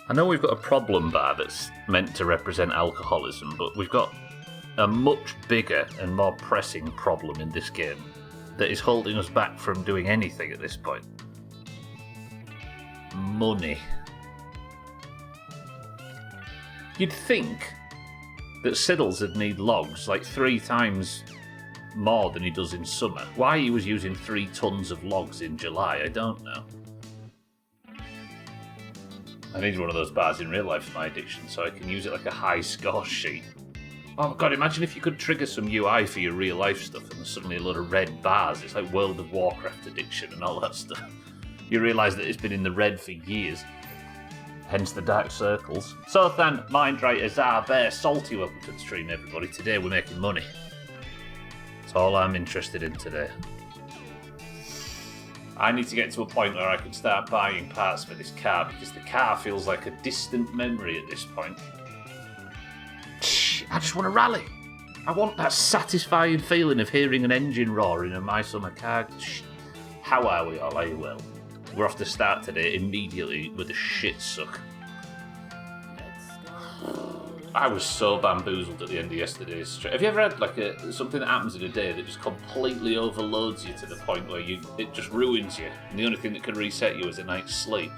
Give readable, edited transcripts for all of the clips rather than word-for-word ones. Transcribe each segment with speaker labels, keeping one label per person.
Speaker 1: I know we've got a problem bar that's meant to represent alcoholism, but we've got a much bigger and more pressing problem in this game that is holding us back from doing anything at this point. Money. You'd think that Siddles would need logs like 3 times more than he does in summer. Why he was using 3 tons of logs in July, I don't know. I need one of those bars in real life for my addiction so I can use it like a high score sheet. Oh god, imagine if you could trigger some UI for your real life stuff and there's suddenly a load of red bars. It's like World of Warcraft addiction and all that stuff. You realise that it's been in the red for years. Hence the dark circles. So than Mindray, Azar, Bear, Salty, welcome to the stream everybody. Today we're making money. That's all I'm interested in today. I need to get to a point where I can start buying parts for this car because the car feels like a distant memory at this point. I just want to rally. I want that satisfying feeling of hearing an engine roaring in my summer car. How are we all? Are you well? We're off to start today immediately with a shit suck. I was so bamboozled at the end of yesterday's stream. Have you ever had like something that happens in a day that just completely overloads you to the point where it just ruins you, and the only thing that can reset you is a night's sleep?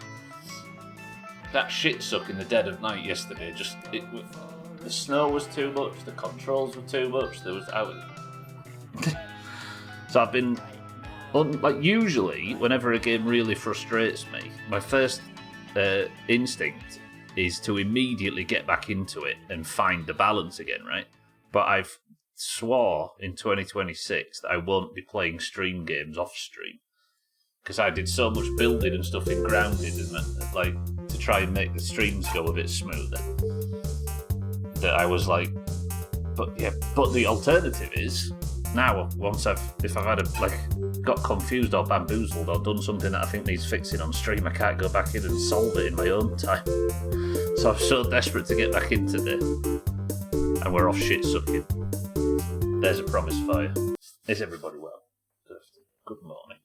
Speaker 1: That shit suck in the dead of night yesterday, the snow was too much, the controls were too much. So I've been usually whenever a game really frustrates me, my first instinct is to immediately get back into it and find the balance again, right? But I've swore in 2026 that I won't be playing stream games off stream because I did so much building and stuff in Grounded and to try and make the streams go a bit smoother that I was like, but the alternative is now if I've got confused or bamboozled or done something that I think needs fixing on stream, I can't go back in and solve it in my own time. So I'm so desperate to get back into it, and we're off shit sucking. There's a promise for you. Is everybody well? Good morning.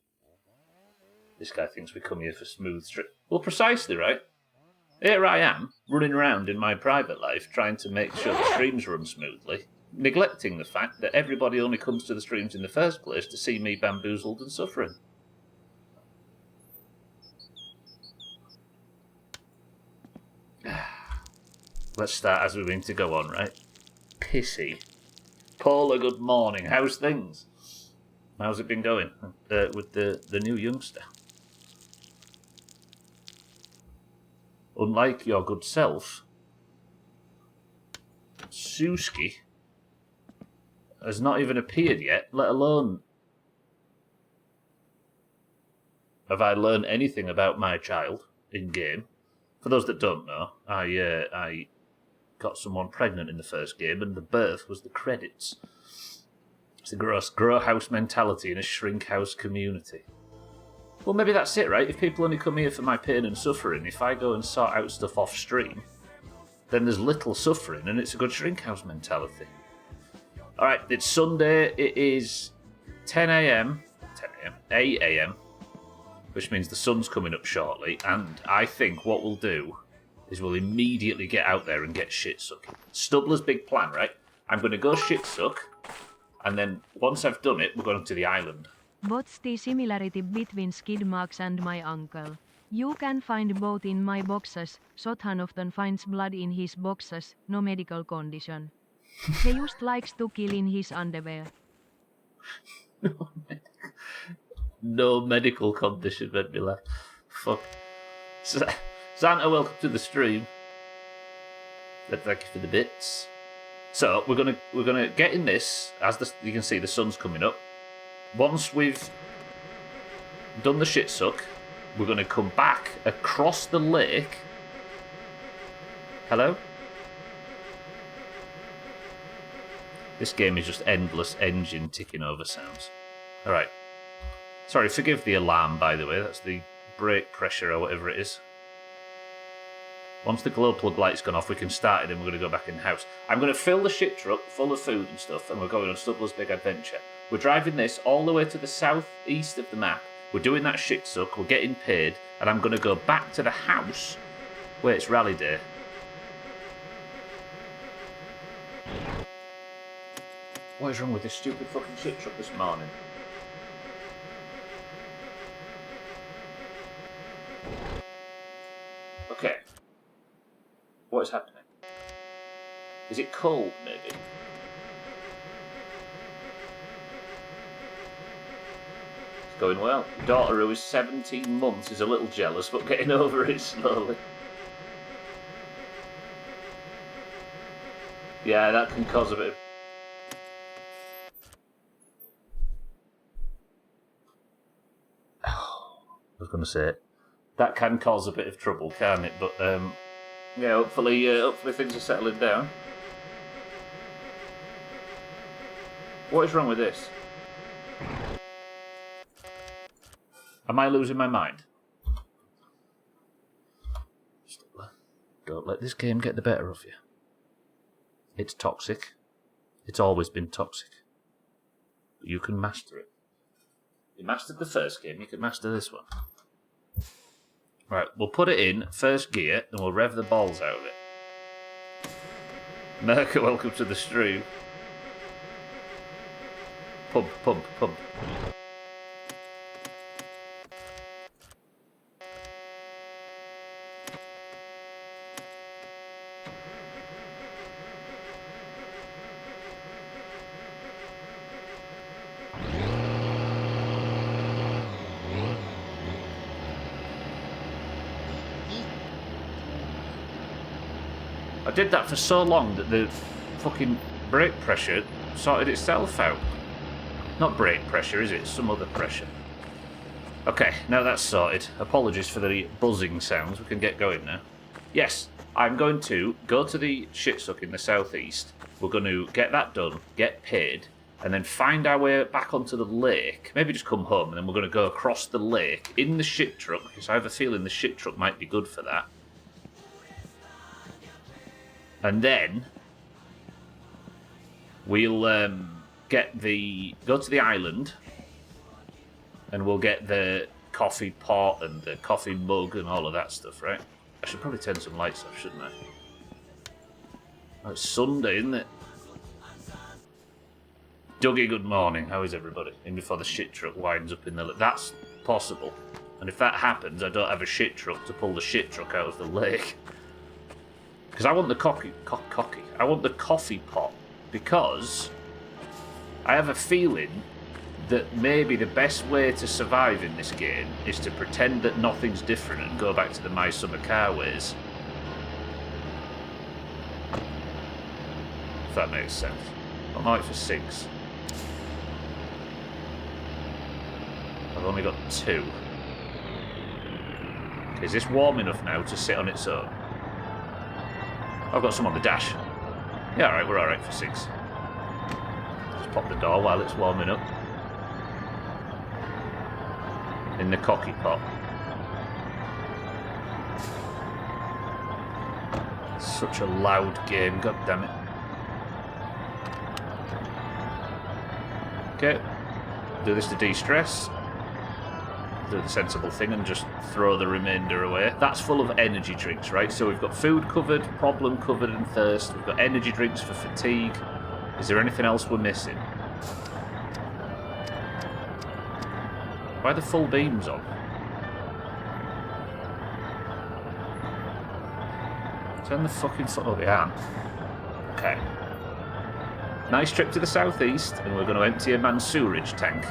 Speaker 1: This guy thinks we come here for smooth stream. Well, precisely, right? Here I am, running around in my private life, trying to make sure the streams run smoothly, neglecting the fact that everybody only comes to the streams in the first place to see me bamboozled and suffering. Let's start as we mean to go on, right? Pissy. Paula, good morning. How's things? How's it been going with the new youngster? Unlike your good self, Suski has not even appeared yet, let alone have I learned anything about my child in-game. For those that don't know, I got someone pregnant in the first game, and the birth was the credits. It's a grow house mentality in a shrink house community. Well, maybe that's it, right? If people only come here for my pain and suffering, if I go and sort out stuff off stream, then there's little suffering, and it's a good shrink house mentality. All right, it's Sunday. It is 8 a.m, which means the sun's coming up shortly, and I think what we'll do is we'll immediately get out there and get shit sucking. Stubbler's big plan, right? I'm going to go shit suck, and then once I've done it, we're going to the island.
Speaker 2: What's the similarity between skid marks and my uncle? You can find both in my boxes. Sothan often finds blood in his boxes, no medical condition. He just likes to kill in his underwear.
Speaker 1: No medical condition made me laugh. Fuck. Santa, welcome to the stream. Thank you for the bits. So we're gonna get in this. You can see, the sun's coming up. Once we've done the shit suck, we're gonna come back across the lake. Hello? This game is just endless engine ticking over sounds. All right. Sorry, forgive the alarm, by the way. That's the brake pressure or whatever it is. Once the glow plug light's gone off, we can start it and we're going to go back in the house. I'm going to fill the shit truck full of food and stuff, and we're going on Stubbler's Big Adventure. We're driving this all the way to the southeast of the map. We're doing that shit suck, we're getting paid, and I'm going to go back to the house Wait, it's rally day. What is wrong with this stupid fucking shit truck this morning? Okay. What is happening? Is it cold, maybe? It's going well. Your daughter, who is 17 months, is a little jealous, but getting over it slowly. Yeah, that can cause a bit of... I was going to say, that can cause a bit of trouble, can't it? But, yeah, hopefully things are settling down. What is wrong with this? Am I losing my mind? Don't let this game get the better of you. It's toxic. It's always been toxic. But you can master it. You mastered the first game, you can master this one. Right, we'll put it in first gear and we'll rev the balls out of it. Merca, welcome to the stream. Pump, pump, pump. I did that for so long that the fucking brake pressure sorted itself out. Not brake pressure, is it? Some other pressure. Okay, now that's sorted. Apologies for the buzzing sounds. We can get going now. Yes, I'm going to go to the shitsuck in the southeast. We're going to get that done, get paid, and then find our way back onto the lake. Maybe just come home, and then we're going to go across the lake in the shit truck, because I have a feeling the shit truck might be good for that. And then we'll go to the island, and we'll get the coffee pot and the coffee mug and all of that stuff, right? I should probably turn some lights off, shouldn't I? Oh, it's Sunday, isn't it? Dougie, good morning. How is everybody? In before the shit truck winds up in the lake. That's possible. And if that happens, I don't have a shit truck to pull the shit truck out of the lake. Because I want the I want the coffee pot, because I have a feeling that maybe the best way to survive in this game is to pretend that nothing's different and go back to the My Summer Car ways. If that makes sense. I'm out for 6. I've only got 2. Okay, is this warm enough now to sit on its own? I've got some on the dash. Yeah, alright, we're alright for 6. Just pop the door while it's warming up. In the cocky pot. Such a loud game, god damn it. Okay. Do this to de-stress. Do the sensible thing and just throw the remainder away. That's full of energy drinks, right? So we've got food covered, problem covered, and thirst. We've got energy drinks for fatigue. Is there anything else we're missing? Why are the full beams on? Turn the fucking foot. Oh, they aren't. Okay. Nice trip to the southeast, and we're going to empty a Mansurage tank.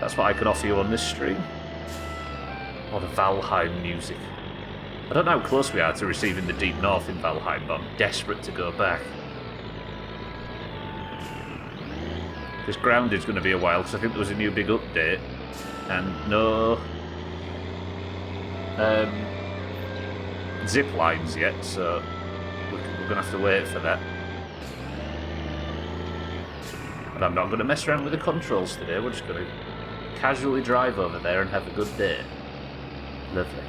Speaker 1: That's what I can offer you on this stream. Or the Valheim music. I don't know how close we are to receiving the Deep North in Valheim, but I'm desperate to go back. Because Grounded's going to be a while, because I think there was a new big update. And no zip lines yet, so we're going to have to wait for that. And I'm not going to mess around with the controls today, we're just going to casually drive over there and have a good day. Lovely.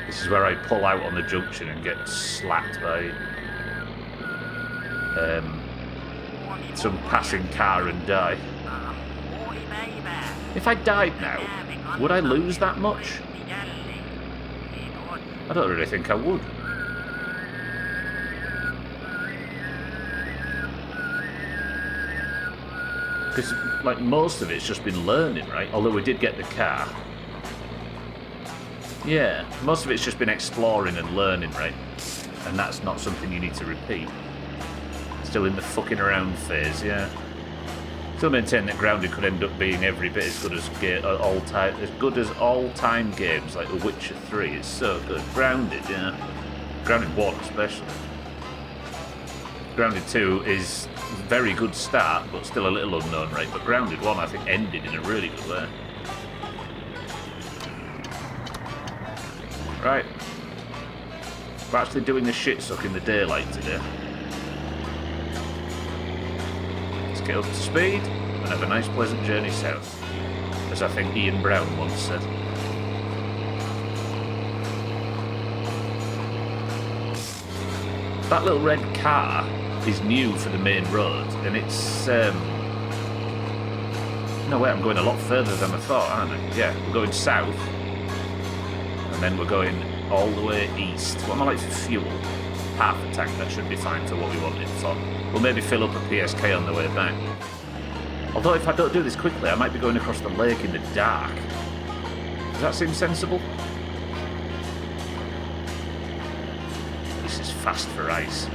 Speaker 1: This is where I pull out on the junction and get slapped by some passing car and die. If I died now, Would I lose that much? I don't really think I would. Because, like, most of it's just been learning, right? Although we did get the car. Yeah, most of it's just been exploring and learning, right? And that's not something you need to repeat. Still in the fucking around phase, yeah. Still maintain that Grounded could end up being every bit as good as all-time games like The Witcher 3. It's so good. Grounded, yeah. Grounded 1 especially. Grounded 2 is a very good start, but still a little unknown, right? But Grounded 1, I think, ended in a really good way. Right. We're actually doing a shit suck in the daylight today. Let's get up to speed and have a nice pleasant journey south, as I think Ian Brown once said. That little red car is new for the main road, and it's no way, I'm going a lot further than I thought, aren't I? Yeah, we're going south, and then we're going all the way east. What am I like for fuel? Half a tank, that should be fine for what we want it for. We'll maybe fill up a PSK on the way back. Although if I don't do this quickly, I might be going across the lake in the dark. Does that seem sensible? This is fast for ice.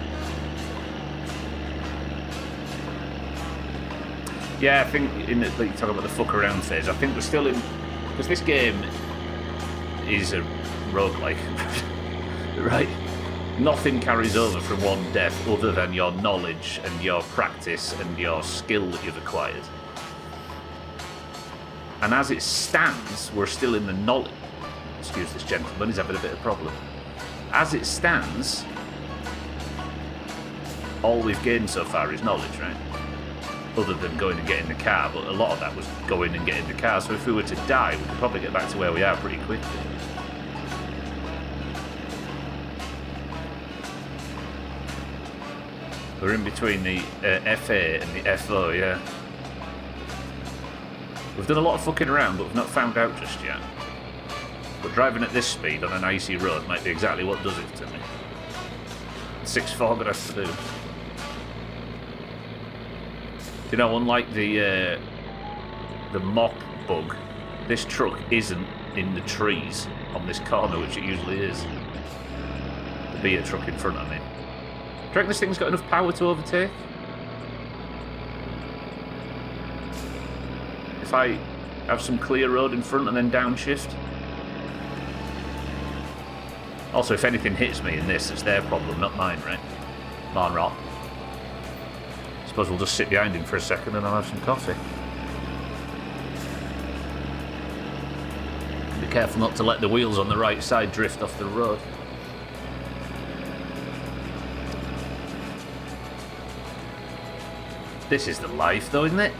Speaker 1: Yeah, I think like you talk about the fuck around phase, I think we're still in, because this game is a roguelike, right? Nothing carries over from one death other than your knowledge and your practice and your skill that you've acquired. And as it stands, we're still in the knowledge. Excuse this gentleman, he's having a bit of a problem. As it stands, all we've gained so far is knowledge, right? Other than going and getting the car, but a lot of that was going and getting the car. So if we were to die, we could probably get back to where we are pretty quickly. We're in between the FA and the FO, yeah. We've done a lot of fucking around, but we've not found out just yet. But driving at this speed on an icy road might be exactly what does it to me. 6-4 gonna have to do. You know, unlike the mop bug, this truck isn't in the trees on this corner, which it usually is. The beer truck in front of me. Do you reckon this thing's got enough power to overtake? If I have some clear road in front and then downshift? Also, if anything hits me in this, it's their problem, not mine, right? Mine rot. Suppose we'll just sit behind him for a second and I'll have some coffee. Be careful not to let the wheels on the right side drift off the road. This is the life, though, isn't it?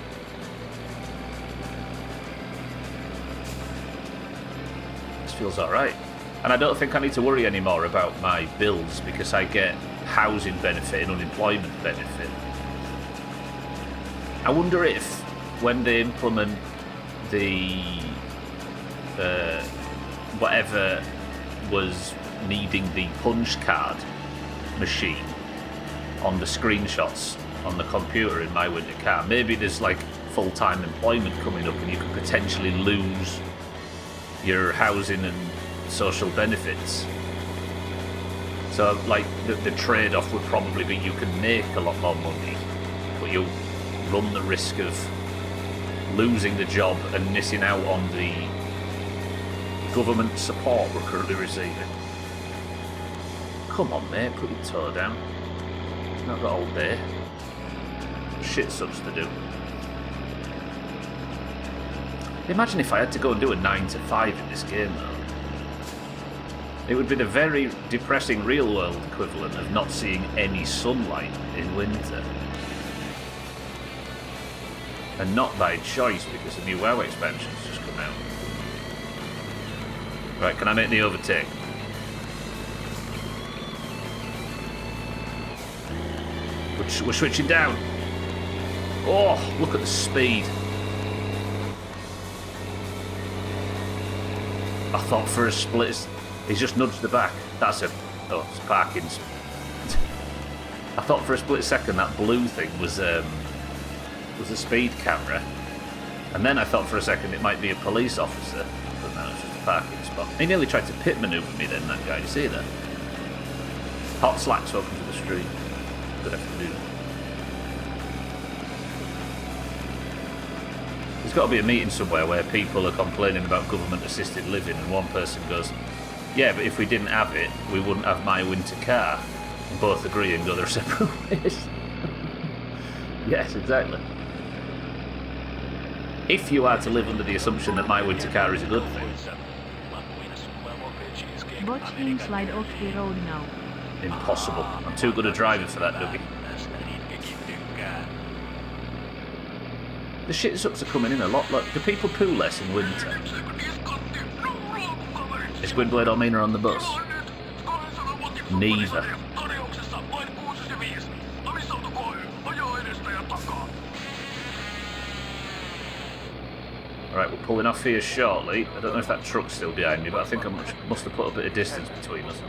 Speaker 1: This feels alright. And I don't think I need to worry anymore about my bills because I get housing benefit and unemployment benefit. I wonder if, when they implement the whatever was needing the punch card machine on the screenshots on the computer in my winter car, maybe there's like full-time employment coming up and you could potentially lose your housing and social benefits. So like the trade-off would probably be you can make a lot more money, but you'll run the risk of losing the job and missing out on the government support we're currently receiving. Come on mate, put your toe down. It's not got all day. Shit sucks to do. Imagine if I had to go and do a 9 to 5 in this game though. It would be the very depressing real world equivalent of not seeing any sunlight in winter. And not by choice because the new WoW expansion's just come out. Right, can I make the overtake? We're switching down. Oh, look at the speed. I thought for a split, he's just nudged the back. That's a... Oh, it's parking. I thought for a split second that blue thing was a speed camera. And then I thought for a second it might be a police officer. But no, it's just a parking spot. He nearly tried to pit manoeuvre me then, that guy. You see that? Hot slacks, welcome to the street. Good afternoon. There's got to be a meeting somewhere where people are complaining about government-assisted living and one person goes, yeah, but if we didn't have it, we wouldn't have my winter car. And both agree and go their separate ways. Yes, exactly. If you are to live under the assumption that my winter car is a good thing.
Speaker 2: Watch him slide off the road now.
Speaker 1: Impossible. I'm too good a driver for that, Dougie. The shit-sucks are coming in a lot. Look, do people poo less in winter? Is Gwynblade or Mina on the bus? Neither. Right, we're pulling off here shortly. I don't know if that truck's still behind me, but I think I must have put a bit of distance between us.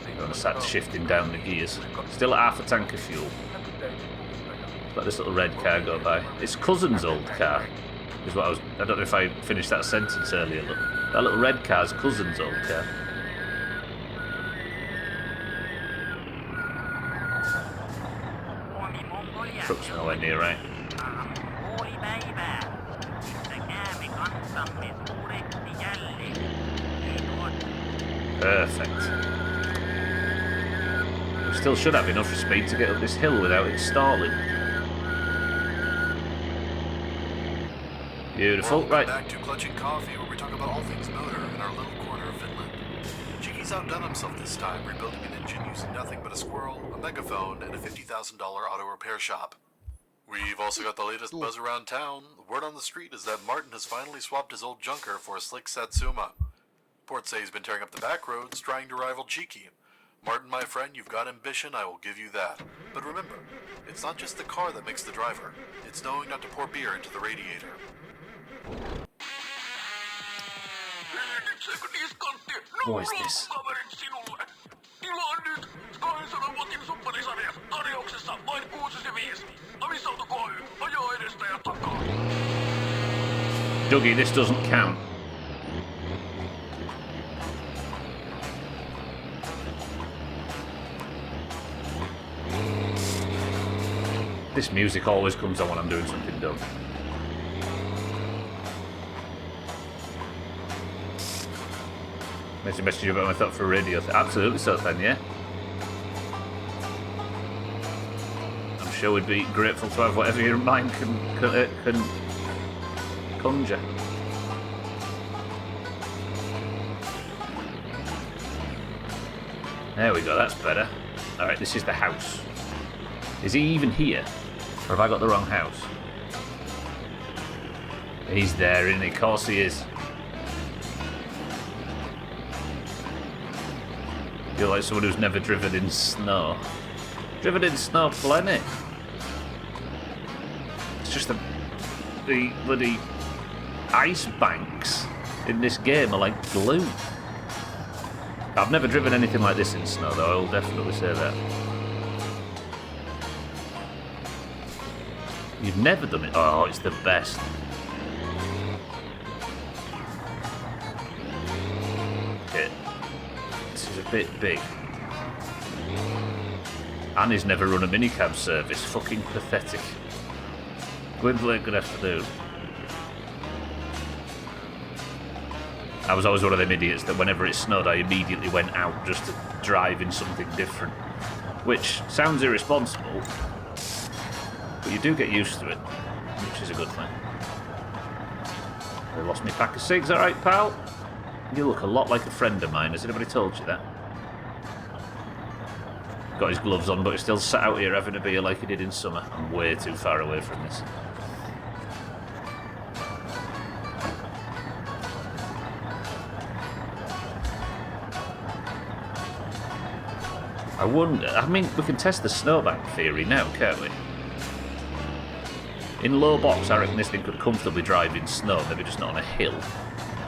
Speaker 1: I'm going to start shifting down the gears. Still at half a tank of fuel. Let this little red car go by. It's cousin's old car. Is what I don't know if I finished that sentence earlier. Look, that little red car's cousin's old car. Truck's nowhere near, right? Perfect. We still should have enough speed to get up this hill without it stalling. Beautiful, right.
Speaker 3: Back to Clutching Coffee, where we talk about all things motor in our little corner of Finland. Cheeky's outdone himself this time, rebuilding an engine using nothing but a squirrel, a megaphone, and a $50,000 auto repair shop. We've also got the latest buzz around town. The word on the street is that Martin has finally swapped his old junker for a slick Satsuma. Reports say he's been tearing up the back roads, trying to rival Cheeky. Martin, my friend, you've got ambition, I will give you that. But remember, it's not just the car that makes the driver. It's knowing not to pour beer into the radiator.
Speaker 1: What is this? Dougie, this doesn't count. This music always comes on when I'm doing something dumb. Message you about my thought for radio. Absolutely so, then, yeah. I'm sure we'd be grateful to have whatever your mind can conjure. There we go, that's better. Alright, this is the house. Is he even here? Or have I got the wrong house? He's there, isn't he? Of course he is. You're like someone who's never driven in snow. Driven in snow plenty. It's just the bloody ice banks in this game are like glue. I've never driven anything like this in snow though, I will definitely say that. You've never done it? Oh, it's the best. Okay. This is a bit big. And he's never run a minicab service. Fucking pathetic. Gwynblade, good afternoon. I was always one of them idiots that whenever it snowed I immediately went out just to drive in something different. Which sounds irresponsible, but you do get used to it, which is a good thing. I lost my pack of cigs, alright pal? You look a lot like a friend of mine, has anybody told you that? Got his gloves on, but he's still sat out here having a beer like he did in summer. I'm way too far away from this. I wonder, I mean, we can test the snowbank theory now, can't we? In low box, I reckon this thing could comfortably drive in snow, maybe just not on a hill.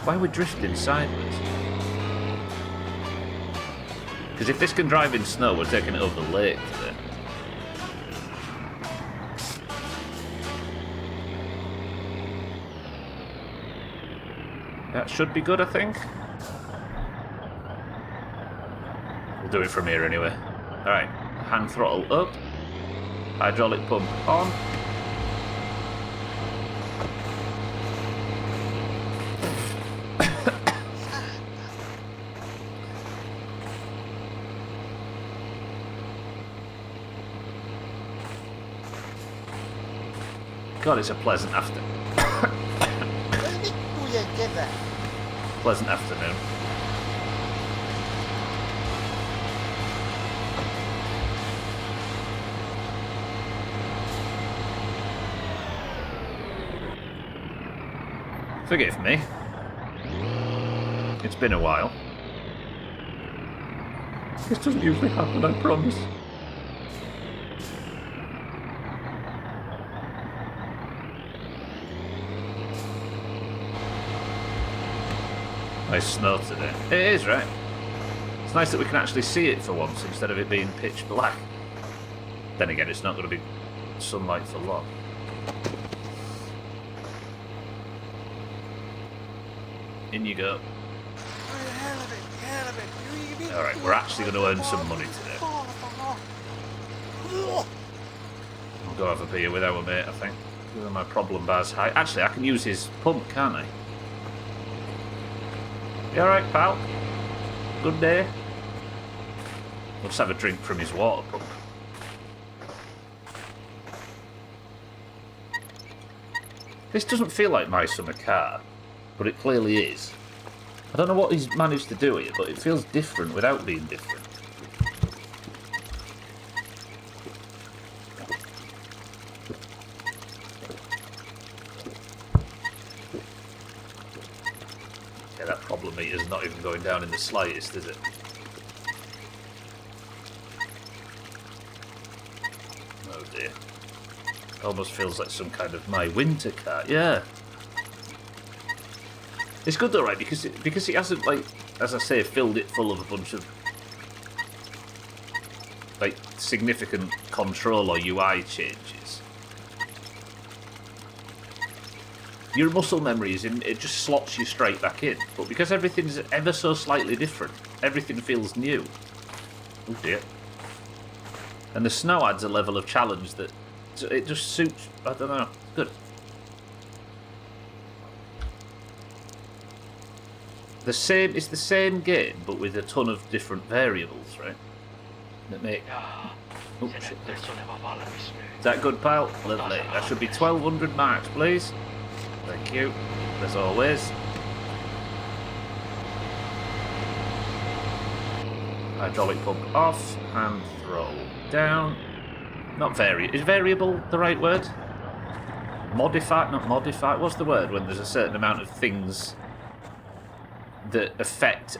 Speaker 1: Why are we drifting sideways? Because if this can drive in snow, we're taking it over the lake today. That should be good, I think. We'll do it from here anyway. Alright, hand throttle up. Hydraulic pump on. God, it's a pleasant pleasant afternoon. Forgive me. It's been a while. This doesn't usually happen, I promise. Nice snow today. It is, right? It's nice that we can actually see it for once instead of it being pitch black. Then again, it's not going to be sunlight for long. In you go. Alright, we're actually going to earn some money today. I'll go have a beer with our mate, I think. With my problem bar's high. Actually, I can use his pump, can't I? You alright, pal? Good day? Let's have a drink from his water pump. This doesn't feel like my summer car, but it clearly is. I don't know what he's managed to do here, but it feels different without being different. That problem meter's not even going down in the slightest, is it? Oh dear. Almost feels like some kind of my winter car. Yeah. It's good though, right? Because it hasn't, like, as I say, filled it full of a bunch of like significant control or UI changes. Your muscle memory is in, it just slots you straight back in. But because everything's ever so slightly different, everything feels new. Oh dear. And the snow adds a level of challenge that it just suits, I don't know, good. It's the same game, but with a ton of different variables, right? That make... Oh, shit. Is that good, pal? Lovely. That should be 1,200 marks, please. Thank you, as always. Hydraulic pump off, hand throttle down. Not is variable the right word? Modify, not modify. What's the word when there's a certain amount of things that affect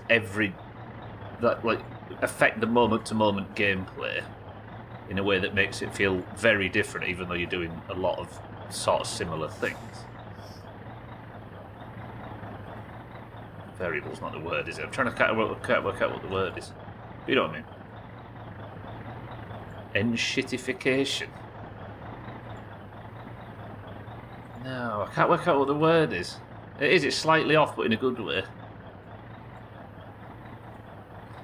Speaker 1: affect the moment-to-moment gameplay in a way that makes it feel very different, even though you're doing a lot of sort of similar things. Variable's not the word, is it? I'm trying to work out what the word is. You know what I mean? Enshittification. No, I can't work out what the word is. It's slightly off, but in a good way.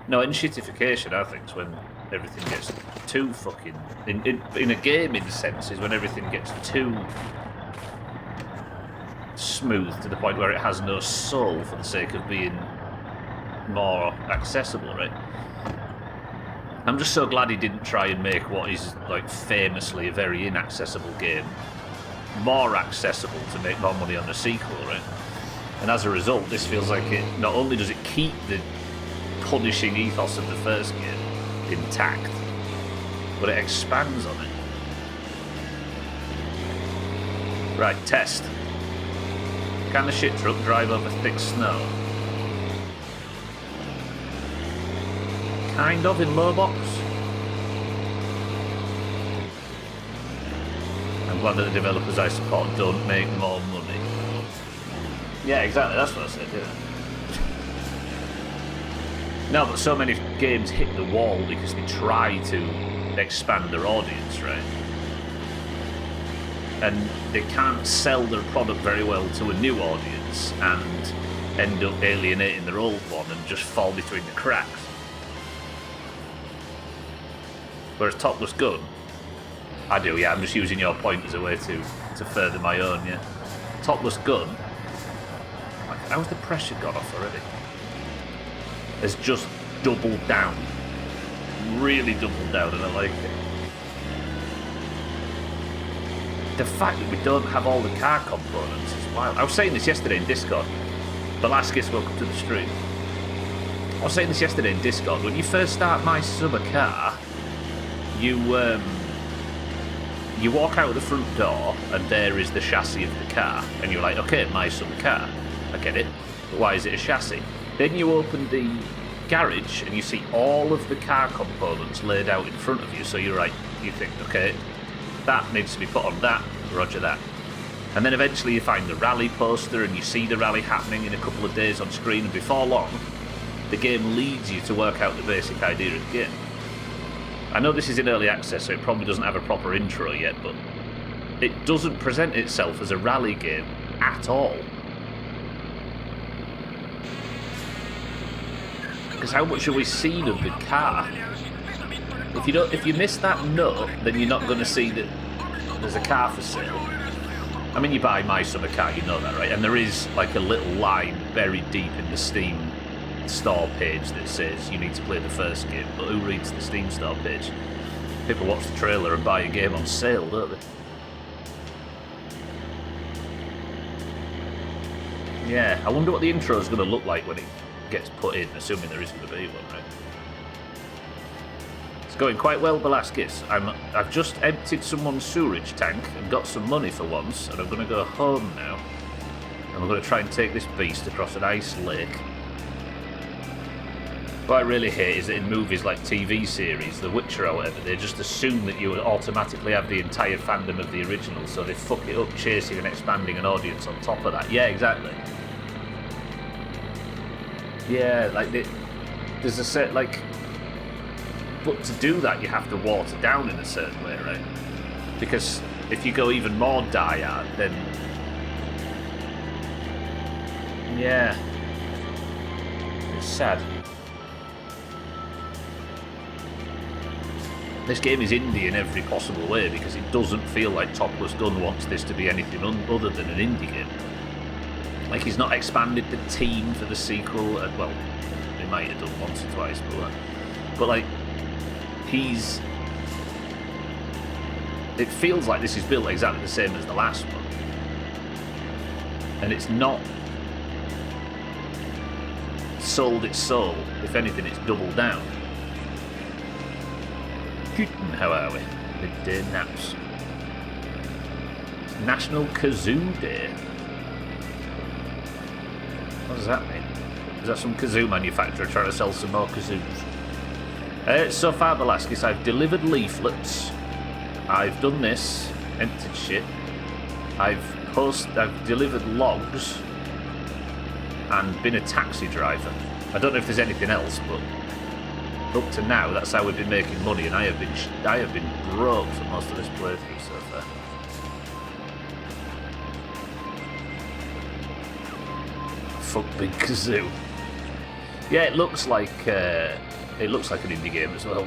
Speaker 1: No, enshittification, I think, is when everything gets too fucking... In a gaming sense, is when everything gets too smooth to the point where it has no soul for the sake of being more accessible, right? I'm just so glad he didn't try and make what is, like, famously a very inaccessible game more accessible to make more money on the sequel, right? And as a result, this feels like it... Not only does it keep the punishing ethos of the first game intact, but it expands on it. Right, test. Can the shit truck drive over thick snow? Kind of in low box. I'm glad that the developers I support don't make more money. Yeah, exactly, that's what I said, yeah. No, but so many games hit the wall because they try to expand their audience, right? And they can't sell their product very well to a new audience and end up alienating their old one and just fall between the cracks. Whereas Topless Gun, I do, yeah, I'm just using your point as a way to further my own, yeah. Topless Gun, like, how's the pressure gone off already? Has just doubled down. Really doubled down, and I like it. The fact that we don't have all the car components is wild. I was saying this yesterday in Discord. Velasquez, welcome to the stream. I was saying this yesterday in Discord. When you first start My Summer Car, you walk out the front door and there is the chassis of the car, and you're like, okay, My Summer Car, I get it, but why is it a chassis? Then you open the garage and you see all of the car components laid out in front of you, so you're right, you think, okay, that needs to be put on that, roger that. And then eventually you find the rally poster and you see the rally happening in a couple of days on screen, and before long the game leads you to work out the basic idea of the game. I know this is in early access, so it probably doesn't have a proper intro yet, but it doesn't present itself as a rally game at all. Because how much have we seen of the car? If you miss that note, then you're not going to see that there's a car for sale. I mean, you buy My Summer Car, you know that, right? And there is like a little line buried deep in the Steam store page that says you need to play the first game, but who reads the Steam store page? People watch the trailer and buy a game on sale, don't they? Yeah, I wonder what the intro is going to look like when it gets put in, assuming there is going to be one, right? It's going quite well, Velasquez. I've just emptied someone's sewerage tank and got some money for once, and I'm going to go home now. And we're going to try and take this beast across an ice lake. What I really hate is that in movies like TV series, The Witcher or whatever, they just assume that you automatically have the entire fandom of the original, so they fuck it up chasing and expanding an audience on top of that. Yeah, exactly. Yeah, like, there's a set, like... But to do that, you have to water down in a certain way, right? Because if you go even more die-hard, then... Yeah. It's sad. This game is indie in every possible way because it doesn't feel like Topless Gun wants this to be anything other than an indie game. Like, he's not expanded the team for the sequel. Well, he might have done once or twice, but like, it feels like this is built exactly the same as the last one. And it's not sold its soul. If anything, it's doubled down. How are we? Midday naps. It's National Kazoo Day. What does that mean? Is that some kazoo manufacturer trying to sell some more kazoos? So far, Velasquez, I've delivered leaflets. I've done this. Emptied shit. I've delivered logs. And been a taxi driver. I don't know if there's anything else, but up to now, that's how we've been making money, and I have been broke for most of this playthrough so far. Fuck Big Kazoo. Yeah, it looks like an indie game as well.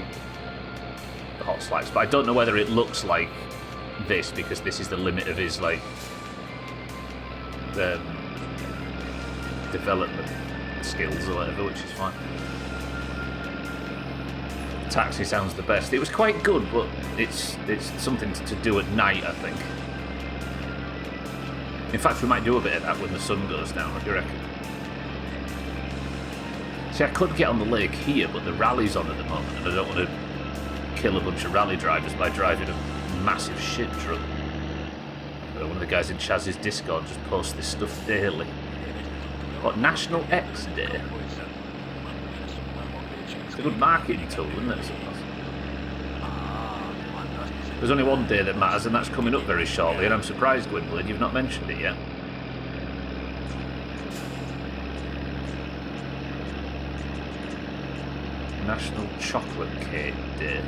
Speaker 1: The Hot Slice, but I don't know whether it looks like this because this is the limit of his like development skills or whatever, which is fine. Taxi sounds the best. It was quite good, but it's something to do at night, I think. In fact, we might do a bit of that when the sun goes down. What do you reckon? See, I could get on the lake here, but the rally's on at the moment, and I don't want to kill a bunch of rally drivers by driving a massive shit truck. One of the guys in Chaz's Discord just posts this stuff daily. What, National X Day? It's a good marketing tool, isn't it? There's only one day that matters, and that's coming up very shortly, and I'm surprised, Gwynplaine, you've not mentioned it yet. National Chocolate Cake Day.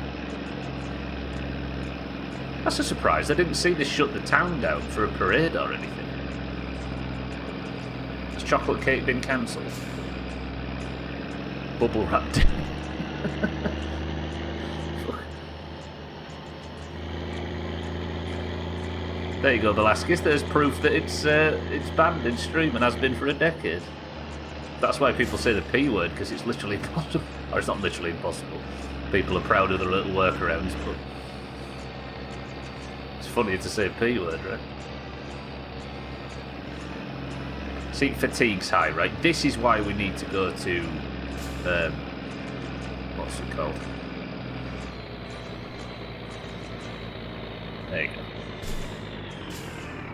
Speaker 1: That's a surprise. I didn't see this shut the town down for a parade or anything. Has chocolate cake been cancelled? Bubble wrap day. There you go, Velasquez. There's proof that it's banned in stream and has been for a decade. That's why people say the P word, because it's literally impossible. Or it's not literally impossible. People are proud of their little workarounds, but it's funnier to say P word, right? See, fatigue's high, right? This is why we need to go to what's it called? There you go.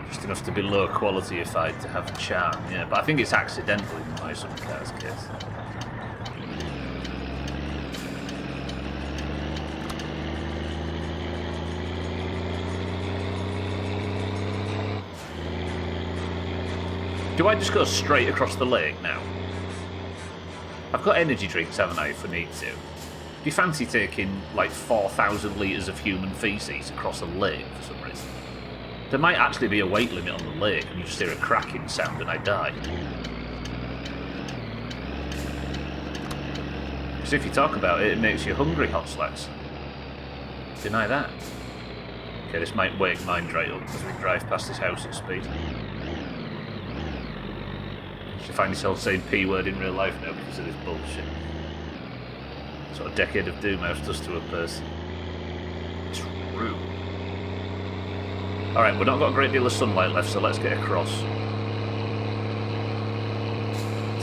Speaker 1: Just enough to be low quality-ified to have charm, yeah. But I think it's accidental in my some car's case. Do I just go straight across the lake now? I've got energy drinks, haven't I, if I need to? Do you fancy taking, like, 4,000 litres of human faeces across a lake for some reason? There might actually be a weight limit on the lake, and you just hear a cracking sound and I die. Because if you talk about it, it makes you hungry, hot slacks. Deny that. Okay, this might wake mine right up as we drive past this house at speed. You find yourself saying P word in real life now because of this bullshit. That's what a decade of Doomhaus does to a person. It's rude. Alright, we've not got a great deal of sunlight left, so let's get across.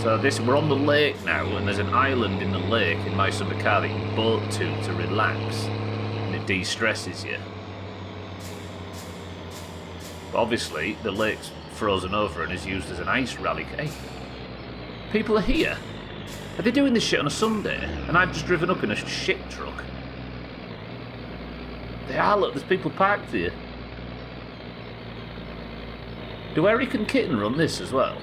Speaker 1: So we're on the lake now, and there's an island in the lake in my summer car that you can boat to relax, and it de-stresses you. But obviously, the lake's frozen over and is used as an ice rally. Hey, people are here. Are they doing this shit on a Sunday? And I've just driven up in a shit truck. They are, look, there's people parked here. Do Eric and Kitten run this as well?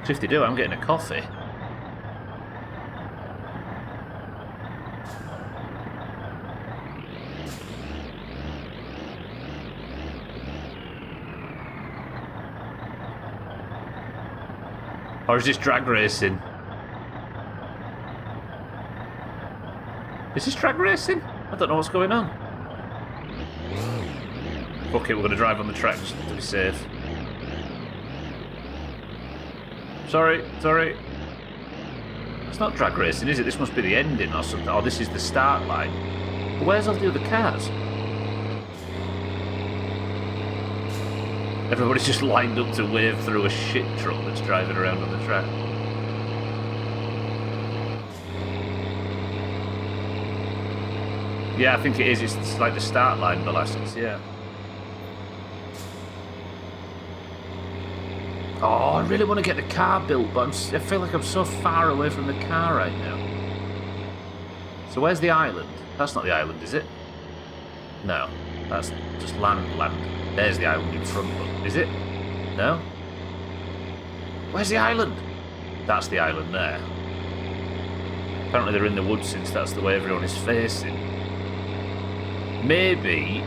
Speaker 1: So if they do, I'm getting a coffee. Or is this drag racing? Is this drag racing? I don't know what's going on. Fuck it, we're going to drive on the track just to be safe. Sorry. It's not drag racing, is it? This must be the ending or something. Or this is the start line. But where's all the other cars? Everybody's just lined up to wave through a shit truck that's driving around on the track. Yeah, I think it is. It's like the start line, Velasquez, yeah. Oh, I really want to get the car built, but I feel like I'm so far away from the car right now. So where's the island? That's not the island, is it? No, that's just land. There's the island in front of us. Is it? No? Where's the island? That's the island there. Apparently they're in the woods since that's the way everyone is facing. Maybe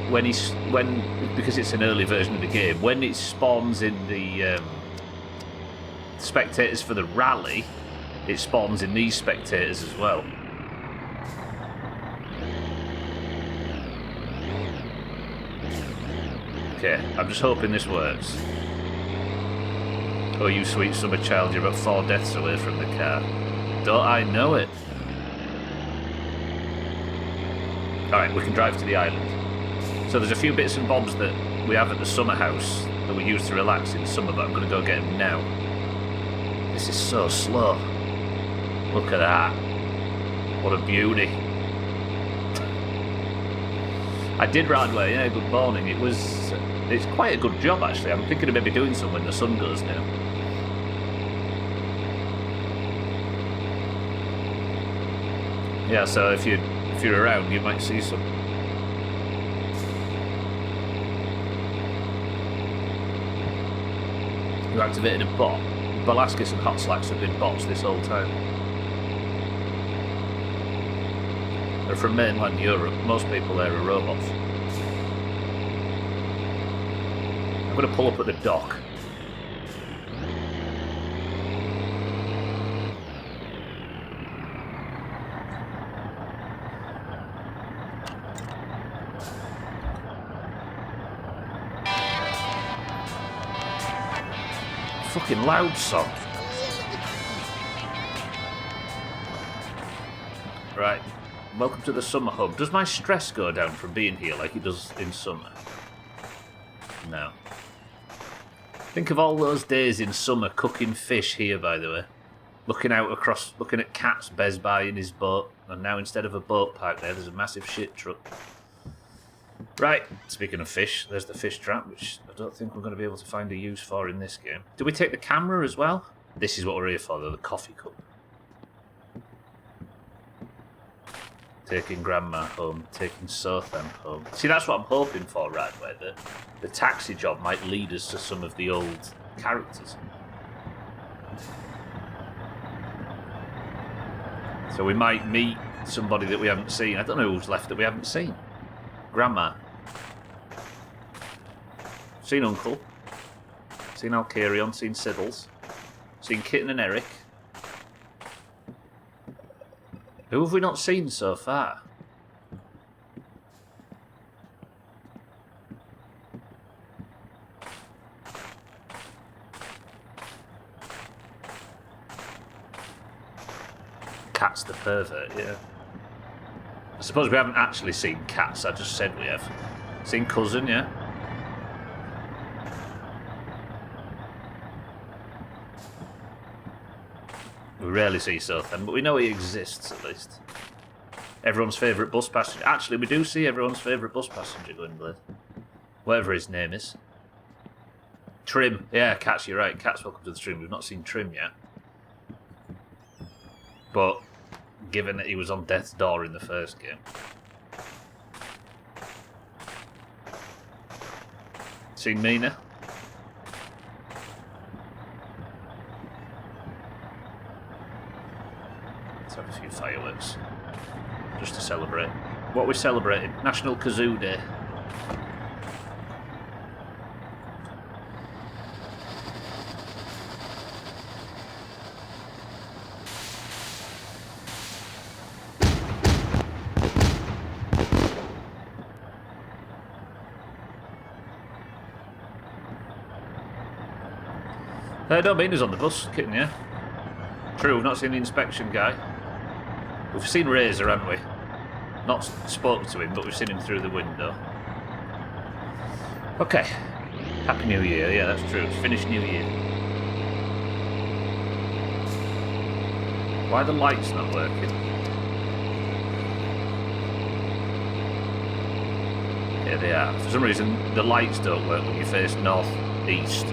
Speaker 1: because it's an early version of the game, when it spawns in the spectators for the rally, it spawns in these spectators as well. Okay, I'm just hoping this works. Oh, you sweet summer child, you're about 4 deaths away from the car. Don't I know it? Alright, we can drive to the island. So there's a few bits and bobs that we have at the summer house that we use to relax in summer, but I'm going to go get them now. This is so slow. Look at that. What a beauty. I did Radway, yeah, good morning. It's quite a good job actually. I'm thinking of maybe doing some when the sun goes now. Yeah, so if you If you're around, you might see some. You activated a bot. Velasquez and Hot Slacks have been bots this whole time. They're from mainland Europe. Most people there are robots. I'm going to pull up at the dock. Fucking loud song. Right. Welcome to the summer hub. Does my stress go down from being here like it does in summer? No. Think of all those days in summer cooking fish here, by the way. Looking out across, looking at Cat's Bez by in his boat, and now instead of a boat park there's a massive shit truck. Right, speaking of fish, there's the fish trap, which I don't think we're going to be able to find a use for in this game. Do we take the camera as well? This is what we're here for, though, the coffee cup. Taking Grandma home, taking Sothan home. See, that's what I'm hoping for, right, where the taxi job might lead us to some of the old characters. So we might meet somebody that we haven't seen. I don't know who's left that we haven't seen. Grandma. Seen Uncle. Seen Alcarion. Seen Siddles. Seen Kitten and Eric. Who have we not seen so far? Cat's the pervert, yeah. I suppose we haven't actually seen Cats, I just said we have. Seen Cousin, yeah? We rarely see Sothan, but we know he exists at least. Everyone's favourite bus passenger. Actually, we do see everyone's favourite bus passenger going blade. Whatever his name is. Trim. Yeah, Cats, you're right. Cats, welcome to the stream. We've not seen Trim yet. But given that he was on death's door in the first game. Seen Mina? Let's have a few fireworks. Just to celebrate. What are we celebrating? National Kazoo Day. Don't mean he's on the bus, kidding you. True, we've not seen the inspection guy. We've seen Razor, haven't we? Not spoken to him, but we've seen him through the window. Okay. Happy New Year, yeah, that's true. It's finished New Year. Why are the lights not working? Here they are. For some reason, the lights don't work when you face north-east.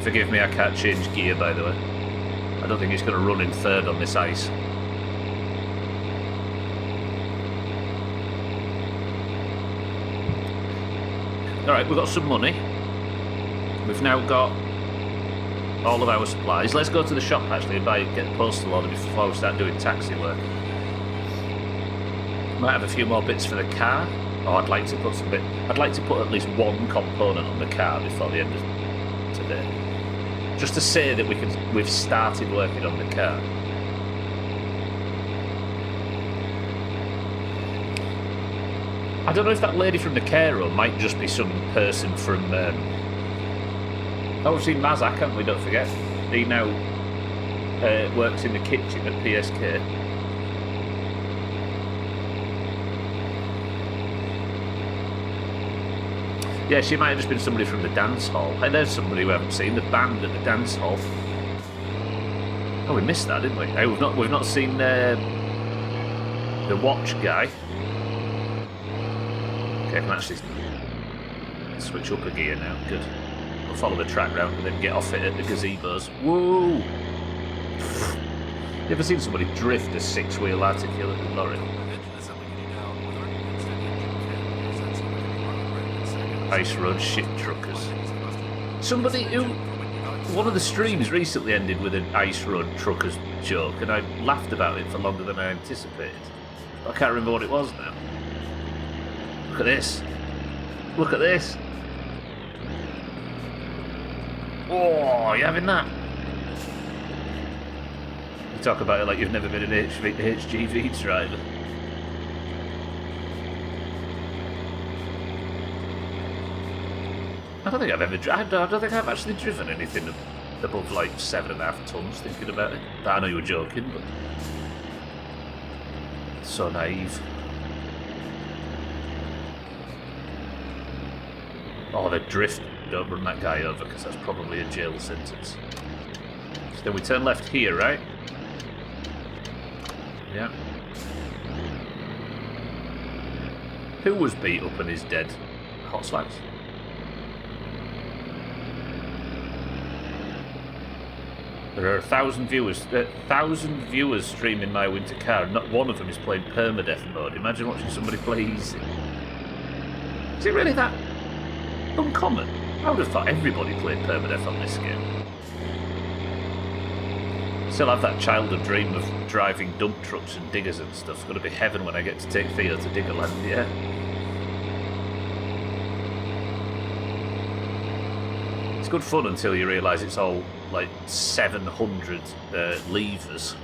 Speaker 1: Forgive me, I can't change gear, by the way. I don't think it's going to run in third on this ice. Alright, we've got some money. We've now got all of our supplies. Let's go to the shop, actually, and get a postal order before we start doing taxi work. Might have a few more bits for the car. Oh, I'd like to put I'd like to put at least one component on the car before the end of today. Just to say that we've started working on the car. I don't know if that lady from the care home might just be some person from... Oh, we've seen Mazak, haven't we? Don't forget. He now works in the kitchen at PSK. Yeah, she might have just been somebody from the dance hall. Hey, there's somebody we haven't seen, the band at the dance hall. Oh, we missed that, didn't we? Hey, we've not seen the watch guy. Okay, I can actually switch up a gear now. Good. We'll follow the track round and then get off it at the gazebos. Woo! You ever seen somebody drift a 6-wheel articulated lorry? Ice road shift truckers. Somebody who... One of the streams recently ended with an ice road truckers joke, and I laughed about it for longer than I anticipated. I can't remember what it was now. Look at this. Look at this. Oh, you having that? You talk about it like you've never been an HGV driver. I don't think I've ever I don't think I've actually driven anything above like 7.5 tons, thinking about it. I know you were joking, but so naive. Oh, the drift. Don't run that guy over, because that's probably a jail sentence. So then we turn left here, right? Yeah. Who was beat up and is dead? Hot slags. There are 1,000 viewers streaming my winter car, and not one of them is playing permadeath mode. Imagine watching somebody play easy. Is it really that uncommon? I would have thought everybody played permadeath on this game. Still have that childhood dream of driving dump trucks and diggers and stuff. It's going to be heaven when I get to take Theo to Diggerland, yeah. It's good fun until you realise it's all like 700 levers.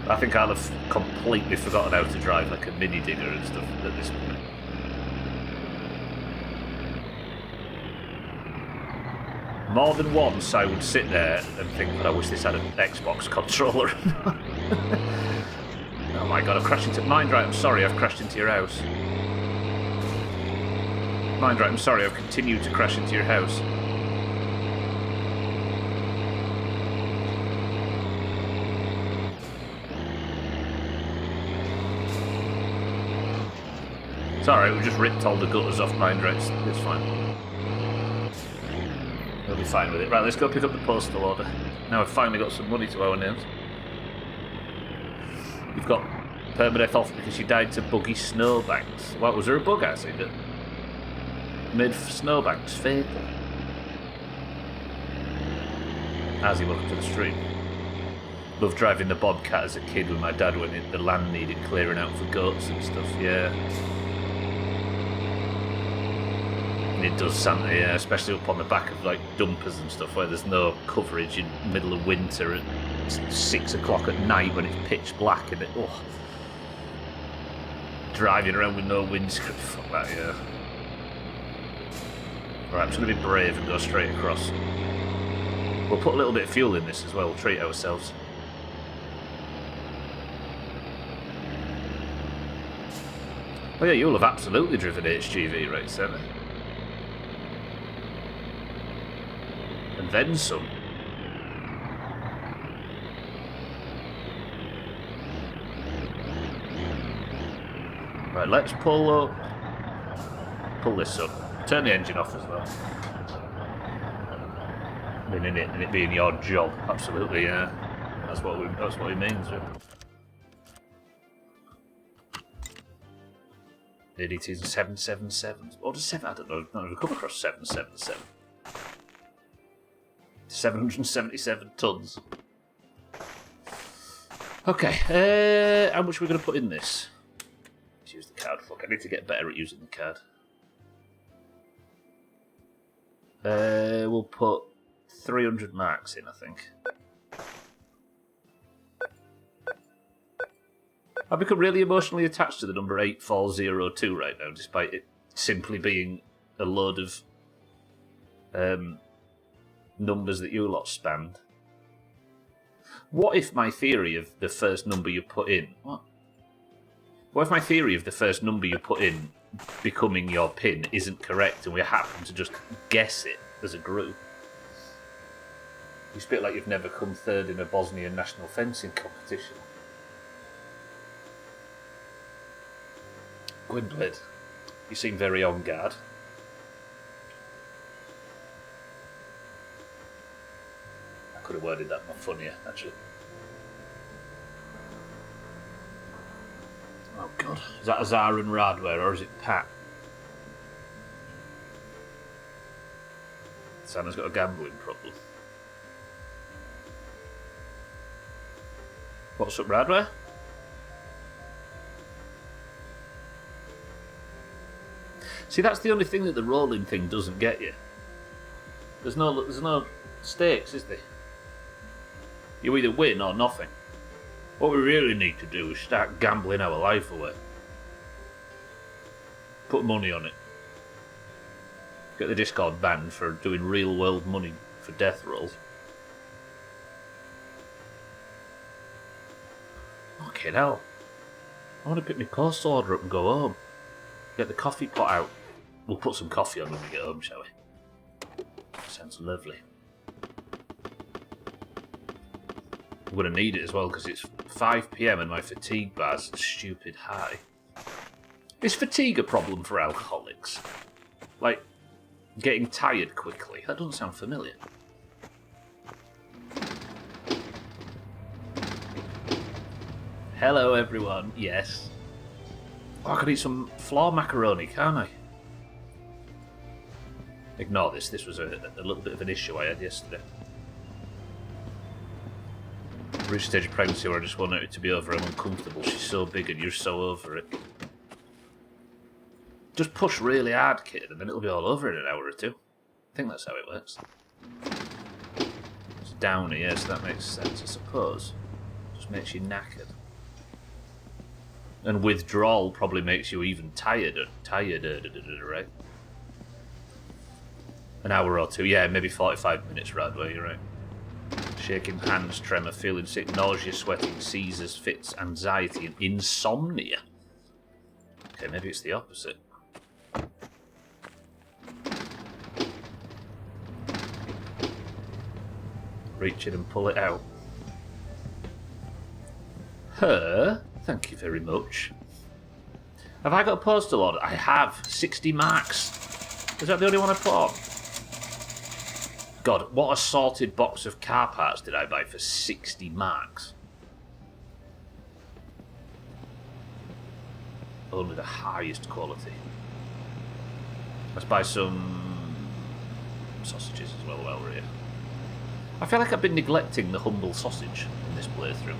Speaker 1: I think I'll have completely forgotten how to drive like a mini digger and stuff at this point. More than once I would sit there and think, I wish this had an Xbox controller. Oh my god, I've crashed into... Mind right, I'm sorry, I've crashed into your house. Mind right, I'm sorry, I've continued to crash into your house. It's alright, we just ripped all the gutters off Mind right, it's fine. We'll be fine with it. Right, let's go pick up the postal order. Now I've finally got some money to our names. You've got permadeath off because she died to buggy snowbanks. What, was there a bug acid that made snowbanks fatal? As he walked to the street. Loved driving the Bobcat as a kid when my dad went in. The land needed clearing out for goats and stuff, yeah. It does sound, yeah, especially up on the back of like dumpers and stuff where there's no coverage in the middle of winter at 6 o'clock at night when it's pitch black and it, oh, driving around with no windscreen. Fuck that, yeah. Alright, I'm just going to be brave and go straight across. We'll put a little bit of fuel in this as well, we'll treat ourselves. Oh yeah, you'll have absolutely driven HGV, right, Senna? And then some. Right, let's pull this up. Turn the engine off as well. I mean, in it being your job, absolutely, yeah. That's what he means. Yeah. ADTs and 777s. Or does 7? I don't know. I've come across 777. 777 tons. Okay, how much are we going to put in this? Let's use the card. Fuck, I need to get better at using the card. We'll put 300 marks in, I think. I've become really emotionally attached to the number 8402 right now, despite it simply being a load of numbers that you lot spanned. What if my theory of the first number you put in... What if my theory of the first number you put in becoming your pin isn't correct and we happen to just guess it as a group? You spit like you've never come third in a Bosnian national fencing competition. Gwynblade, you seem very on guard. I could have worded that more funnier, actually. Oh god. Is that Azar and Radware, or is it Pat? Santa's got a gambling problem. What's up, Radware? See, that's the only thing that the rolling thing doesn't get you. There's no stakes, is there? You either win or nothing. What we really need to do is start gambling our life away. Put money on it. Get the Discord banned for doing real world money for death rolls. Fucking hell. I want to pick my post order up and go home. Get the coffee pot out. We'll put some coffee on when we get home, shall we? Sounds lovely. I'm going to need it as well because it's 5 PM and my fatigue bar's stupid high. Is fatigue a problem for alcoholics? Like, getting tired quickly? That doesn't sound familiar. Hello, everyone. Yes. Oh, I could eat some flour macaroni, can't I? Ignore this. This was a little bit of an issue I had yesterday. Reached a stage of pregnancy where I just wanted it to be over. I'm uncomfortable. She's so big and you're so over it. Just push really hard, kid, and then it'll be all over in an hour or two. I think that's how it works. It's downy, yes, that makes sense, I suppose. Just makes you knackered. And withdrawal probably makes you even tireder, right? An hour or two, yeah, maybe 45 minutes, Radway, you're right. Shaking hands, tremor, feeling sick, nausea, sweating, seizures, fits, anxiety, and insomnia. Okay, maybe it's the opposite. Reach it and pull it out. Her? Thank you very much. Have I got a postal order? I have. 60 marks. Is that the only one I put on? God, what a sorted box of car parts did I buy for 60 marks? Only the highest quality. Let's buy some sausages as well while we're here. I feel like I've been neglecting the humble sausage in this playthrough.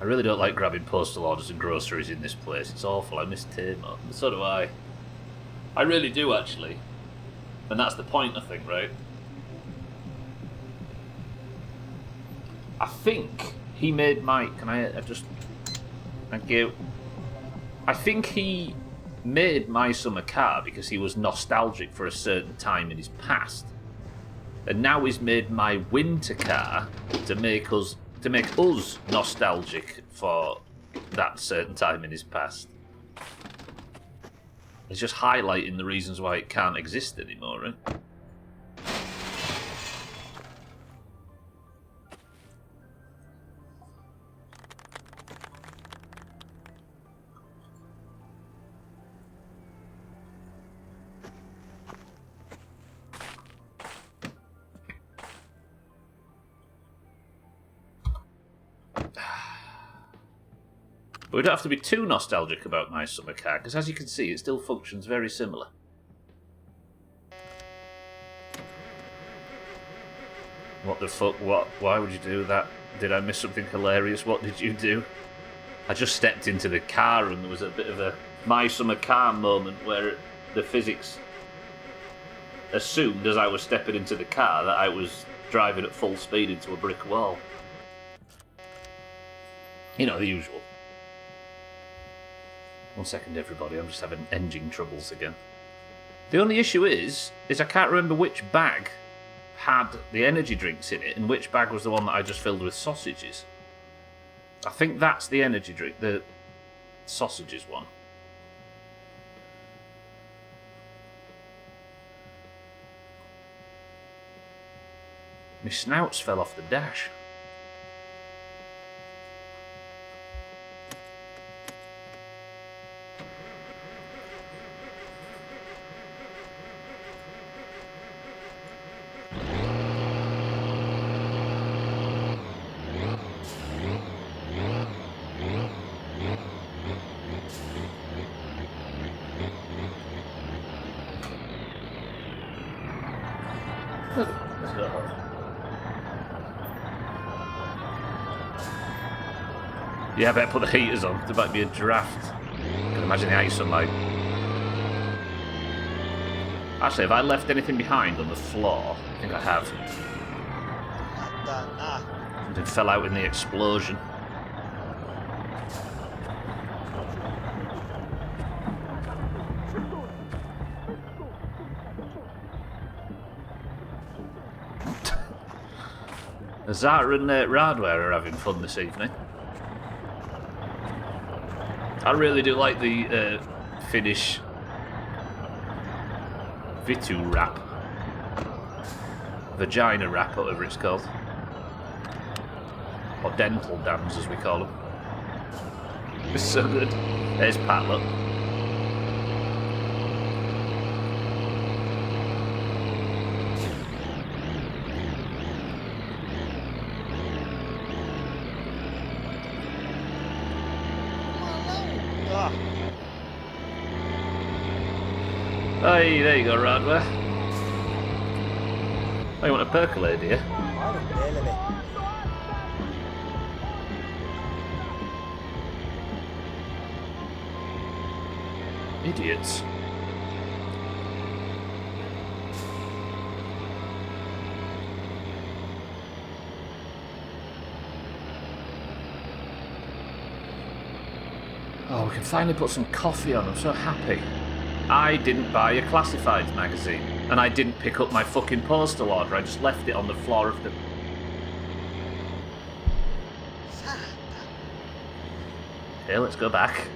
Speaker 1: I really don't like grabbing postal orders and groceries in this place. It's awful. I miss Tamar. So do I. I really do, actually. And that's the point, I think, right? I think he made my... Can I just... Thank you. I think he made my summer car because he was nostalgic for a certain time in his past. And now he's made my winter car to make us nostalgic for that certain time in his past. It's just highlighting the reasons why it can't exist anymore, right? But we don't have to be too nostalgic about my summer car, because as you can see, it still functions very similar. What the fuck? What? Why would you do that? Did I miss something hilarious? What did you do? I just stepped into the car and there was a bit of a my summer car moment where the physics assumed as I was stepping into the car that I was driving at full speed into a brick wall. You know, the usual. 1 second, everybody. I'm just having engine troubles again. The only issue is I can't remember which bag had the energy drinks in it and which bag was the one that I just filled with sausages. I think that's the energy drink, the sausages one. My snouts fell off the dash. Yeah, I better put the heaters on. There might be a draft. I can imagine the ice on my... Actually, have I left anything behind on the floor? I think I have. Something fell out in the explosion. Zara and Radware are having fun this evening. I really do like the Finnish Vitu wrap. Vagina wrap, whatever it's called. Or dental dams, as we call them. It's so good. There's Pat, look. Hey, there you go, Radware. Oh, you want a percolade, do you? Idiots. Oh, we can finally put some coffee on. I'm so happy. I didn't buy a classifieds magazine, and I didn't pick up my fucking postal order. I just left it on the floor of the... Okay, let's go back.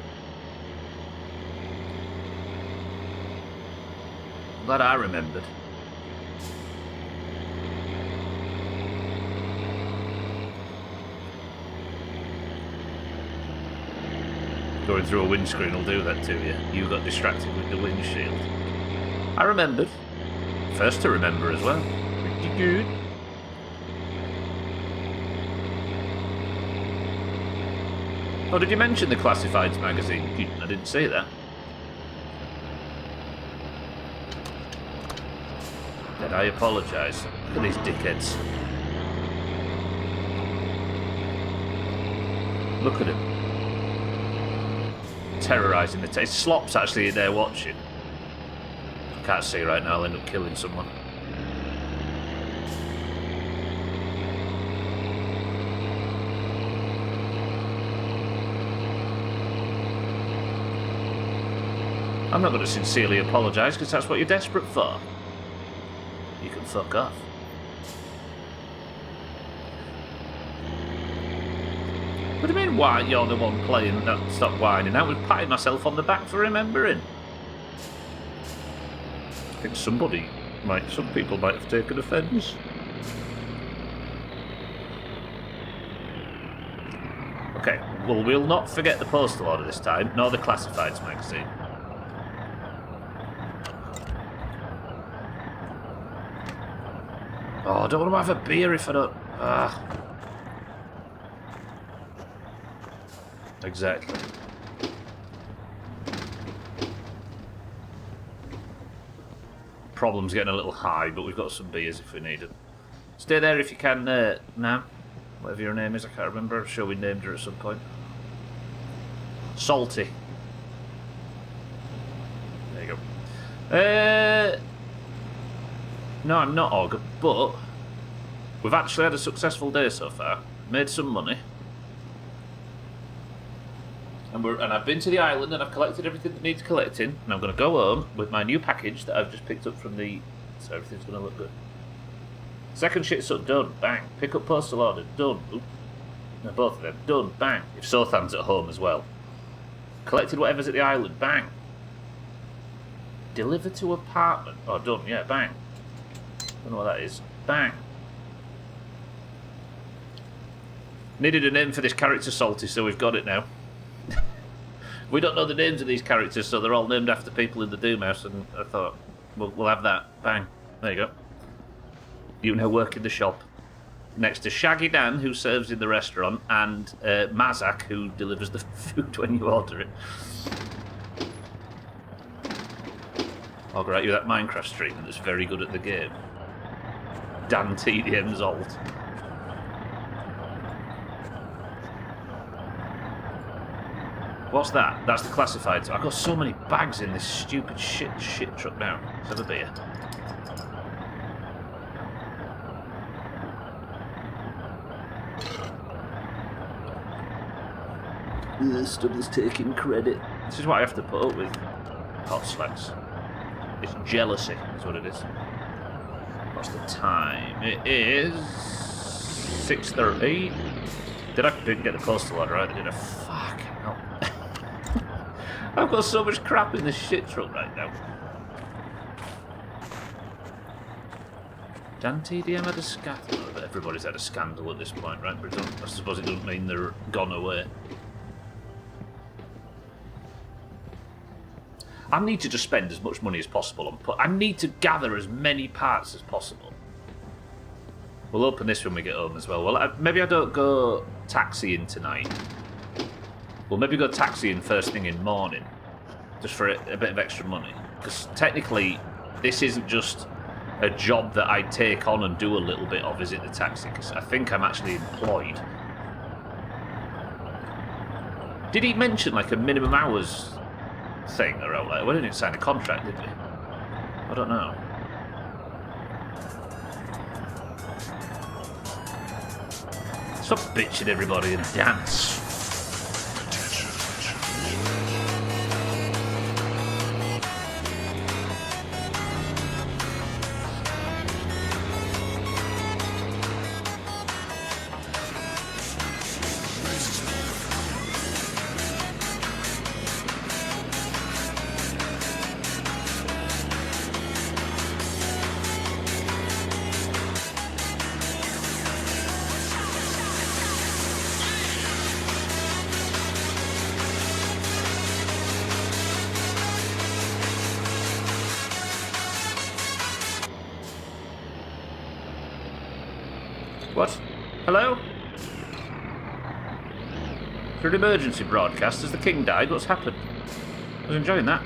Speaker 1: I'm glad I remembered. Going through a windscreen will do that to you. You got distracted with the windshield. I remembered. First to remember as well. Pretty good. Oh, did you mention the Classifieds magazine? I didn't see that. Did I apologise? Look at these dickheads. Look at him. Terrorising the taste. Slop's actually in there watching. I can't see right now, I'll end up killing someone. I'm not going to sincerely apologise because that's what you're desperate for. You can fuck off. What do you mean, why you're the one playing? No, stop whining. I was patting myself on the back for remembering. I think some people might have taken offence. Okay, well, we'll not forget the postal order this time, nor the Classifieds magazine. Oh, I don't want to have a beer if I don't... Exactly. Problem's getting a little high, but we've got some beers if we need them. Stay there if you can, Nam. Whatever your name is, I can't remember. I'm sure we named her at some point. Salty. There you go. No, I'm not Augur, but we've actually had a successful day so far. Made some money. And I've been to the island and I've collected everything that needs collecting. And I'm going to go home with my new package that I've just picked up from the... So everything's going to look good. Second shit's up, done, bang. Pick up postal order, done. Oop. No, both of them, done, bang. If Sothan's at home as well. Collected whatever's at the island, bang. Deliver to apartment. Oh, done, yeah, bang. Don't know what that is. Bang. Needed a name for this character, Salty, so we've got it now. We don't know the names of these characters, so they're all named after people in the Doomhaus, and I thought, we'll have that. Bang. There you go. You now work in the shop. Next to Shaggy Dan, who serves in the restaurant, and Mazak, who delivers the food when you order it. I'll grant you that Minecraft streamer that's very good at the game. Dan TDM's alt. What's that? That's the classifieds. I've got so many bags in this stupid shit truck now. Let's have a beer. Stubble's taking credit. This is what I have to put up with. Hot slacks. It's jealousy, is what it is. What's the time? It is 6:30. Didn't get the postal order either, did I? Fuck hell. I've got so much crap in this shit truck right now. Dan TDM had a scandal. Everybody's had a scandal at this point, right? But I suppose it doesn't mean they're gone away. I need to just spend as much money as possible on. I need to gather as many parts as possible. We'll open this when we get home as well. Well, maybe I don't go taxiing tonight. We'll maybe go taxiing first thing in morning, just for a bit of extra money. Because technically, this isn't just a job that I take on and do a little bit of, is it, the taxi? Because I think I'm actually employed. Did he mention like a minimum hours thing around there? We didn't sign a contract, did we? I don't know. Stop bitching, everybody, and dance. What? Hello? For an emergency broadcast, has the king died? What's happened? I was enjoying that.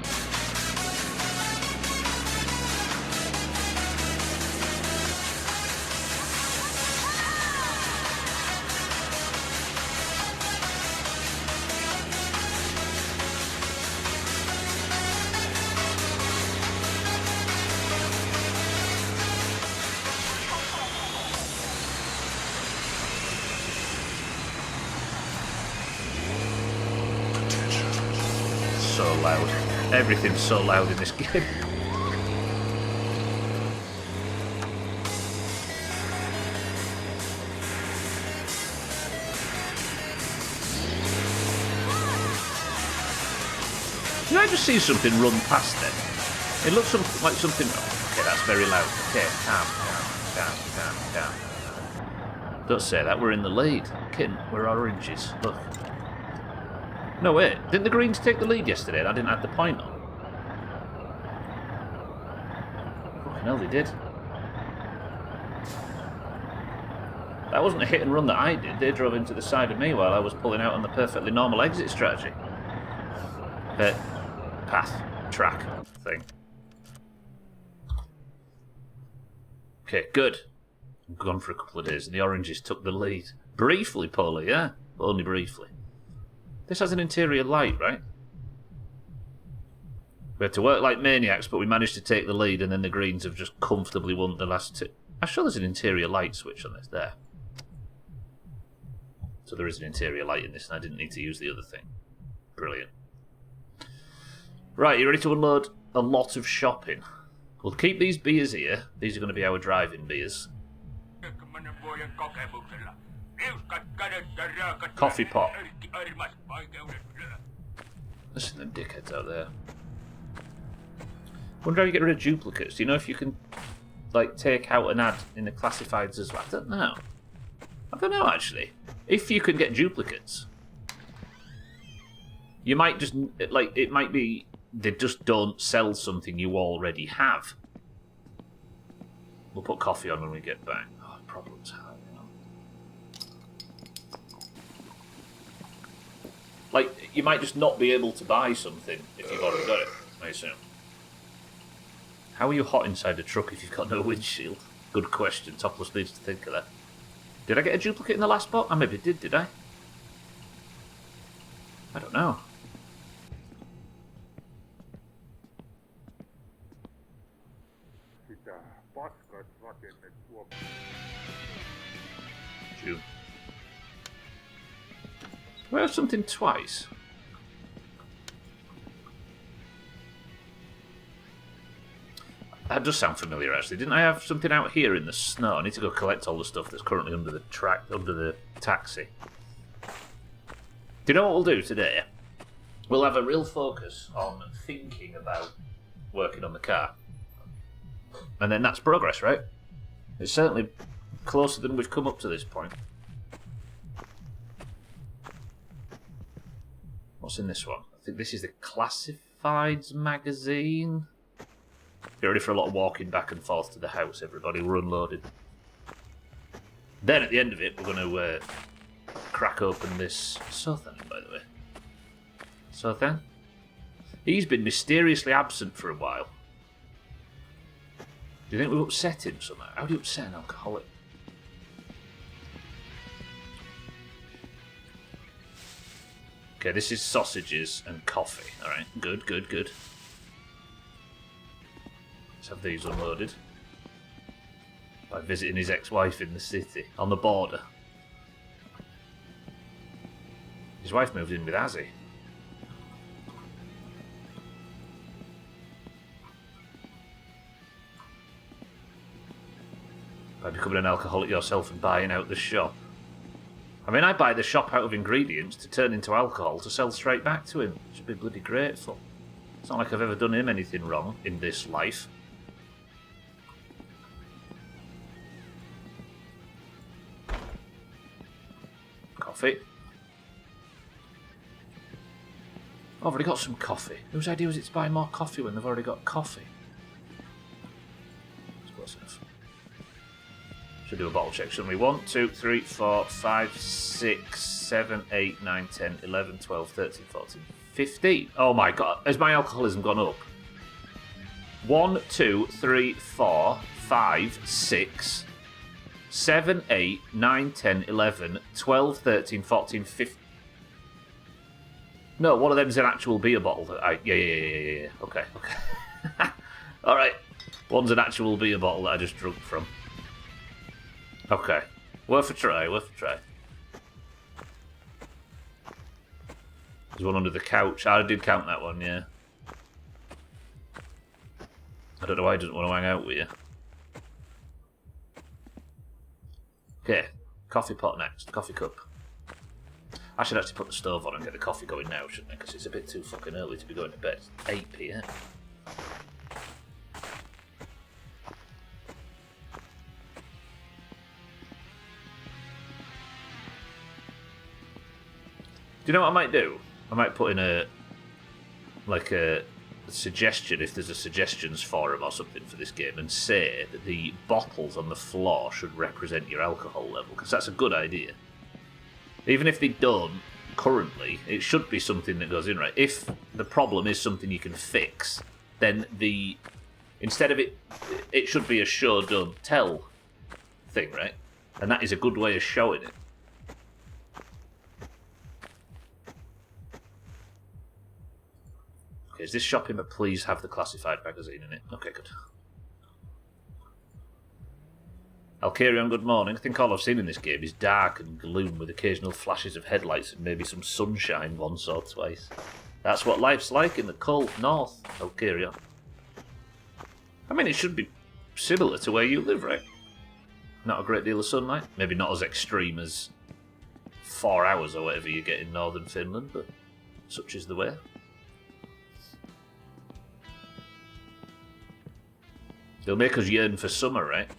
Speaker 1: So loud. Everything's so loud in this game. Did I just see something run past then? It looks like something... Oh, okay, that's very loud. Okay, calm. Don't say that, we're in the lead. Kitten, we're oranges. Look. No, wait. Didn't the Greens take the lead yesterday and I didn't have the point on? Fucking hell, they did. That wasn't a hit and run that I did. They drove into the side of me while I was pulling out on the perfectly normal exit strategy. Path. Track. Thing. Okay, good. I'm gone for a couple of days and the oranges took the lead. Briefly, Paulie, yeah? But only briefly. This has an interior light, right? We had to work like maniacs, but we managed to take the lead, and then the Greens have just comfortably won the last two. I'm sure there's an interior light switch on this. There. So there is an interior light in this, and I didn't need to use the other thing. Brilliant. Right, you ready to unload a lot of shopping? We'll keep these beers here. These are going to be our driving beers. Coffee pot. Listen to them dickheads out there. Wonder how you get rid of duplicates. Do you know if you can, like, take out an ad in the classifieds as well? I don't know. I don't know, actually. If you can get duplicates, you might just, like, it might be they just don't sell something you already have. We'll put coffee on when we get back. Oh, problems high. Like, you might just not be able to buy something if you've already got it, I assume. How are you hot inside a truck if you've got no windshield? Good question. Topless needs to think of that. Did I get a duplicate in the last bot? I maybe did I? I don't know. June. Do I have something twice? That does sound familiar, actually. Didn't I have something out here in the snow? I need to go collect all the stuff that's currently under the taxi. Do you know what we'll do today? We'll have a real focus on thinking about working on the car. And then that's progress, right? It's certainly closer than we've come up to this point. What's in this one? I think this is the Classifieds magazine. Get ready for a lot of walking back and forth to the house, everybody. We're unloaded. Then at the end of it, we're going to crack open this Sothan, by the way. Sothan? He's been mysteriously absent for a while. Do you think we've upset him somehow? How do you upset an alcoholic? Okay, this is sausages and coffee. Alright, good, good, good. Let's have these unloaded. By visiting his ex-wife in the city, on the border. His wife moved in with Azzy. By becoming an alcoholic yourself and buying out the shop. I mean, I buy the shop out of ingredients to turn into alcohol to sell straight back to him. Should be bloody grateful. It's not like I've ever done him anything wrong in this life. Coffee. I've already got some coffee. Whose idea was it to buy more coffee when they've already got coffee? That's close enough. Should do a bottle check, shouldn't we? 1, 2, 3, 4, 5, 6, 7, 8, 9, 10, 11, 12, 13, 14, 15. Oh my god, has my alcoholism gone up? 1, 2, 3, 4, 5, 6, 7, 8, 9, 10, 11, 12, 13, 14, 15. No, one of them's an actual beer bottle. Yeah. Okay. Alright. One's an actual beer bottle that I just drunk from. Okay. Worth a try. There's one under the couch. I did count that one, yeah. I don't know why he doesn't want to hang out with you. Okay. Coffee pot next. Coffee cup. I should actually put the stove on and get the coffee going now, shouldn't I? Because it's a bit too fucking early to be going to bed. It's 8 p.m. Do you know what I might do? I might put in a suggestion, if there's a suggestions forum or something for this game, and say that the bottles on the floor should represent your alcohol level, because that's a good idea. Even if they don't currently, it should be something that goes in, right? If the problem is something you can fix, then instead of it should be a show, don't tell thing, right? And that is a good way of showing it. Okay, is this shopping, but please have the classified magazine in it? Okay, good. Alkarion, good morning. I think all I've seen in this game is dark and gloom with occasional flashes of headlights and maybe some sunshine once or twice. That's what life's like in the cold north, Alkarion. I mean, it should be similar to where you live, right? Not a great deal of sunlight. Maybe not as extreme as 4 hours or whatever you get in northern Finland, but such is the way. They'll make us yearn for summer, right?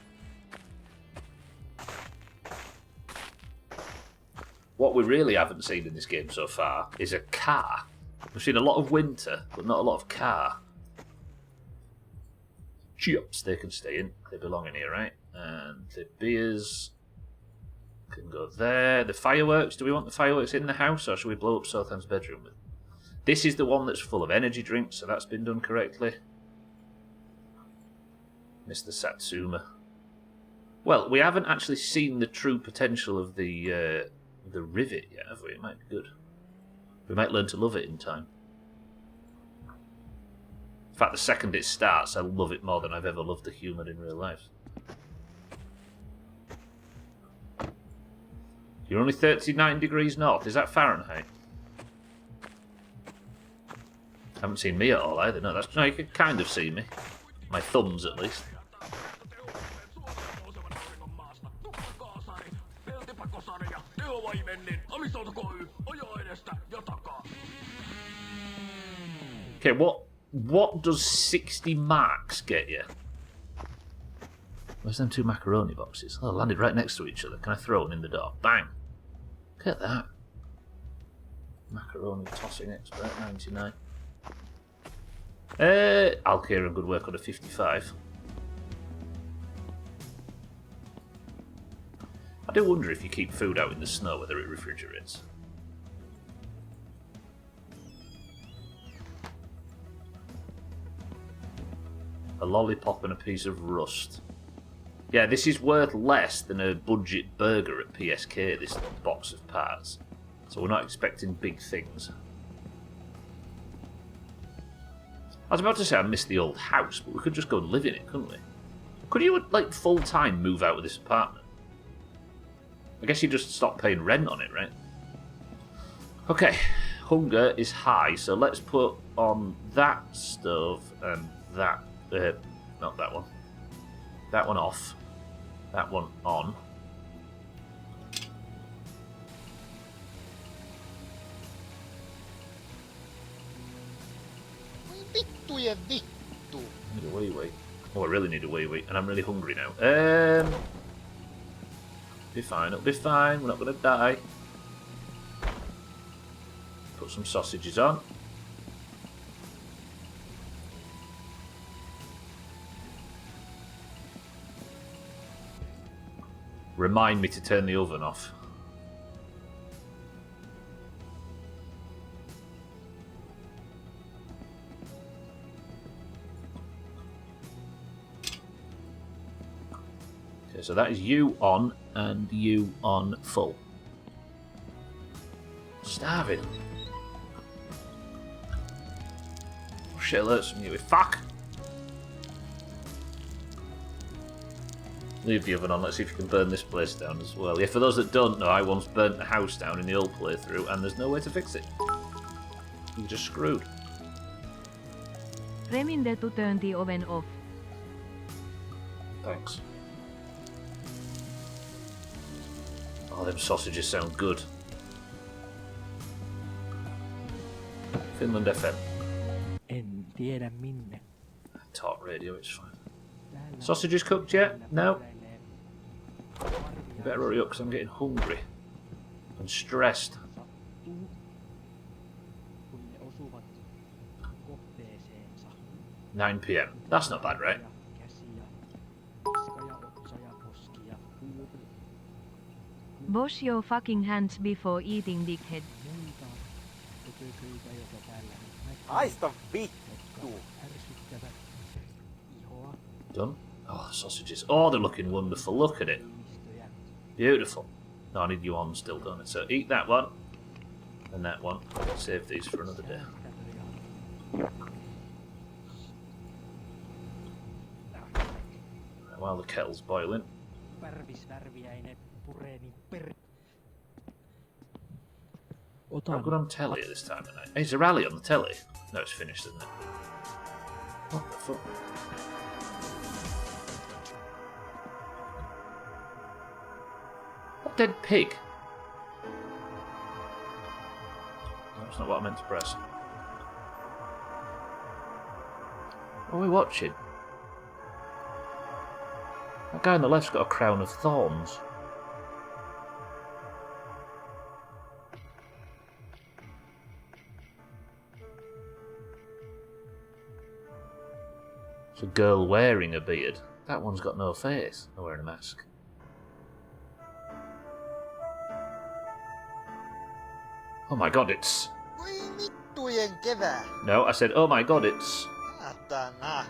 Speaker 1: What we really haven't seen in this game so far is a car. We've seen a lot of winter, but not a lot of car. Chips, they can stay in. They belong in here, right? And the beers can go there. The fireworks, do we want the fireworks in the house, or should we blow up Sothan's bedroom with? This is the one that's full of energy drinks, so that's been done correctly. Mr. Satsuma. Well, we haven't actually seen the true potential of the rivet yet, have we? It might be good. We might learn to love it in time. In fact, the second it starts, I love it more than I've ever loved a human in real life. You're only 39 degrees north. Is that Fahrenheit? Haven't seen me at all either. No, that's no. You can kind of see me. My thumbs, at least. Okay, what does 60 marks get you? Where's them two macaroni boxes? Oh, landed right next to each other. Can I throw them in the door? Bang! Look at that. Macaroni tossing expert, 99. Alkir and good work on a 55. I do wonder if you keep food out in the snow whether it refrigerates. A lollipop and a piece of rust. Yeah, this is worth less than a budget burger at PSK, this little box of parts. So we're not expecting big things. I was about to say I miss the old house, but we could just go and live in it, couldn't we? Could you, like, full-time move out of this apartment? I guess you just stop paying rent on it, right? Okay, hunger is high, so let's put on that stove and that... not that one. That one off. That one on.
Speaker 4: Vittujen vittu.
Speaker 1: Need a wee-wee. Oh, I really need a wee-wee, and I'm really hungry now. Be fine, it'll be fine, we're not going to die. Put some sausages on. Remind me to turn the oven off. Okay, so that is you on and you on full. Starving. Oh, shit alerts from you. Fuck! Leave the oven on, let's see if you can burn this place down as well. Yeah, for those that don't know, I once burnt the house down in the old playthrough and there's no way to fix it. You're just screwed.
Speaker 2: Remember to turn the oven off.
Speaker 1: Thanks. Oh, them sausages sound good. Finland FM.
Speaker 5: En tiedä minne.
Speaker 1: Talk radio, it's fine. Sausages cooked yet? No? You better hurry up because I'm getting hungry and stressed.
Speaker 5: Kun ne osuvat kohteeseensa.
Speaker 1: 9 p.m. That's not bad, right?
Speaker 5: Käsiä, niska ja otsa ja poski ja huuri.
Speaker 2: Wash your fucking hands before eating, dickhead.
Speaker 5: Muita ötököitä, joita täällä nyt näkyy.
Speaker 4: Haista vittu.
Speaker 5: Ärsyttävät ihoa.
Speaker 1: Done? Oh, sausages. Oh, they're looking wonderful. Look at it. Beautiful. No, I need you on still, don't it? So eat that one. And that one. Save these for another day. While the kettle's boiling.
Speaker 5: Värvisvärviäinen pureeni per...
Speaker 1: Not good on telly at this time of night. Hey, is a rally on the telly? No, it's finished, isn't it? What the fuck? What dead pig? No, that's not what I meant to press. What are we watching? That guy on the left's got a crown of thorns. It's a girl wearing a beard. That one's got no face. Not wearing a mask. Oh my god, it's...
Speaker 4: Voi vittujen kevää.
Speaker 1: No, I said, oh my god, it's...
Speaker 4: Saatana.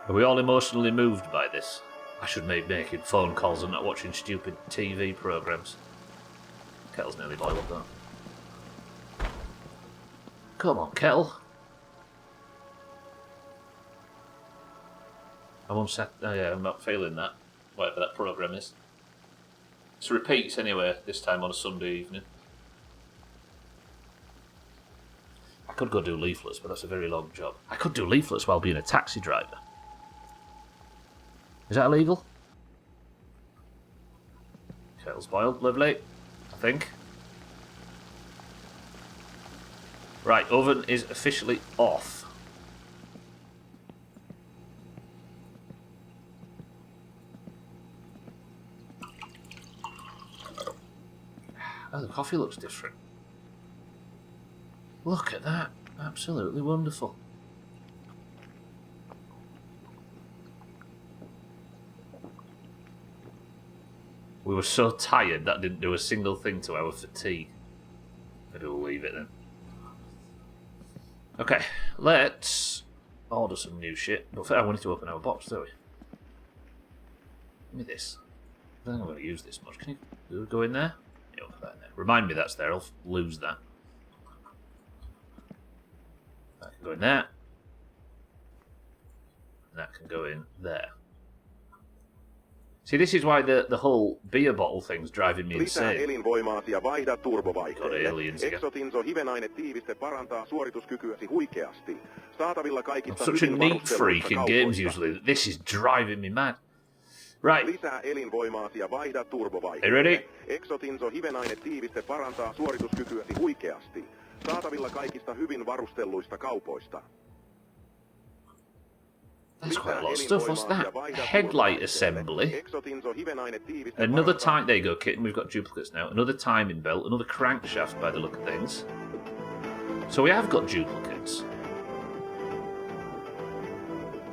Speaker 1: Are we all emotionally moved by this? I should be making phone calls and not watching stupid TV programmes. Kettle's nearly boiled though. Come on, Kettle. I'm upset. Oh yeah, I'm not feeling that. Whatever that programme is. It's repeats anyway, this time on a Sunday evening. I could go do leaflets, but that's a very long job. I could do leaflets while being a taxi driver. Is that illegal? Kettle's boiled, lovely. I think. Right, oven is officially off. Oh, the coffee looks different. Look at that. Absolutely wonderful. We were so tired that didn't do a single thing to our fatigue. Maybe we'll leave it then. Okay, let's order some new shit. But first I wanted to open our box, don't we? Give me this. I don't think I'm going to use this much. Can you go in there? Yeah, put that in there. Remind me that's there. I'll lose that. That can go in there. And that can go in there. See, this is why the whole beer bottle thing's driving me insane.
Speaker 6: Elinvoimaasi ja vaihda
Speaker 1: God,
Speaker 6: turbovaihteelle.
Speaker 1: aliens again.
Speaker 6: Exotinso hivenainetiiviste parantaa suorituskykyäsi huikeasti. Saatavilla
Speaker 1: I'm
Speaker 6: kaikista
Speaker 1: such a
Speaker 6: hyvin
Speaker 1: neat freak in
Speaker 6: varustelluista
Speaker 1: games
Speaker 6: kaupoista.
Speaker 1: usually that this is driving me mad. Right.
Speaker 6: Lisää elinvoimaasi ja vaihda
Speaker 1: Hey,
Speaker 6: turbovaihteelle.
Speaker 1: ready?
Speaker 6: Exotinso hivenainetiiviste parantaa suorituskykyäsi huikeasti. Saatavilla kaikista hyvin varustelluista kaupoista.
Speaker 1: That's quite a lot of stuff. What's that? Headlight assembly. Another time. There you go, kitten. We've got duplicates now. Another timing belt. Another crankshaft by the look of things. So we have got duplicates.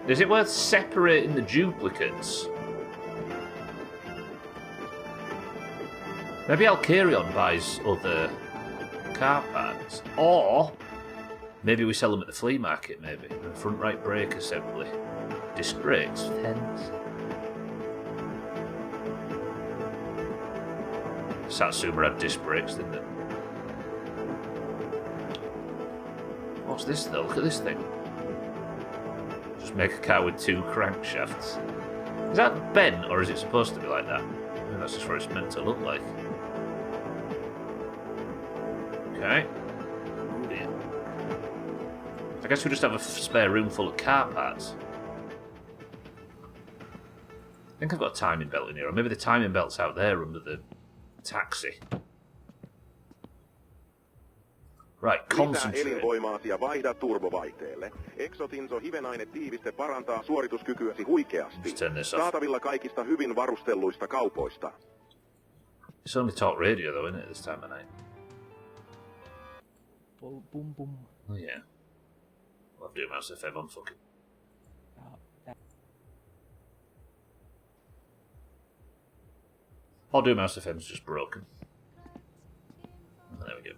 Speaker 1: Is it worth separating the duplicates? Maybe Alcarion buys other car parts. Or maybe we sell them at the flea market, maybe. Front right brake assembly. Disc brakes. Tens. Satsuma had disc brakes, didn't it? What's this though? Look at this thing. Just make a car with two crankshafts. Is that bent or is it supposed to be like that? I think that's just what it's meant to look like. Okay. Oh dear. I guess we just have a spare room full of car parts. I think I've got a timing belt in here, or maybe the timing belt's out there under the taxi. Right,
Speaker 6: Lisää
Speaker 1: concentrate.
Speaker 6: elinvoimaasi ja vaihda turbovaihteelle. Exotinso hivenainetiiviste parantaa suorituskykyäsi huikeasti.
Speaker 1: Just turn this off.
Speaker 6: Saatavilla kaikista hyvin varustelluista kaupoista.
Speaker 1: It's only talk radio though, isn't it, this time of night?
Speaker 5: Bum bum.
Speaker 1: Oh yeah. We'll have Doomhaus FM on fucking. Or Doomhaus FM's just broken. Oh, there we go.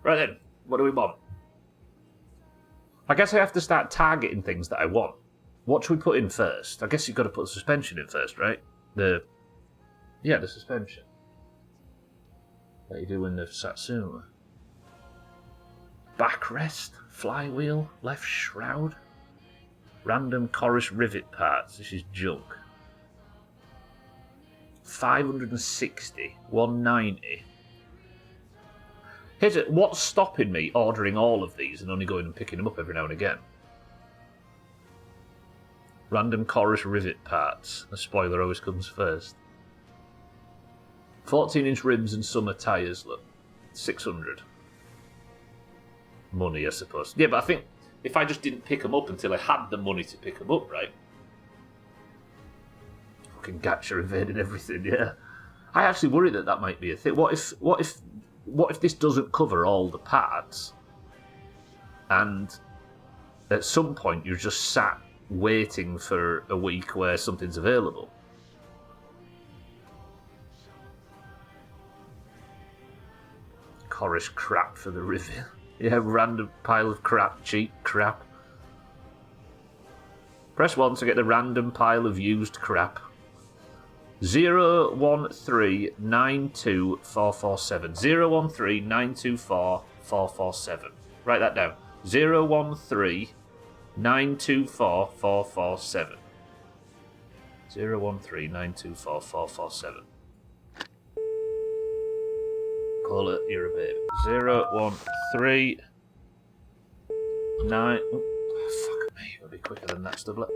Speaker 1: Right then, what do we want? I guess I have to start targeting things that I want. What should we put in first? I guess you've got to put the suspension in first, right? The suspension. That you do in the Satsuma. Backrest, flywheel, left shroud. Random chorus rivet parts. This is junk. 560, 190. Here's it. What's stopping me ordering all of these and only going and picking them up every now and again? Random chorus rivet parts. The spoiler always comes first. 14-inch rims and summer tyres, look. 600. Money, I suppose. Yeah, but I think if I just didn't pick them up until I had the money to pick them up, right? Fucking Gacha invaded everything, yeah. I actually worry that might be a thing. What if this doesn't cover all the parts, and at some point you're just sat waiting for a week where something's available? Chorus crap for the review. Yeah, random pile of crap, cheap crap. Press 1 to get the random pile of used crap. 013924447. 013924447. Write that down. 013924447. 013924447. Call it, you're a baby. 0139. Oh, fuck me. It'll be quicker than that, Stublet.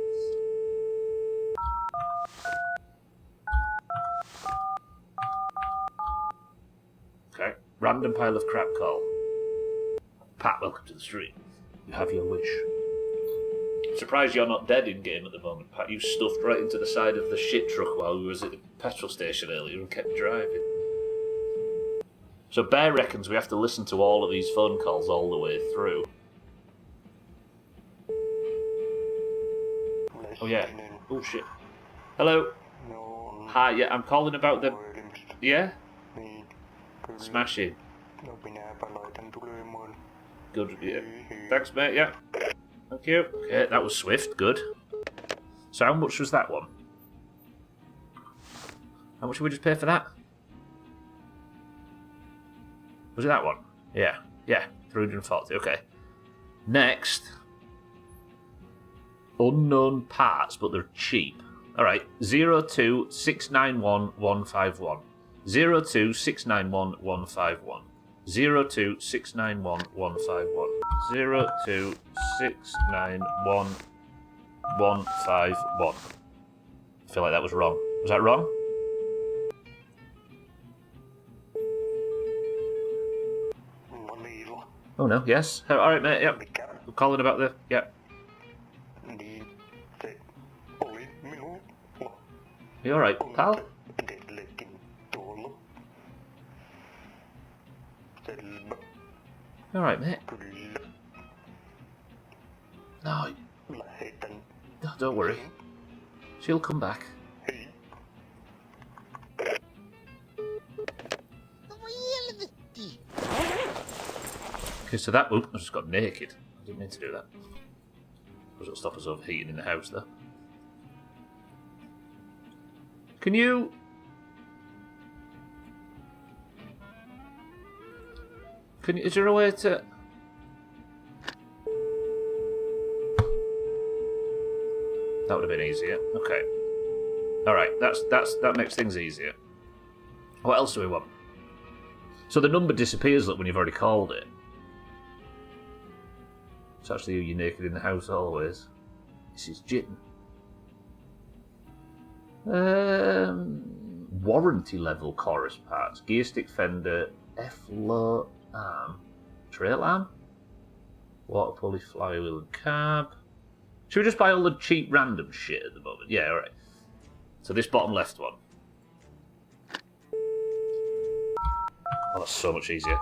Speaker 1: Okay. Random pile of crap call. Pat, welcome to the stream. You have your wish. I'm surprised you're not dead in game at the moment, Pat. You stuffed right into the side of the shit truck while we was at the petrol station earlier and kept driving. So Bear reckons we have to listen to all of these phone calls all the way through. Oh yeah. Oh shit. Hello. Hi, yeah, I'm calling about the... Yeah? Smashing. Good, yeah. Thanks, mate, yeah. Thank you. Okay, that was swift, good. So how much was that one? How much did we just pay for that? Was it that one? Yeah. Yeah, 340, okay. Next. Unknown parts, but they're cheap. Alright, 02691 02691 151. 02691 151. 02691 151. I feel like that was wrong. Was that wrong? Oh no, yes. Alright, mate, yep. I'm calling about the... Yep. You alright, pal? You alright, mate? No. No, don't worry. She'll come back. Okay, so that... Oop, I just got naked. I didn't mean to do that. It'll stop us overheating in the house, though. Can you... Is there a way to... That would have been easier. Okay. Alright, that makes things easier. What else do we want? So the number disappears when you've already called it. It's actually you naked in the house always. This is Jitten. Warranty level chorus parts. Gear stick fender, F-low arm, trail arm, water pulley, flywheel and carb. Should we just buy all the cheap random shit at the moment? Yeah, alright. So this bottom left one. Oh, that's so much easier.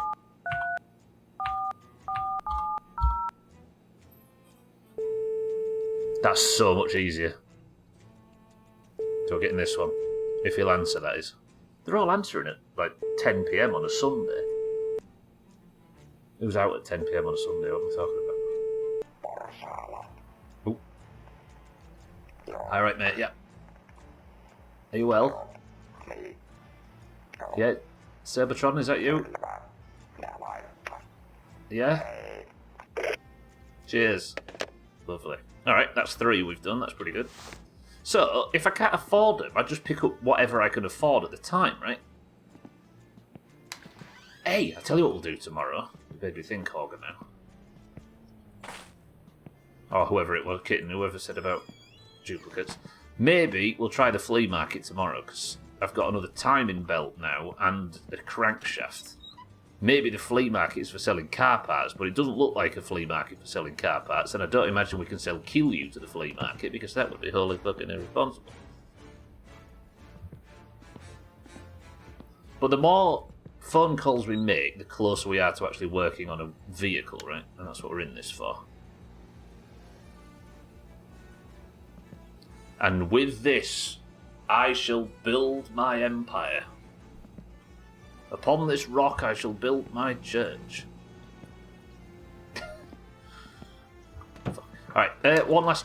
Speaker 1: That's so much easier. So we're getting this one. If he'll answer, that is. They're all answering at like 10 PM on a Sunday. Who's out at 10 PM on a Sunday? What am I talking about? Ooh. Alright, mate, yeah. Are you well? Yeah. Cybertron, is that you? Yeah? Cheers. Lovely. Alright, that's 3 we've done. That's pretty good. So, if I can't afford them, I just pick up whatever I can afford at the time, right? Hey, I'll tell you what we'll do tomorrow. You made me think, Horgan, now. Or whoever it was, Kitten, whoever said about duplicates. Maybe we'll try the flea market tomorrow, because I've got another timing belt now and a crankshaft. Maybe the flea market is for selling car parts, but it doesn't look like a flea market for selling car parts, and I don't imagine we can sell Kill You to the flea market, because that would be wholly fucking irresponsible. But the more phone calls we make, the closer we are to actually working on a vehicle, right? And that's what we're in this for. And with this, I shall build my empire. Upon this rock I shall build my church. Alright, one last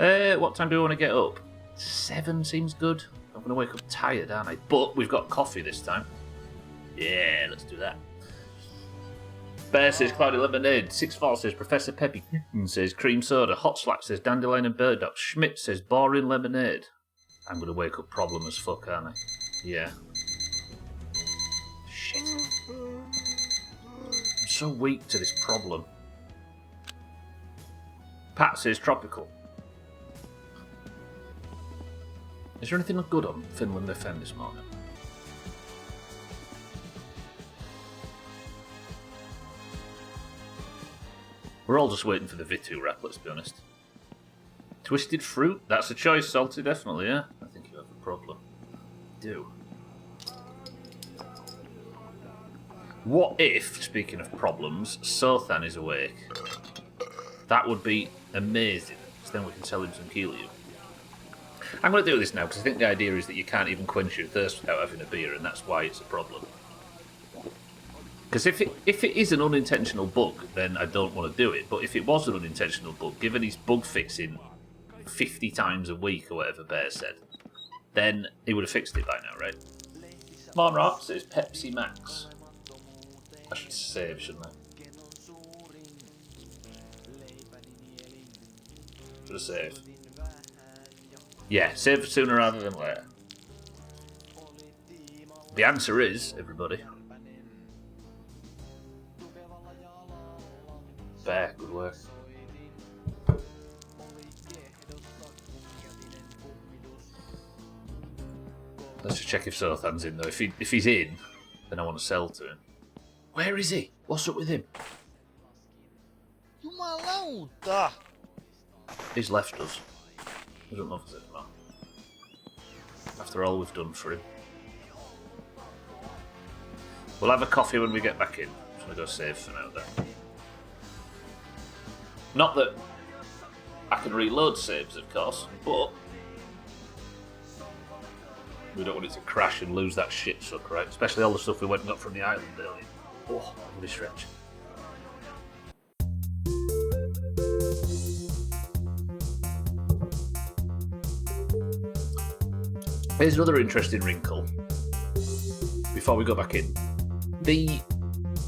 Speaker 1: What time do we want to get up? 7 seems good. I'm going to wake up tired, aren't I? But we've got coffee this time. Yeah, let's do that. Bear says cloudy lemonade. 6-4 says Professor Peppy. Says cream soda. Hot Slack says dandelion and burdock. Schmidt says boring lemonade. I'm going to wake up problem as fuck, aren't I? Yeah. Shit. I'm so weak to this problem. Pat says tropical. Is there anything good on Finland FM this morning? We're all just waiting for the Vitu rap, let's be honest. Twisted fruit? That's a choice, Salty, definitely, yeah? I think you have a problem. You do. What if, speaking of problems, Sothan is awake? That would be amazing, because then we can sell him some Helium. I'm going to do this now, because I think the idea is that you can't even quench your thirst without having a beer, and that's why it's a problem. Because if it is an unintentional bug, then I don't want to do it. But if it was an unintentional bug, given he's bug fixing 50 times a week or whatever Bear said, then he would have fixed it by now, right? Mon Rock says Pepsi Max. I should save, shouldn't I? Should have saved. Yeah, save sooner rather than later. The answer is, everybody. Bear, good work. Let's just check if Sothan's in though. If he's in, then I want to sell to him. Where is he? What's up with him?
Speaker 4: Jumalauta!
Speaker 1: He's left us. He doesn't love us anymore. After all we've done for him. We'll have a coffee when we get back in. I'm going to go save for now then. Not that I can reload saves, of course, but we don't want it to crash and lose that shit suck, right? Especially all the stuff we went and got from the island earlier. Oh, really stretch. Here's another interesting wrinkle. Before we go back in. The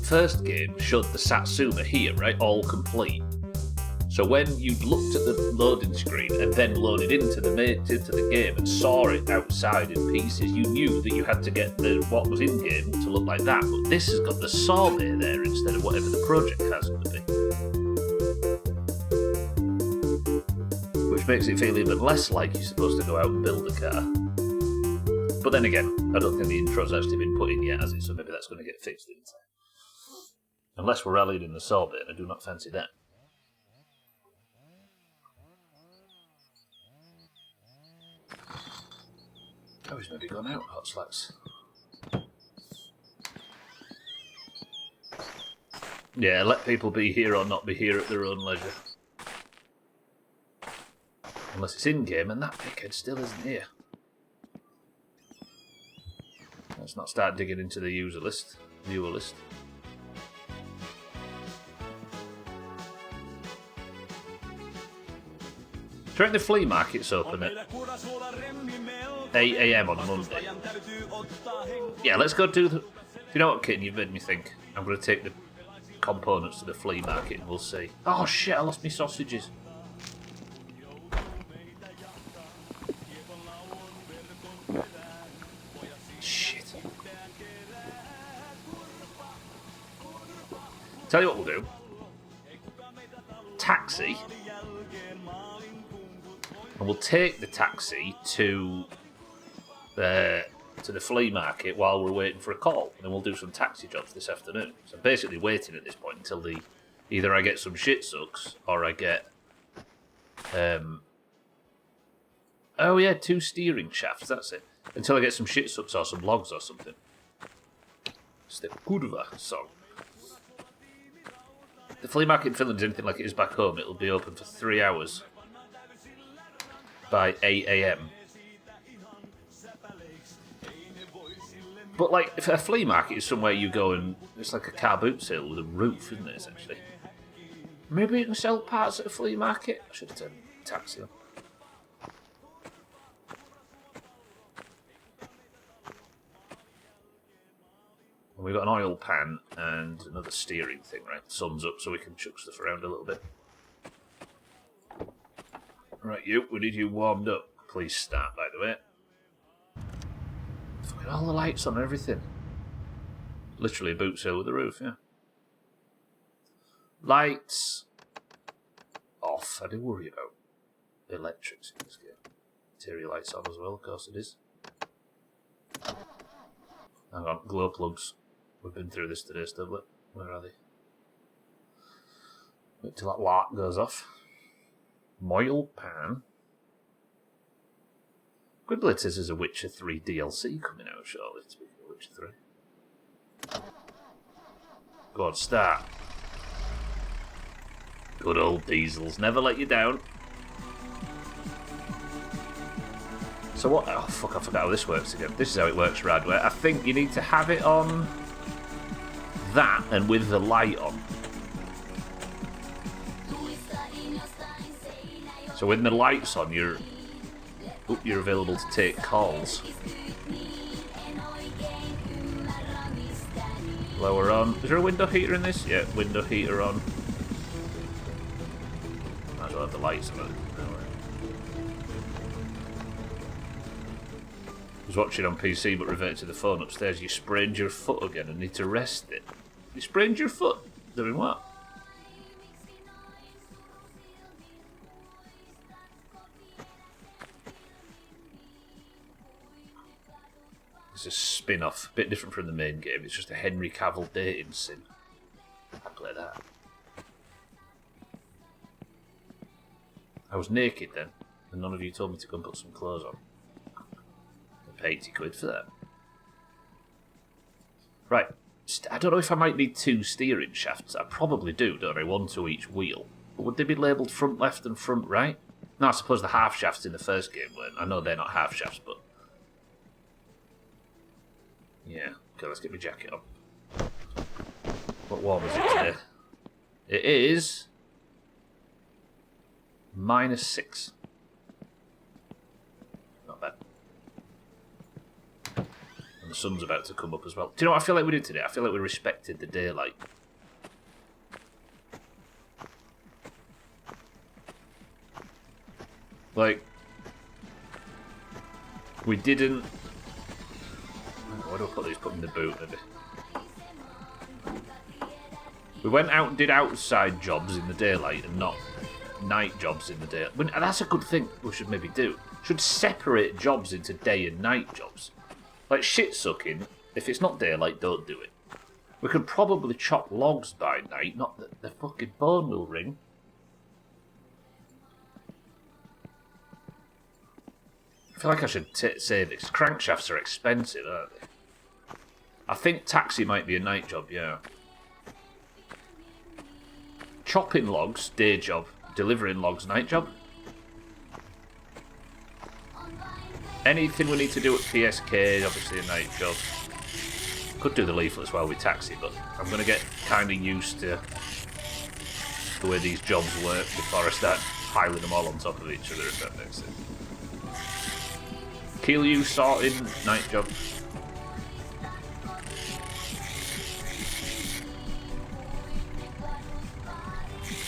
Speaker 1: first game showed the Satsuma here, right? All complete. So when you looked at the loading screen and then loaded into the game and saw it outside in pieces, you knew that you had to get what was in game to look like that. But this has got the sorbet there instead of whatever the project has to be, which makes it feel even less like you're supposed to go out and build a car. But then again, I don't think the intro's actually been put in yet, has it? So maybe that's going to get fixed in time. Unless we're rallied in the sorbet, and I do not fancy that. Oh, he's maybe gone out, Hot Slacks. Yeah, let people be here or not be here at their own leisure. Unless it's in-game, and that dickhead still isn't here. Let's not start digging into the viewer list. Do you reckon the flea market's open at 8 AM on a Monday? Yeah, let's go do the... You know what, Kitten, you've made me think. I'm going to take the components to the flea market and we'll see. Oh shit, I lost my sausages. Shit. Tell you what we'll do. Taxi. And we'll take the taxi to the flea market while we're waiting for a call. And then we'll do some taxi jobs this afternoon. So I'm basically waiting at this point until either I get some shit sucks or I get... oh yeah, 2 steering shafts, that's it. Until I get some shit sucks or some logs or something. It's the Kurva song. The flea market in Finland is anything like it is back home. It'll be open for 3 hours by 8 AM. But like, if a flea market is somewhere you go and it's like a car boot sale with a roof, isn't it, essentially? Maybe you can sell parts at a flea market? I should have turned taxi on. And we've got an oil pan and another steering thing, right? Sun's up so we can chuck stuff around a little bit. Right, we need you warmed up. Please start, by the way. Fucking all the lights on and everything. Literally a boot sale with the roof, yeah. Lights off. I do worry about electrics in this game. Interior lights on as well, of course it is. Hang on, glow plugs. We've been through this today, still, but where are they? Wait till that light goes off. Moil pan. Good believe there's a Witcher 3 DLC coming out shortly, speaking of Witcher 3. Go on, start. Good old diesels, never let you down. So what? Oh fuck! I forgot how this works again. This is how it works, Radware. I think you need to have it on that and with the light on. So when the light's on, you're available to take calls. Lower on. Is there a window heater in this? Yeah, window heater on. Might as well have the lights on it. I was watching on PC but reverted to the phone upstairs. You sprained your foot again and need to rest it. You sprained your foot? Doing what? It's a spin-off, a bit different from the main game. It's just a Henry Cavill dating sim. I play that. I was naked then, and none of you told me to go and put some clothes on. I paid 80 quid for that. Right, I don't know if I might need 2 steering shafts. I probably do, don't I? 1 to each wheel. But would they be labelled front left and front right? No, I suppose the half shafts in the first game weren't. I know they're not half shafts, but... yeah, okay, let's get my jacket on. What warm is it today? It is... -6. Not bad. And the sun's about to come up as well. Do you know what I feel like we did today? I feel like we respected the daylight. Like, we didn't... where do I put these? Put them in the boot, maybe. We went out and did outside jobs in the daylight and not night jobs in the day. And that's a good thing we should maybe do. Should separate jobs into day and night jobs. Like shit sucking, if it's not daylight, don't do it. We could probably chop logs by night, not that the fucking phone will ring. I feel like I should say this. Crankshafts are expensive, aren't they? I think taxi might be a night job, yeah. Chopping logs, day job. Delivering logs, night job. Anything we need to do at PSK, obviously a night job. Could do the leaflets while we taxi, but I'm going to get kind of used to the way these jobs work before I start piling them all on top of each other, if that makes sense. Kill you, sorting, night job.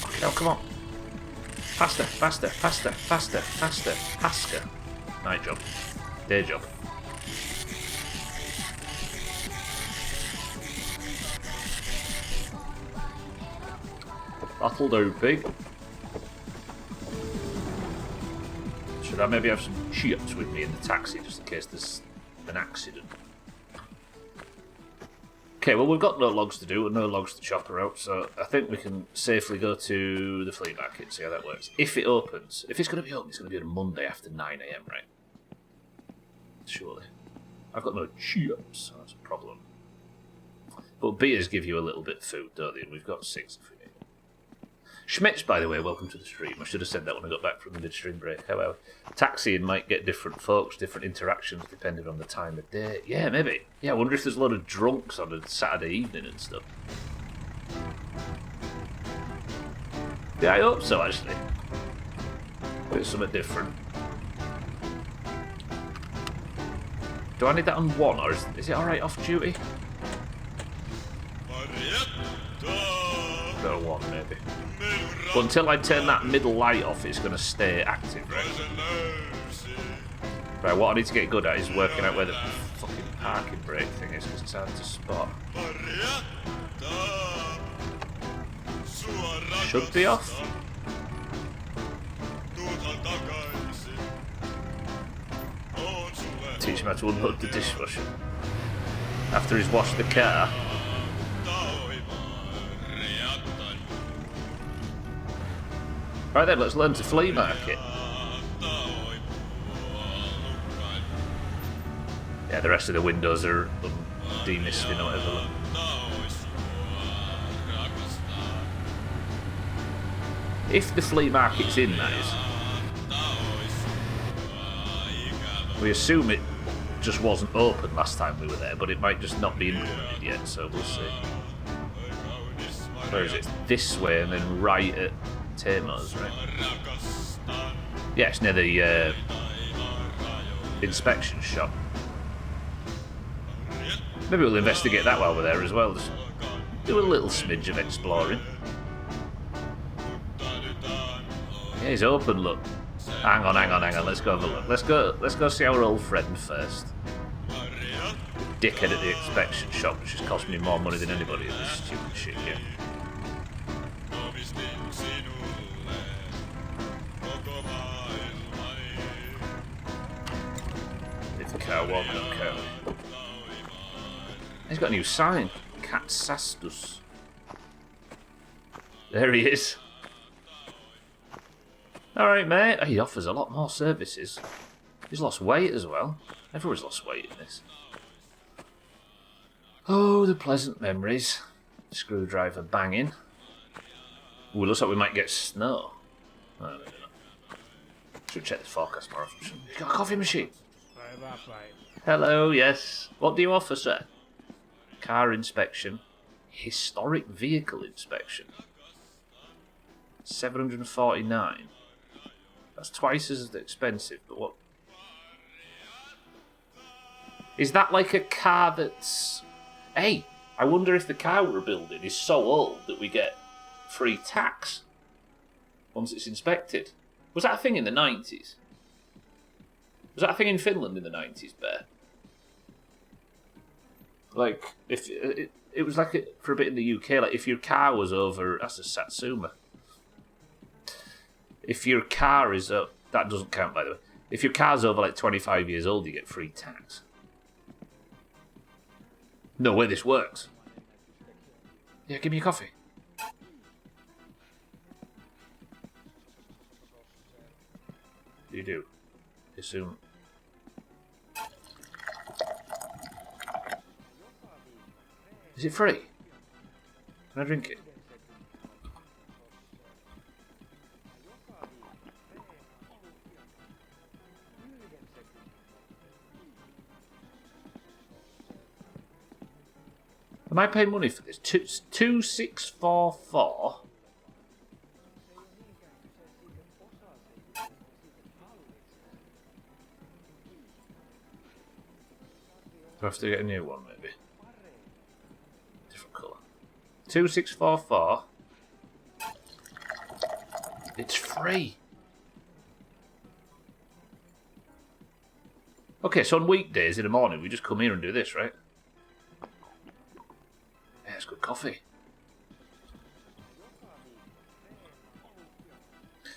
Speaker 1: Okay, oh, come on. Faster, faster, faster, faster, faster, faster. Night job. Day job. That'll do, pig. Should I maybe have some chips with me in the taxi just in case there's an accident? Okay, well, we've got no logs to do and no logs to chop her out, so I think we can safely go to the flea market and see how that works. If it opens. If it's going to be open, it's going to be on Monday after 9 AM, right? Surely. I've got no chips, so that's a problem. But beers give you a little bit of food, don't they? And we've got 6 if we need. Schmitz, by the way, welcome to the stream. I should have said that when I got back from the midstream break. However, taxiing might get different folks, different interactions depending on the time of day. Yeah, maybe. Yeah, I wonder if there's a lot of drunks on a Saturday evening and stuff. Yeah, I hope so, actually. It's something different. Do I need that on 1, or is it alright off duty? go 1 maybe. But until I turn that middle light off, it's going to stay active, right? Right, what I need to get good at is working out where the fucking parking brake thing is, because it's hard to spot. Should be off. Teach him how to unload the dishwasher after he's washed the car. Right then, let's learn to flea market. Yeah, the rest of the windows are demisting or whatever. If the flea market's in, that is. We assume it just wasn't open last time we were there, but it might just not be implemented yet, so we'll see. Where is it? This way and then right at Tamo's, right? Yeah, it's near the inspection shop. Maybe we'll investigate that while we're there as well. Just do a little smidge of exploring. Yeah, he's open, look. Hang on. Let's go have a look. Let's go see our old friend first. The dickhead at the inspection shop, which has cost me more money than anybody in this stupid shit here. Leave the car warm, don't care. He's got a new sign. Katsastus. There he is. Alright, mate. He offers a lot more services. He's lost weight as well. Everyone's lost weight in this. Oh, the pleasant memories. Screwdriver banging. Ooh, looks like we might get snow. Oh, maybe not. Should check the forecast more often. You got a coffee machine? Hello, yes. What do you offer, sir? Car inspection. Historic vehicle inspection. 749. That's twice as expensive, but what? Is that like a car that's... Hey, I wonder if the car we're building is so old that we get free tax once it's inspected. Was that a thing in the 90s? Was that a thing in Finland in the 90s, Bear? Like, if it was like for a bit in the UK, like if your car was over... That's a Satsuma. If your car is up, that doesn't count, by the way. If your car's over like 25 years old, you get free tax. No way this works. Yeah, give me a coffee. You do. Assume. Is it free? Can I drink it? Am I paying money for this? 2644. Do I have to get a new one, maybe? Different colour. 2644. It's free. Okay, so on weekdays in the morning, we just come here and do this, right? Yeah, it's good coffee.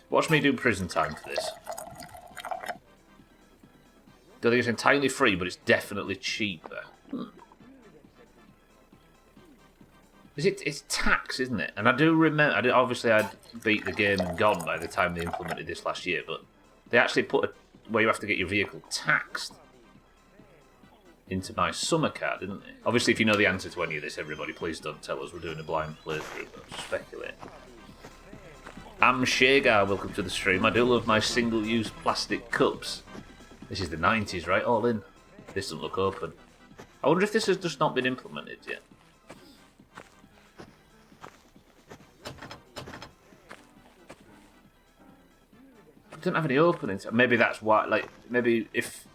Speaker 1: Watch me do prison time for this. Don't think it's entirely free, but it's definitely cheaper. It's tax, isn't it? And I do remember, obviously I'd beat the game and gone by the time they implemented this last year, but they actually put where you have to get your vehicle taxed into my summer car, didn't they? Obviously, if you know the answer to any of this, everybody, please don't tell us. We're doing a blind playthrough, but speculate. Am Shagar, welcome to the stream. I do love my single-use plastic cups. This is the 90s, right? All in. This doesn't look open. I wonder if this has just not been implemented yet. I don't have any openings. Maybe that's why, like, maybe if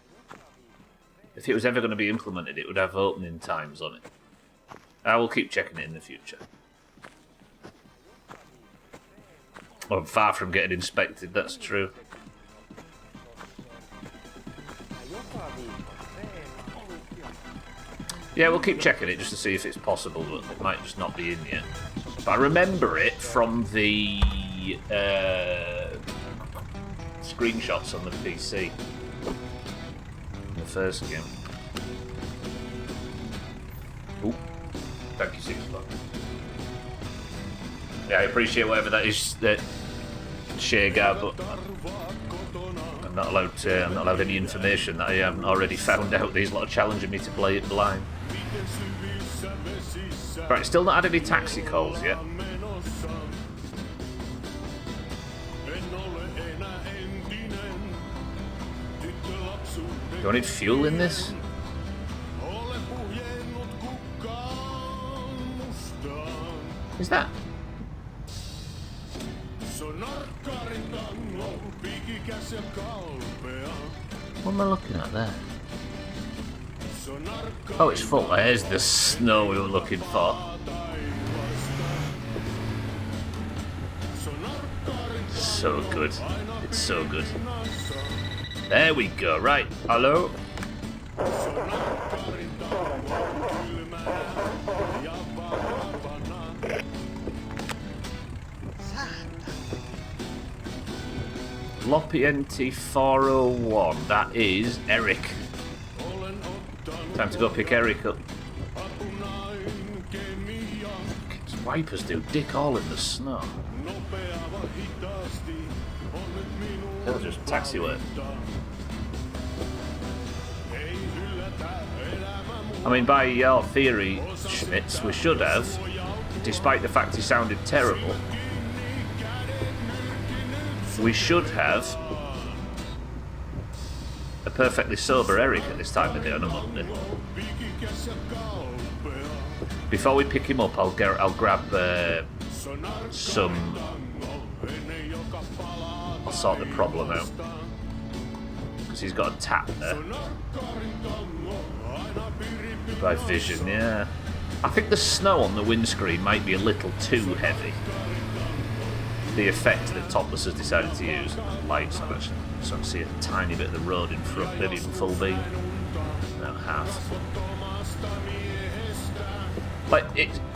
Speaker 1: it was ever going to be implemented, it would have opening times on it. I will keep checking it in the future. I'm far from getting inspected, that's true. Yeah, we'll keep checking it just to see if it's possible, but it might just not be in yet. But I remember it from the screenshots on the PC. In the first game. Ooh. Thank you, Six O'Clock. Yeah, I appreciate whatever that is, that Shagar, but I'm not allowed any information that I haven't already found out. There's a lot of challenging me to play it blind. Right, still not had any taxi calls yet. Do I need fuel in this? Is that? What am I looking at there? Oh, it's full. There's the snow we were looking for. So good. It's so good. There we go. Right. Hello? Lopienti 401. That is Eric. Time to go pick Eric up. These wipers do dick all in the snow. That was just taxiway. I mean, by your theory, Schmitz, we should have, despite the fact he sounded terrible, we should have a perfectly sober Eric at this time of day on a Monday. Before we pick him up, I'll grab some. I'll sort the problem out because he's got a tap there. By vision, yeah. I think the snow on the windscreen might be a little too heavy. The effect that Topless has decided to use. Lights, I'm actually so I can see a tiny bit of the road in front, maybe even full beam. No, half. Like,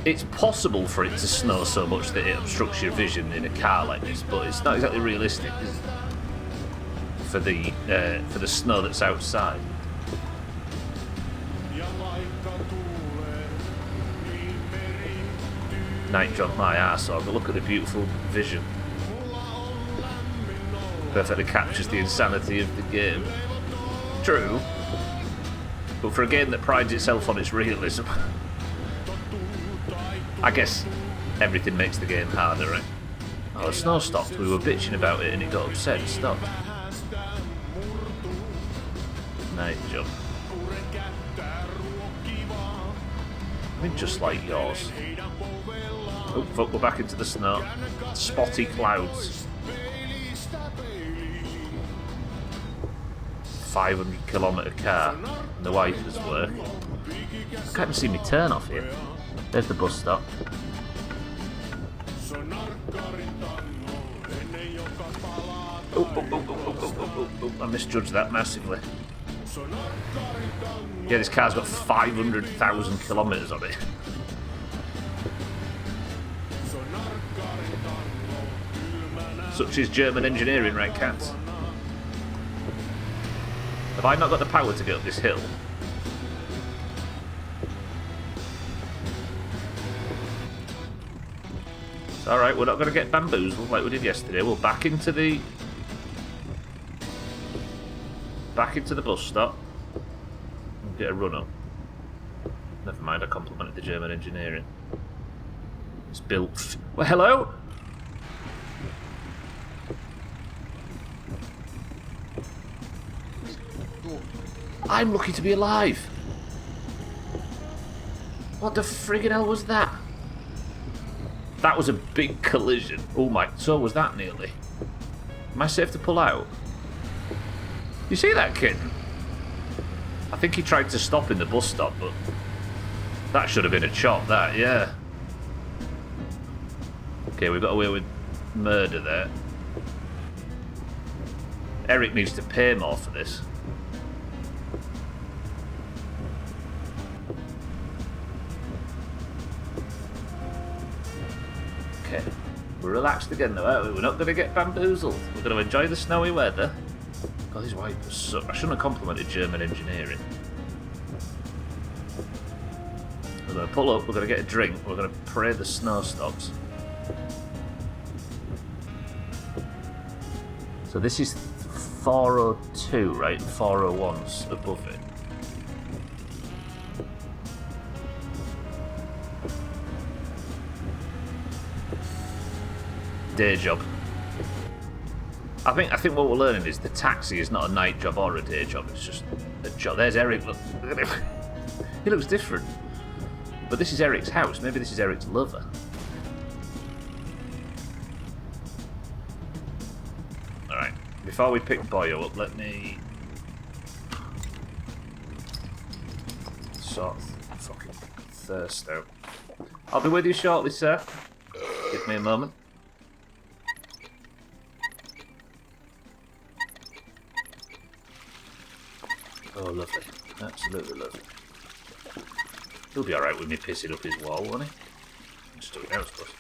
Speaker 1: it's possible for it to snow so much that it obstructs your vision in a car like this, but it's not exactly realistic, is it? For the snow that's outside. Night job my arse off, but look at the beautiful vision. Perfectly captures the insanity of the game. True, but for a game that prides itself on its realism, I guess everything makes the game harder, right? Oh, the snow stopped. We were bitching about it and it got upset and stopped. Night job. I mean, just like yours. Oh, fuck, we're back into the snow. Spotty clouds. 500-kilometre car. And the wipers work. I can't even see me turn off here. There's the bus stop. Oh, I misjudged that massively. Yeah, this car's got 500,000 kilometres on it. Such is German engineering, right, cats? Have I not got the power to get up this hill? It's alright, we're not going to get bamboozled like we did yesterday. We're back into the bus stop and get a run up. Never mind, I complimented the German engineering. It's built... Well, hello? I'm lucky to be alive. What the friggin' hell was that? That was a big collision. Oh my, so was that nearly. Am I safe to pull out? You see that kid? I think he tried to stop in the bus stop, but that should have been a chop, that, yeah. Okay, we've got away with murder there. Eric needs to pay more for this. Okay. We're relaxed again though, aren't we? We're not going to get bamboozled. We're going to enjoy the snowy weather. God, these wipers suck. I shouldn't have complimented German engineering. We're going to pull up, we're going to get a drink, we're going to pray the snow stops. So this is 402, right? 401's above it. Day job. I think what we're learning is the taxi is not a night job or a day job. It's just a job. There's Eric. Look at him. He looks different. But this is Eric's house. Maybe this is Eric's lover. All right. Before we pick Boyo up, let me sort fucking thirst out. I'll be with you shortly, sir. Give me a moment. Oh, lovely. Absolutely lovely. He'll be alright with me pissing up his wall, won't he? Just do it now, I suppose.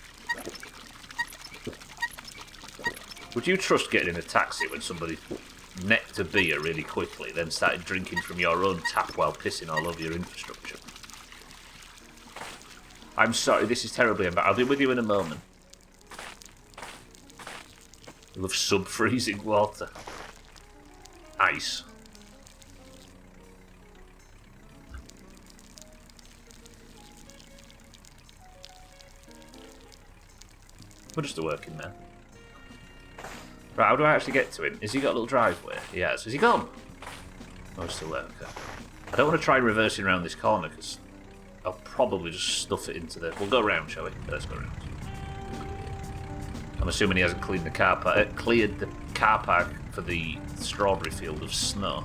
Speaker 1: Would you trust getting in a taxi when somebody necked a beer really quickly, then started drinking from your own tap while pissing all over your infrastructure? I'm sorry, this is terribly embarrassing. I'll be with you in a moment. I love sub-freezing water. Ice. We're just a working man. Right, how do I actually get to him? Has he got a little driveway? He has. Has he gone? Oh, he's still there, okay. I don't want to try reversing around this corner, because I'll probably just stuff it into the... We'll go around, shall we? Let's go around. I'm assuming he hasn't cleaned the car park, cleared the car park for the strawberry field of snow.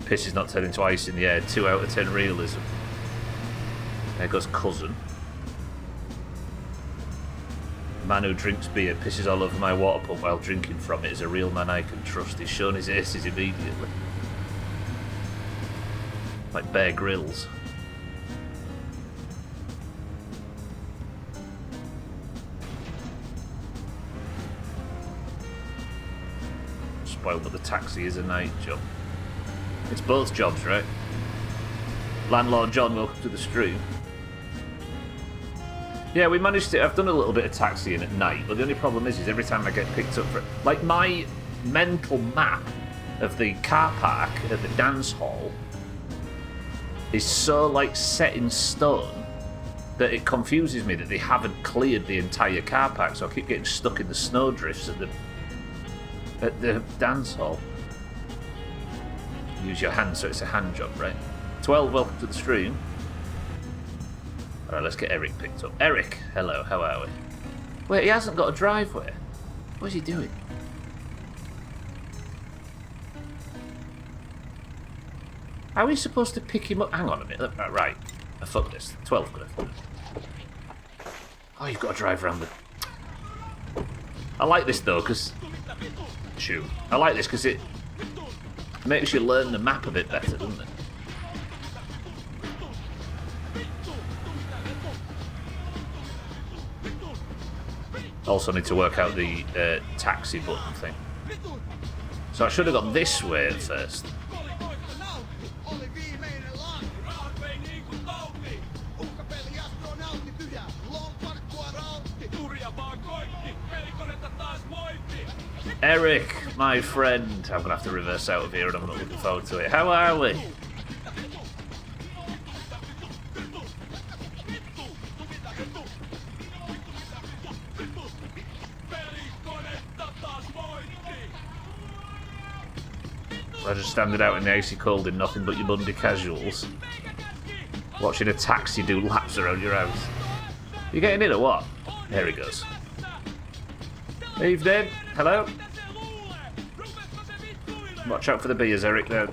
Speaker 1: Piss is not turning to ice in the air. 2 out of 10 realism. There goes cousin. A man who drinks beer pisses all over my water pump while drinking from it is a real man I can trust. He's shown his aces immediately. Like Bear Grylls. Spoiled that the taxi is a night job. It's both jobs, right? Landlord John, welcome to the stream. Yeah, we managed to... I've done a little bit of taxiing at night, but the only problem is every time I get picked up for it... Like, my mental map of the car park at the dance hall is so, like, set in stone that it confuses me that they haven't cleared the entire car park, so I keep getting stuck in the snowdrifts at the dance hall. Use your hand, so it's a hand job, right? 12, welcome to the stream. Alright, let's get Eric picked up. Eric, hello, how are we? Wait, he hasn't got a driveway. What is he doing? How are we supposed to pick him up? Hang on a minute. Right. Oh, fuck this. 12 good. Oh, you've got to drive around the... I like this, though, because... Shoot. I like this because it makes you learn the map a bit better, doesn't it? Also need to work out the taxi button thing. So I should have gone this way at first. Eric, my friend. I'm going to have to reverse out of here and I'm not looking forward to it. How are we? I just standing out in the icy cold in nothing but your Monday casuals, watching a taxi do laps around your house. You getting in or what? There he goes. Evening. Hello. Watch out for the beers, Eric. There.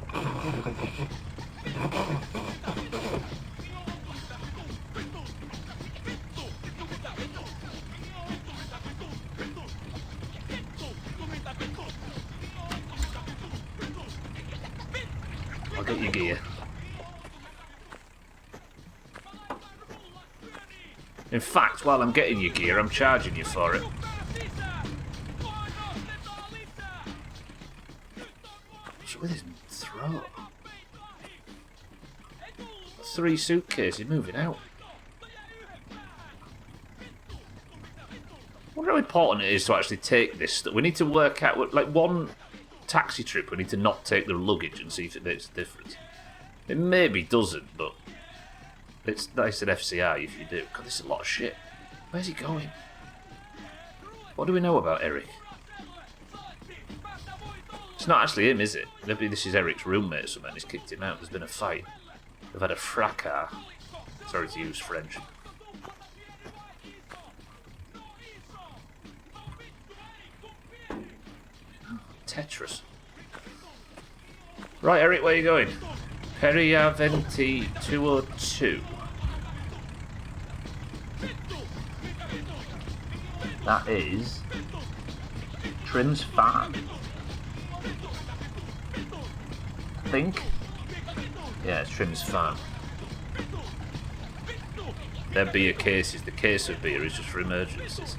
Speaker 1: Get your gear. In fact, while I'm getting your gear, I'm charging you for it. What's with his throat? 3 suitcases moving out. I wonder how important it is to actually take this stuff. We need to work out, like, one taxi trip, we need to not take the luggage and see if it makes a difference. It maybe doesn't, but it's nice at FCI if you do. God, this is a lot of shit. Where's he going? What do we know about Eric? It's not actually him, is it? Maybe this is Eric's roommate or something. He's kicked him out. There's been a fight. They've had a fracas. Sorry to use French. Tetris. Right, Eric, where are you going? Periaventi 202. That is Trim's farm. I think. Yeah, it's Trim's farm. Their beer cases. The case of beer is just for emergencies.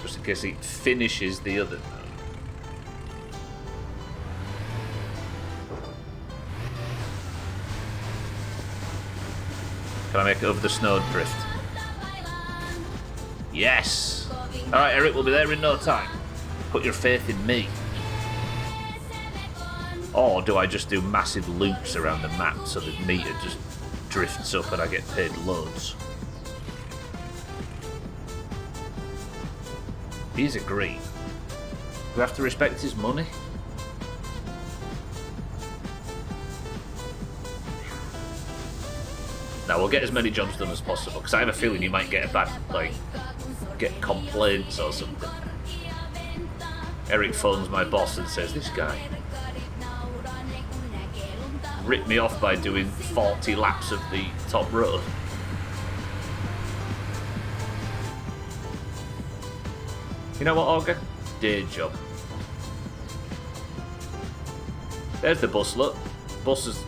Speaker 1: Just in case he finishes the other. Can I make it over the snowdrift? Yes! Alright, Eric, we'll be there in no time. Put your faith in me. Or do I just do massive loops around the map so the meter just drifts up and I get paid loads? He's agreed. We have to respect his money. Now we'll get as many jobs done as possible, because I have a feeling you might get a bad, like, get complaints or something. Eric phones my boss and says, this guy ripped me off by doing 40 laps of the top road. You know what, Olga? Day job. There's the bus, look. Bus is...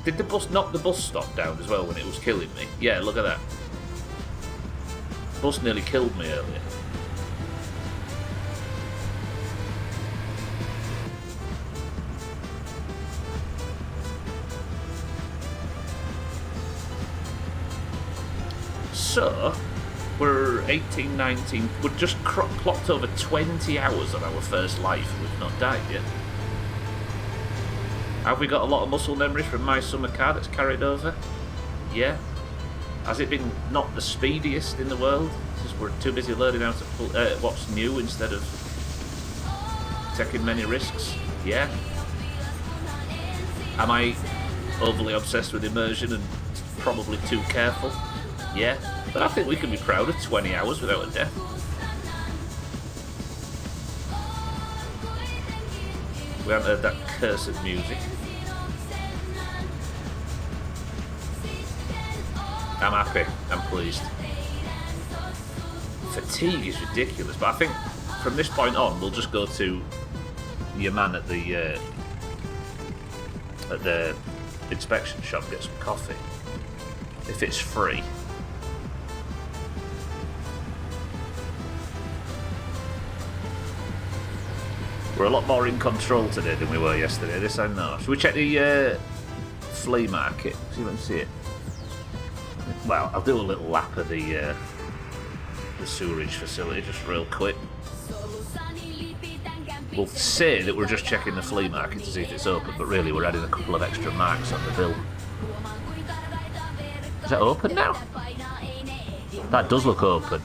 Speaker 1: Did the bus knock the bus stop down as well when it was killing me? Yeah, look at that. Bus nearly killed me earlier. So, we're 18, 19, we're just clocked over 20 hours on our first life and we've not died yet. Have we got a lot of muscle memory from my summer car that's carried over? Yeah. Has it been not the speediest in the world? Since we're too busy learning how to pull, what's new instead of taking many risks? Yeah. Am I overly obsessed with immersion and probably too careful? Yeah. But I think we can be proud of 20 hours without a death. We haven't heard that cursed music. I'm happy. I'm pleased. Fatigue is ridiculous, but I think from this point on we'll just go to your man at the inspection shop and get some coffee. If it's free. We're a lot more in control today than we were yesterday, this I know. Should we check the flea market? See if we can see it. Well, I'll do a little lap of the sewerage facility just real quick. We'll say that we're just checking the flea market to see if it's open, but really we're adding a couple of extra marks on the bill. Is that open now? That does look open.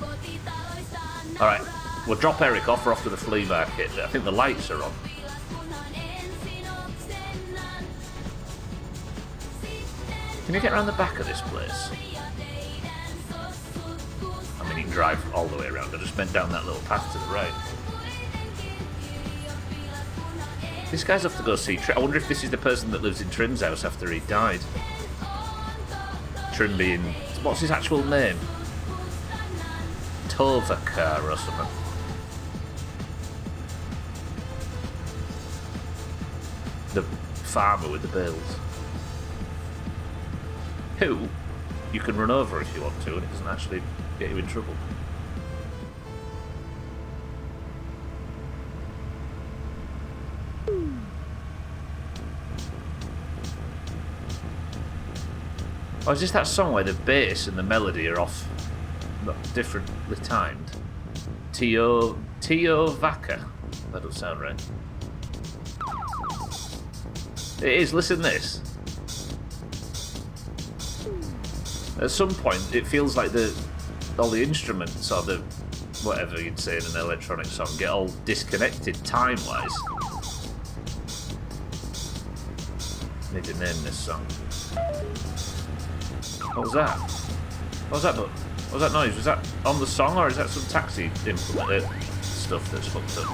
Speaker 1: Alright. We'll drop Eric off. We're off to the flea market. I think the lights are on. Can you get around the back of this place? I mean, you can drive all the way around. I just went down that little path to the right. This guy's off to go see Trim. I wonder if this is the person that lives in Trim's house after he died. Trim being... What's his actual name? Tovakar or something. the farmer with the bales. Who you can run over if you want to, and it doesn't actually get you in trouble. Oh, is this that song where the bass and the melody are off, differently timed? Tio Vaca. That doesn't sound right. It is. Listen to this. At some point, it feels like all the instruments or the whatever you'd say in an electronic song get all disconnected time-wise. Need to name this song. What was that? What was that? What was that noise? Was that on the song, or is that some taxi implement stuff that's fucked up?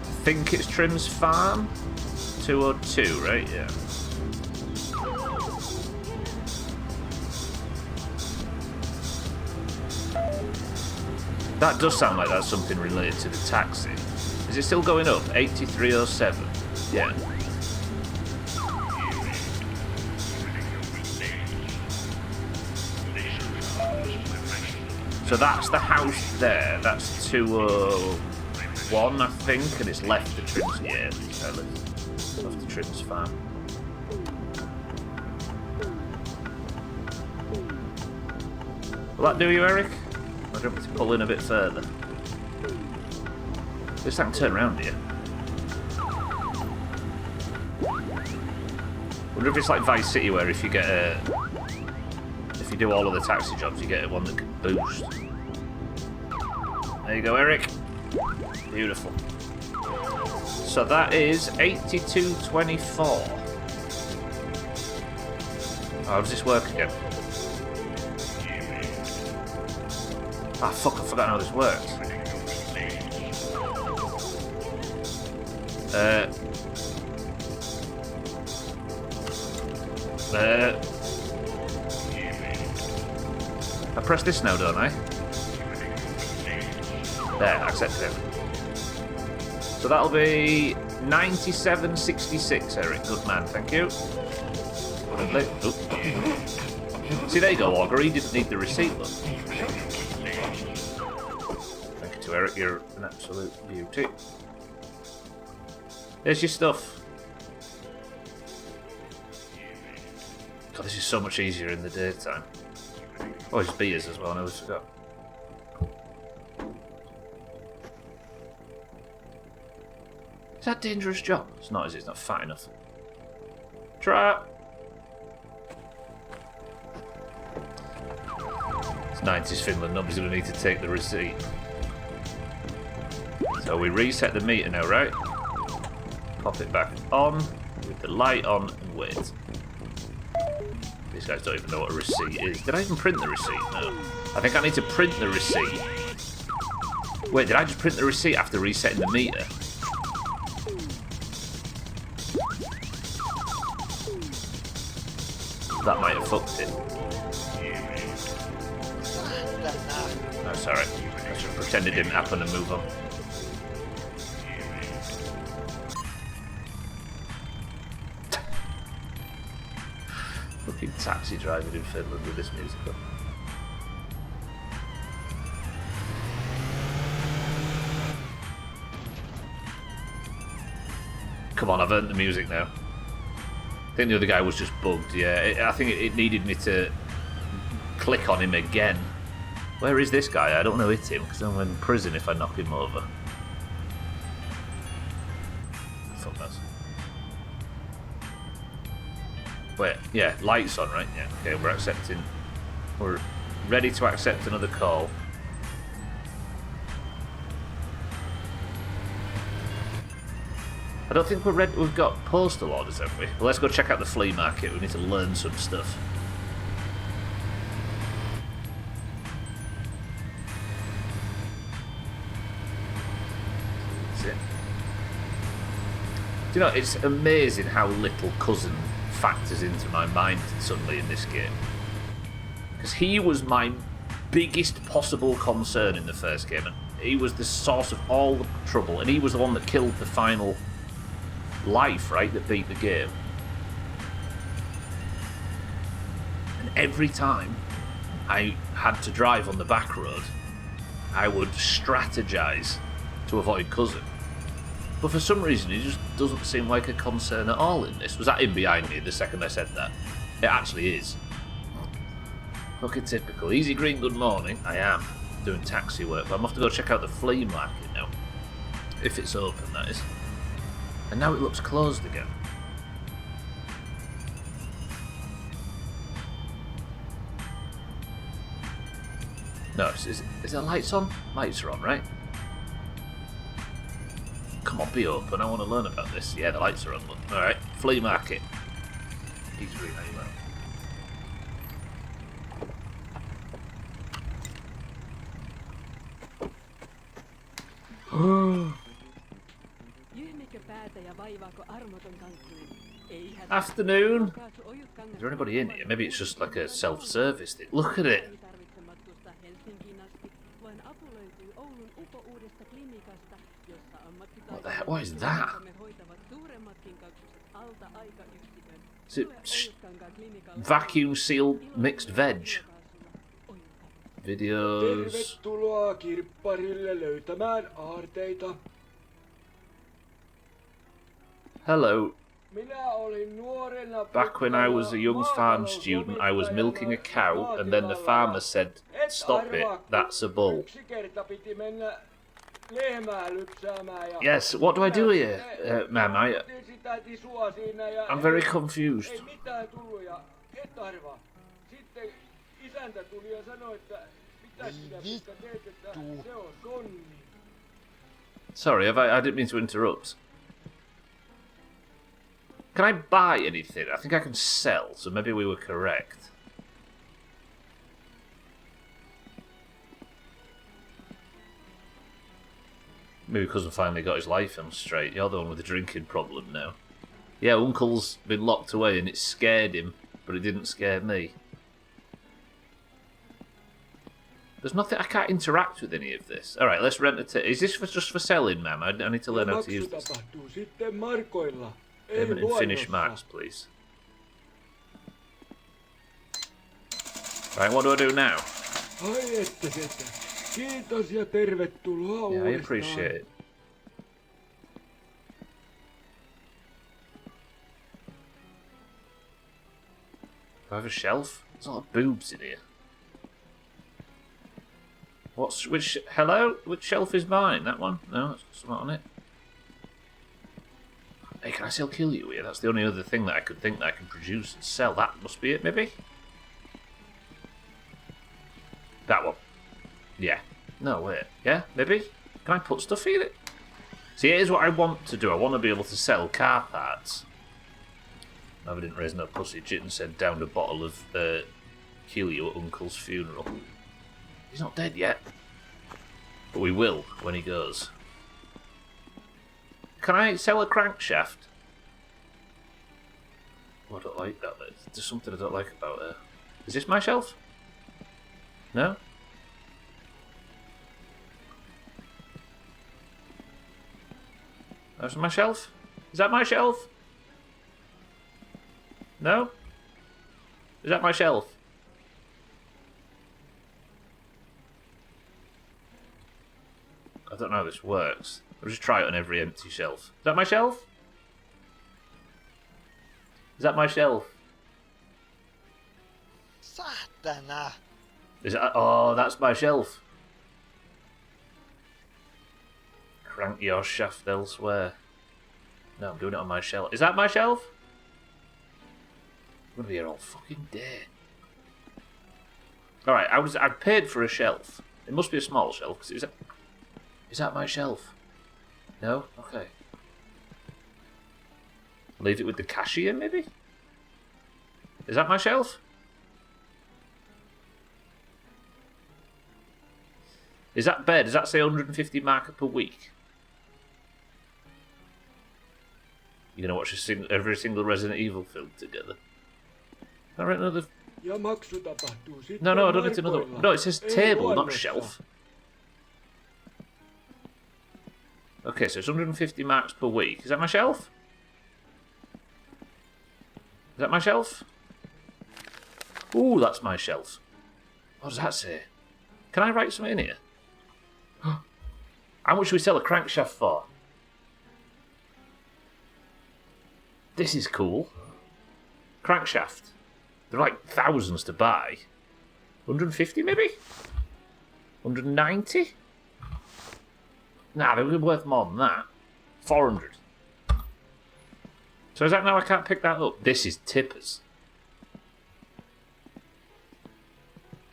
Speaker 1: I think it's Trim's Farm 202, right? Yeah. That does sound like that's something related to the taxi. Is it still going up? 8307. Yeah. So that's the house there. That's 201, I think, and it's left the Trim's. Yeah, left the Trim's Farm. Will that do you, Eric? Or do you want me to pull in a bit further? This I can turn around here. Wonder if it's like Vice City, where if you get if you do all of the taxi jobs, you get one that can boost. There you go, Eric. Beautiful. So that is 8224. How does this work again? Ah, fuck! I forgot how this works. I press this now, don't I? There, accept it. So that'll be 9766, Eric. Good man, thank you. See, there you go, Augur. He didn't need the receipt, look. Thank you to Eric. You're an absolute beauty. There's your stuff. God, this is so much easier in the daytime. Oh, there's beers as well, I always forgot. Is that a dangerous job? It's not, is it? It's not fat enough. Try. It's 90s Finland, nobody's going to need to take the receipt. So we reset the meter now, right? Pop it back on, with the light on, and wait. These guys don't even know what a receipt is. Did I even print the receipt? No. I think I need to print the receipt. Wait, did I just print the receipt after resetting the meter? That might have fucked it. No, sorry. I should pretend it didn't happen and move on. Fucking taxi driving in Finland with this music on. Come on, I've earned the music now. I think the other guy was just bugged, yeah. I think it needed me to click on him again. Where is this guy? I don't want to hit him because I'm in prison if I knock him over. Fuck knows. Wait, yeah, lights on, right? Yeah, okay, we're accepting. We're ready to accept another call. I don't think we're ready. We've got postal orders, have we? Well, let's go check out the flea market. We need to learn some stuff. That's it. Do you know, it's amazing how little Cousin factors into my mind suddenly in this game. Because he was my biggest possible concern in the first game, and he was the source of all the trouble, and he was the one that killed the final life, right, that beat the game. And every time I had to drive on the back road, I would strategize to avoid Cousin. But for some reason, he just doesn't seem like a concern at all in this. Was that him behind me the second I said that? It actually is. Fucking typical. Easy Green, good morning. I am doing taxi work, but I'm off to go check out the flea market now. If it's open, that is. And now it looks closed again. No, is there lights on? Lights are on, right? Come on, be open. I want to learn about this. Yeah, the lights are on. Alright, flea market. Easy Green, anyway. Afternoon. Is there anybody in here? Maybe it's just like a self-service thing. Look at it. What the hell? What is that? Is it vacuum sealed mixed veg? Videos.
Speaker 5: Tervetuloa kirpparille löytämään aarteita.
Speaker 1: Hello.
Speaker 5: Minä olin nuorena
Speaker 1: Back when I was a young farm student, I was milking a cow, and then the farmer said, "Stop it, that's a bull."
Speaker 5: Yksi kerta piti mennä lehmää lypsäämään ja
Speaker 1: Yes, what do I do here, ma'am?
Speaker 5: sitä tisua siinä ja
Speaker 1: I'm very confused.
Speaker 5: ei mitään tullut ja et arvaa. Sitten isäntä tuli ja sanoi, että mitä sinä pitkä teet, että se on sonni.
Speaker 1: Sorry, I didn't mean to interrupt. Can I buy anything? I think I can sell, so maybe we were correct. Maybe Cousin finally got his life on straight. You're the one with the drinking problem now. Yeah, Uncle's been locked away and it scared him, but it didn't scare me. There's nothing, I can't interact with any of this. Alright, let's rent a ticket. Is this just for selling, ma'am? I need to learn how to use this.
Speaker 5: Tapahtuu sitten markoilla.
Speaker 1: Payment in Finnish marks, please. Right, what do I do now?
Speaker 5: Ai että. Kiitos ja tervetuloa uudestaan.
Speaker 1: Yeah, I appreciate it. Do I have a shelf? There's a lot of boobs in here. Hello? Which shelf is mine? That one? No, that's got something on it. Hey, can I still kill you here? That's the only other thing that I could think that I can produce and sell. That must be it, maybe? That one. Yeah. No, wait. Yeah, maybe? Can I put stuff in it? See, here's what I want to do. I want to be able to sell car parts. I didn't raise no pussy. Jitten said down a bottle of Helio at Uncle's funeral. He's not dead yet. But we will when he goes. Can I sell a crankshaft? Oh, I don't like that. There's something I don't like about her. Is this my shelf? No? That's my shelf? Is that my shelf? No? Is that my shelf? I don't know how this works. I'll just try it on every empty shelf. Is that my shelf? Is that my shelf?
Speaker 4: Saatana!
Speaker 1: Is that? Oh, that's my shelf. Crank your shaft elsewhere. No, I'm doing it on my shelf. Is that my shelf? I'm gonna be here all fucking day. Alright, I paid for a shelf. It must be a small shelf, because is that my shelf? No? Okay. Leave it with the cashier, maybe? Is that my shelf? Is that bed? Does that say 150 marker per week? You're gonna watch every single Resident Evil film together. Can I rent another
Speaker 5: Ja maksu tapahtuu sitten
Speaker 1: No, I don't need another.
Speaker 5: markoilla.
Speaker 1: No, it says
Speaker 5: Ei
Speaker 1: table, not
Speaker 5: luonnossa.
Speaker 1: shelf. Okay, so it's 150 marks per week. Is that my shelf? Is that my shelf? Ooh, that's my shelf. What does that say? Can I write something in here? How much should we sell a crankshaft for? This is cool. Crankshaft. They're like thousands to buy. 150 maybe? 190? Nah, they're worth more than that. 400. So is that now I can't pick that up? This is tippers.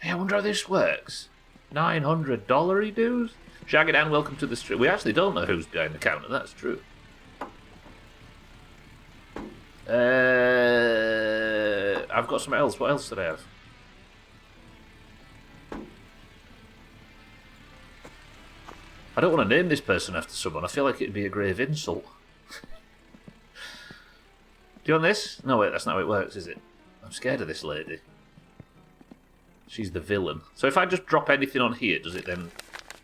Speaker 1: Hey, I wonder how this works. $900 dues? Shaggy Dan, welcome to the stream. We actually don't know who's behind the counter, that's true. I've got something else. What else did I have? I don't want to name this person after someone. I feel like it'd be a grave insult. Do you want this? No, wait, that's not how it works, is it? I'm scared of this lady. She's the villain. So if I just drop anything on here, does it then...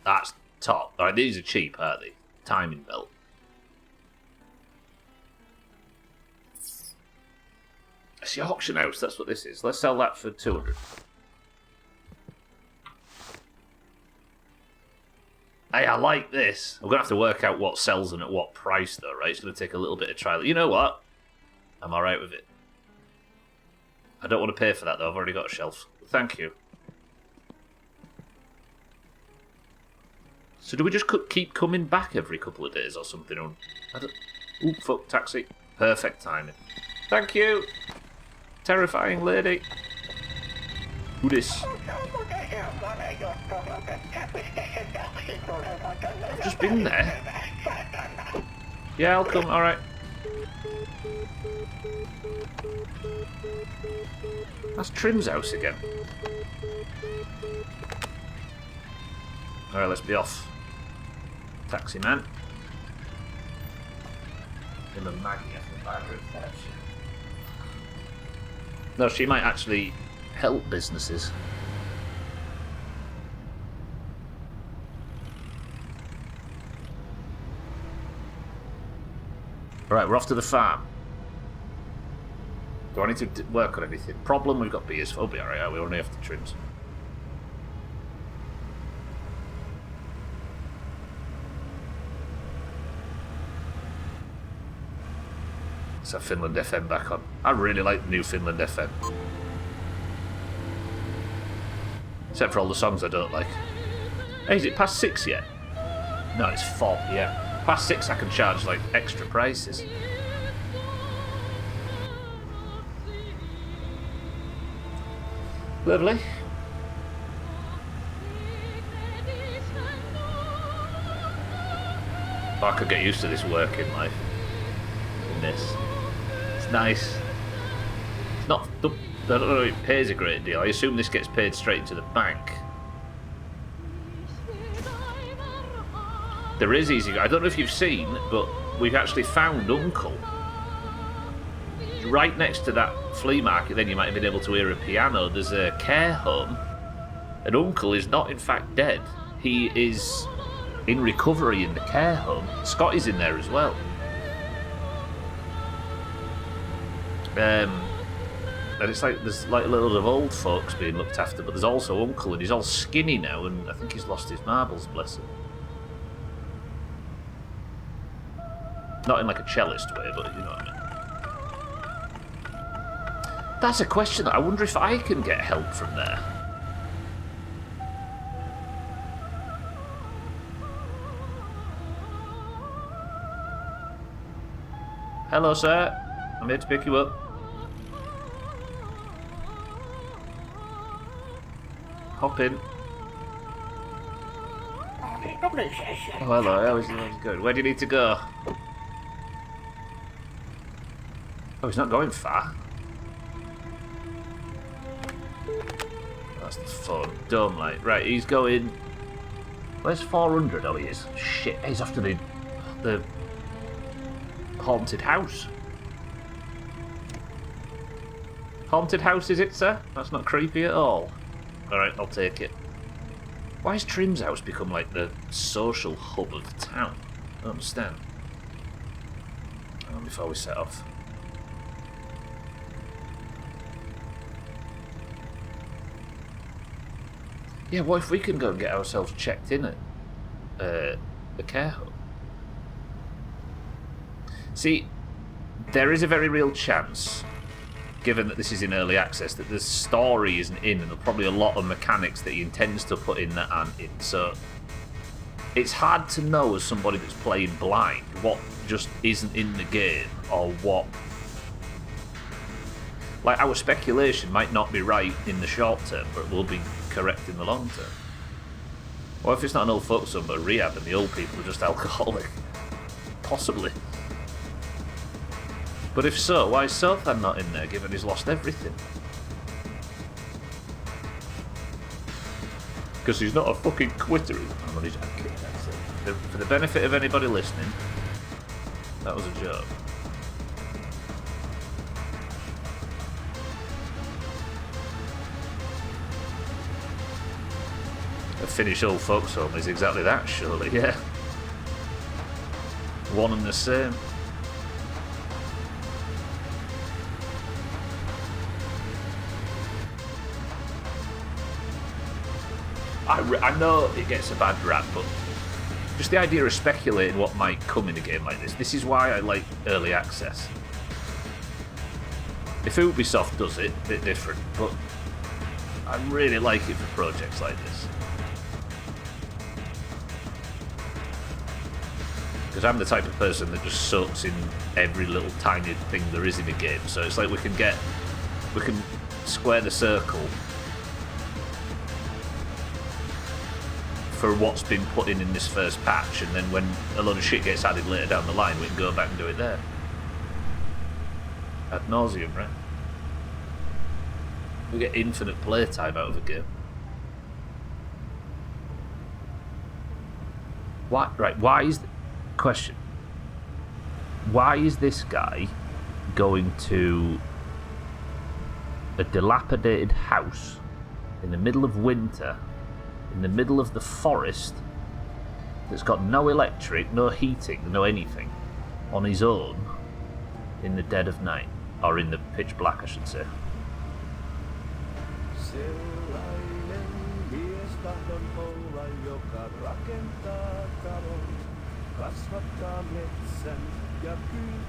Speaker 1: That's top. Alright, these are cheap, aren't they? Timing belt. It's the auction house, that's what this is. Let's sell that for 200. Hey, I like this. I'm going to have to work out what sells and at what price, though, right? It's going to take a little bit of trial. You know what? I'm alright with it. I don't want to pay for that, though. I've already got a shelf. Thank you. So do we just keep coming back every couple of days or something? Or I don't... Ooh, fuck, taxi. Perfect timing. Thank you. Terrifying lady. Who this? I've just been there. Yeah, I'll come. Alright. That's Trim's house again. Alright, let's be off. Taxi man. Him and Maggie have to buy her a taxi. No, she might actually help businesses. Alright, we're off to the farm. Do I need to work on anything? Problem, we've got beers. We'll be alright, we only have to trims. Let's have Finland FM back on. I really like the new Finland FM. Except for all the songs I don't like. Hey, is it past 6 yet? No, it's 4 PM. Past 6 I can charge like extra prices. Lovely. Oh, I could get used to this working life. In this. It's nice. It's not... I don't know if it pays a great deal. I assume this gets paid straight into the bank. There is easy... I don't know if you've seen, but we've actually found Uncle. Right next to that flea market, then you might have been able to hear a piano. There's a care home. And Uncle is not, in fact, dead. He is in recovery in the care home. Scott is in there as well. And it's like there's like a lot of old folks being looked after, but there's also Uncle, and he's all skinny now, and I think he's lost his marbles, bless him. Not in like a cellist way, but you know what I mean. That's a question. I wonder if I can get help from there. Hello, sir. I'm here to pick you up. Hop in. Oh, hello. How's it going? Where do you need to go? Oh, he's not going far. That's the phone. Dome light. Right, he's going... Where's 400? Oh, he is. Shit, he's after the haunted house. Haunted house, is it, sir? That's not creepy at all. Alright, I'll take it. Why has Trim's house become like the social hub of the town? I don't understand. Before we set off. Yeah, what if we can go and get ourselves checked in at the care home? See, there is a very real chance, given that this is in early access, that the story isn't in, and there's probably a lot of mechanics that he intends to put in that aren't in. So it's hard to know, as somebody that's playing blind, what just isn't in the game, or what... Like, our speculation might not be right in the short term, but it will be correct in the long term. What if it's not an old folks home but a rehab and the old people are just alcoholic? Possibly. But if so, why is Sothan not in there, given he's lost everything? Because he's not a fucking quitter. For the benefit of anybody listening, that was a joke. A Finnish old folks home is exactly that, surely, yeah. One and the same. I know it gets a bad rap, but just the idea of speculating what might come in a game like this is why I like early access. If Ubisoft does it, a bit different, but I really like it for projects like this. Because I'm the type of person that just soaks in every little tiny thing there is in a game, so it's like we can square the circle for what's been put in this first patch, and then when a lot of shit gets added later down the line, we can go back and do it there. Ad nauseum, right? We get infinite playtime out of a game. Why is... Question. Why is this guy going to a dilapidated house in the middle of winter, in the middle of the forest, that's got no electric, no heating, no anything, on his own in the dead of night? Or in the pitch black, I should say.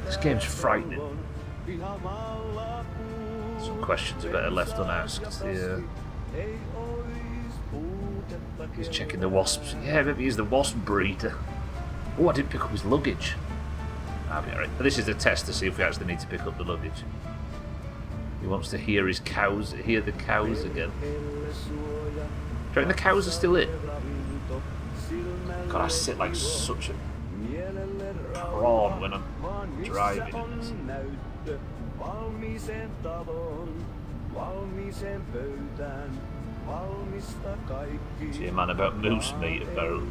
Speaker 1: This game's frightening. Some questions are better left unasked. Yeah. He's checking the wasps. Yeah, maybe he's the wasp breeder. Oh, I didn't pick up his luggage. I'll be alright. But this is the test to see if we actually need to pick up the luggage. He wants to hear the cows again. Do you reckon the cows are still in? God, I sit like such a prawn when I'm driving in this. See a man about moose meat apparently.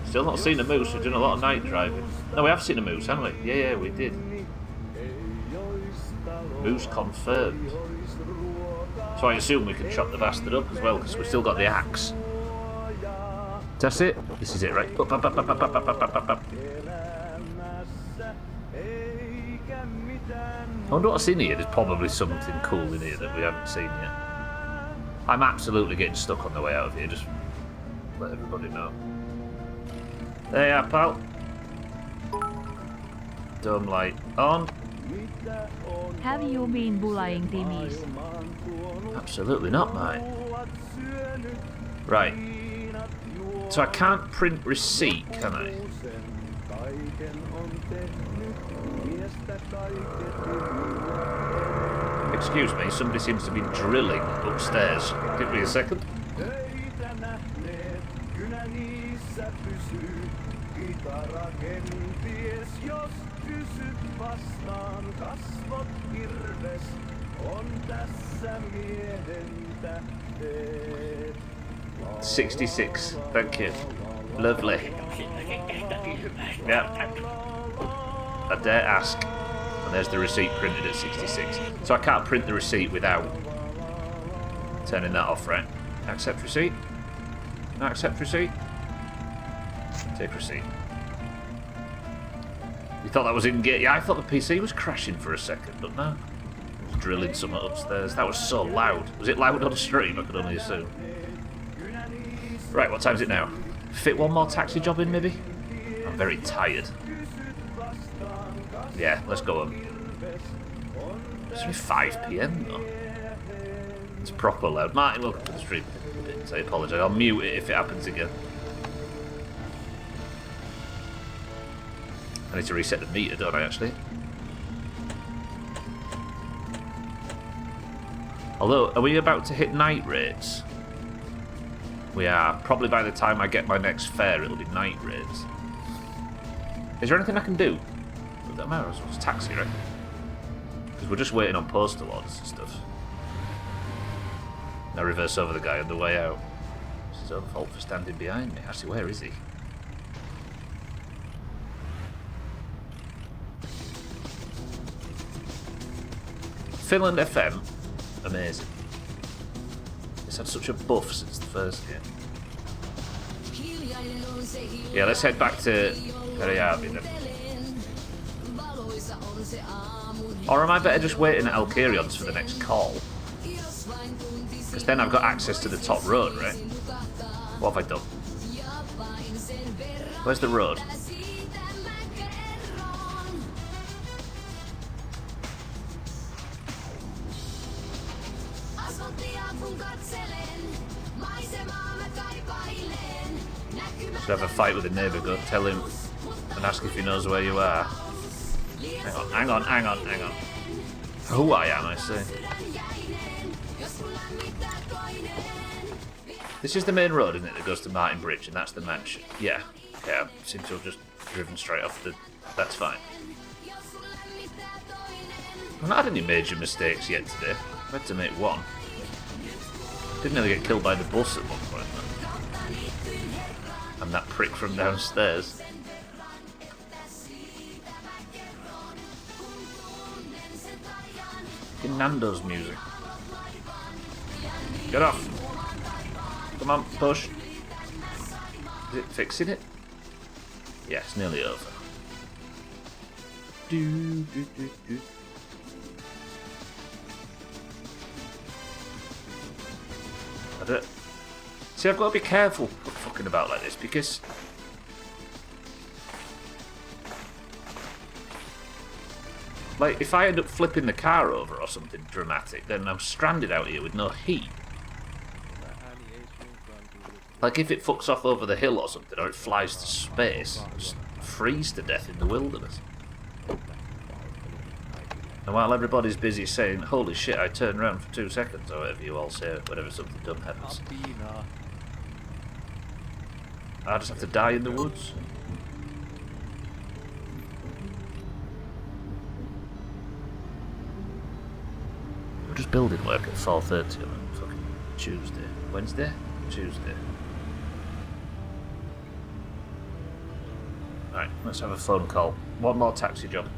Speaker 1: Still not seen a moose, we're doing a lot of night driving. No, we have seen a moose, haven't we? Yeah, we did. Moose confirmed. So I assume we can chop the bastard up as well, because we've still got the axe. That's it? This is it, right? Up. I wonder what's in here. There's probably something cool in here that we haven't seen yet. I'm absolutely getting stuck on the way out of here, just let everybody know. There you are, pal. Dome light on.
Speaker 2: Have you been bullying Timmy's?
Speaker 1: Absolutely not, mate. Right. So I can't print receipt, can I? Excuse me, somebody seems to be drilling upstairs. Give me a second. $66. Thank you. Lovely. Yeah. I dare ask. And there's the receipt printed at 66. So I can't print the receipt without turning that off, right? Accept receipt. Accept receipt. Take receipt. You thought that was in game? Yeah, I thought the PC was crashing for a second, but no. It was drilling something upstairs. That was so loud. Was it loud on stream? I could only assume. Right, what time is it now? Fit one more taxi job in, maybe? I'm very tired. Yeah, let's go home. It's only 5 PM though. It's proper loud. Martin, welcome to the stream. I apologise. I'll mute it if it happens again. I need to reset the meter, don't I, actually? Although, are we about to hit night rates? We are. Probably by the time I get my next fare, it'll be night rates. Is there anything I can do? That matters. It's taxi, right? Because we're just waiting on postal orders and stuff. Now reverse over the guy on the way out. It's his own fault for standing behind me. Actually, where is he? Finland FM. Amazing. It's had such a buff since the first game. Yeah, let's head back to Periabi then. Or am I better just waiting at Alcarion's for the next call? Because then I've got access to the top road, right? What have I done? Where's the road? Should have a fight with a neighbour, go tell him and ask if he knows where you are. Hang on. Who I am, I say. This is the main road, isn't it, that goes to Martin Bridge, and that's the mansion. Yeah. Okay, I seem to have just driven straight off the... That's fine. I've not had any major mistakes yet today. I've had to make one. Didn't nearly get killed by the bus at one point, though. And that prick from downstairs. In Nando's music. Get off! Come on, push. Is it fixing it? Yeah, it's nearly over. Do. I don't... See, I've got to be careful fucking about like this because like if I end up flipping the car over or something dramatic, then I'm stranded out here with no heat. Like if it fucks off over the hill or something, or it flies to space, I'll just freeze to death in the wilderness. And while everybody's busy saying, holy shit, I turned around for 2 seconds, or whatever you all say, whenever something dumb happens, I just have to die in the woods. We're just building work at 4:30 on a fucking Tuesday. Wednesday? Tuesday. Right, let's have a phone call. One more taxi job.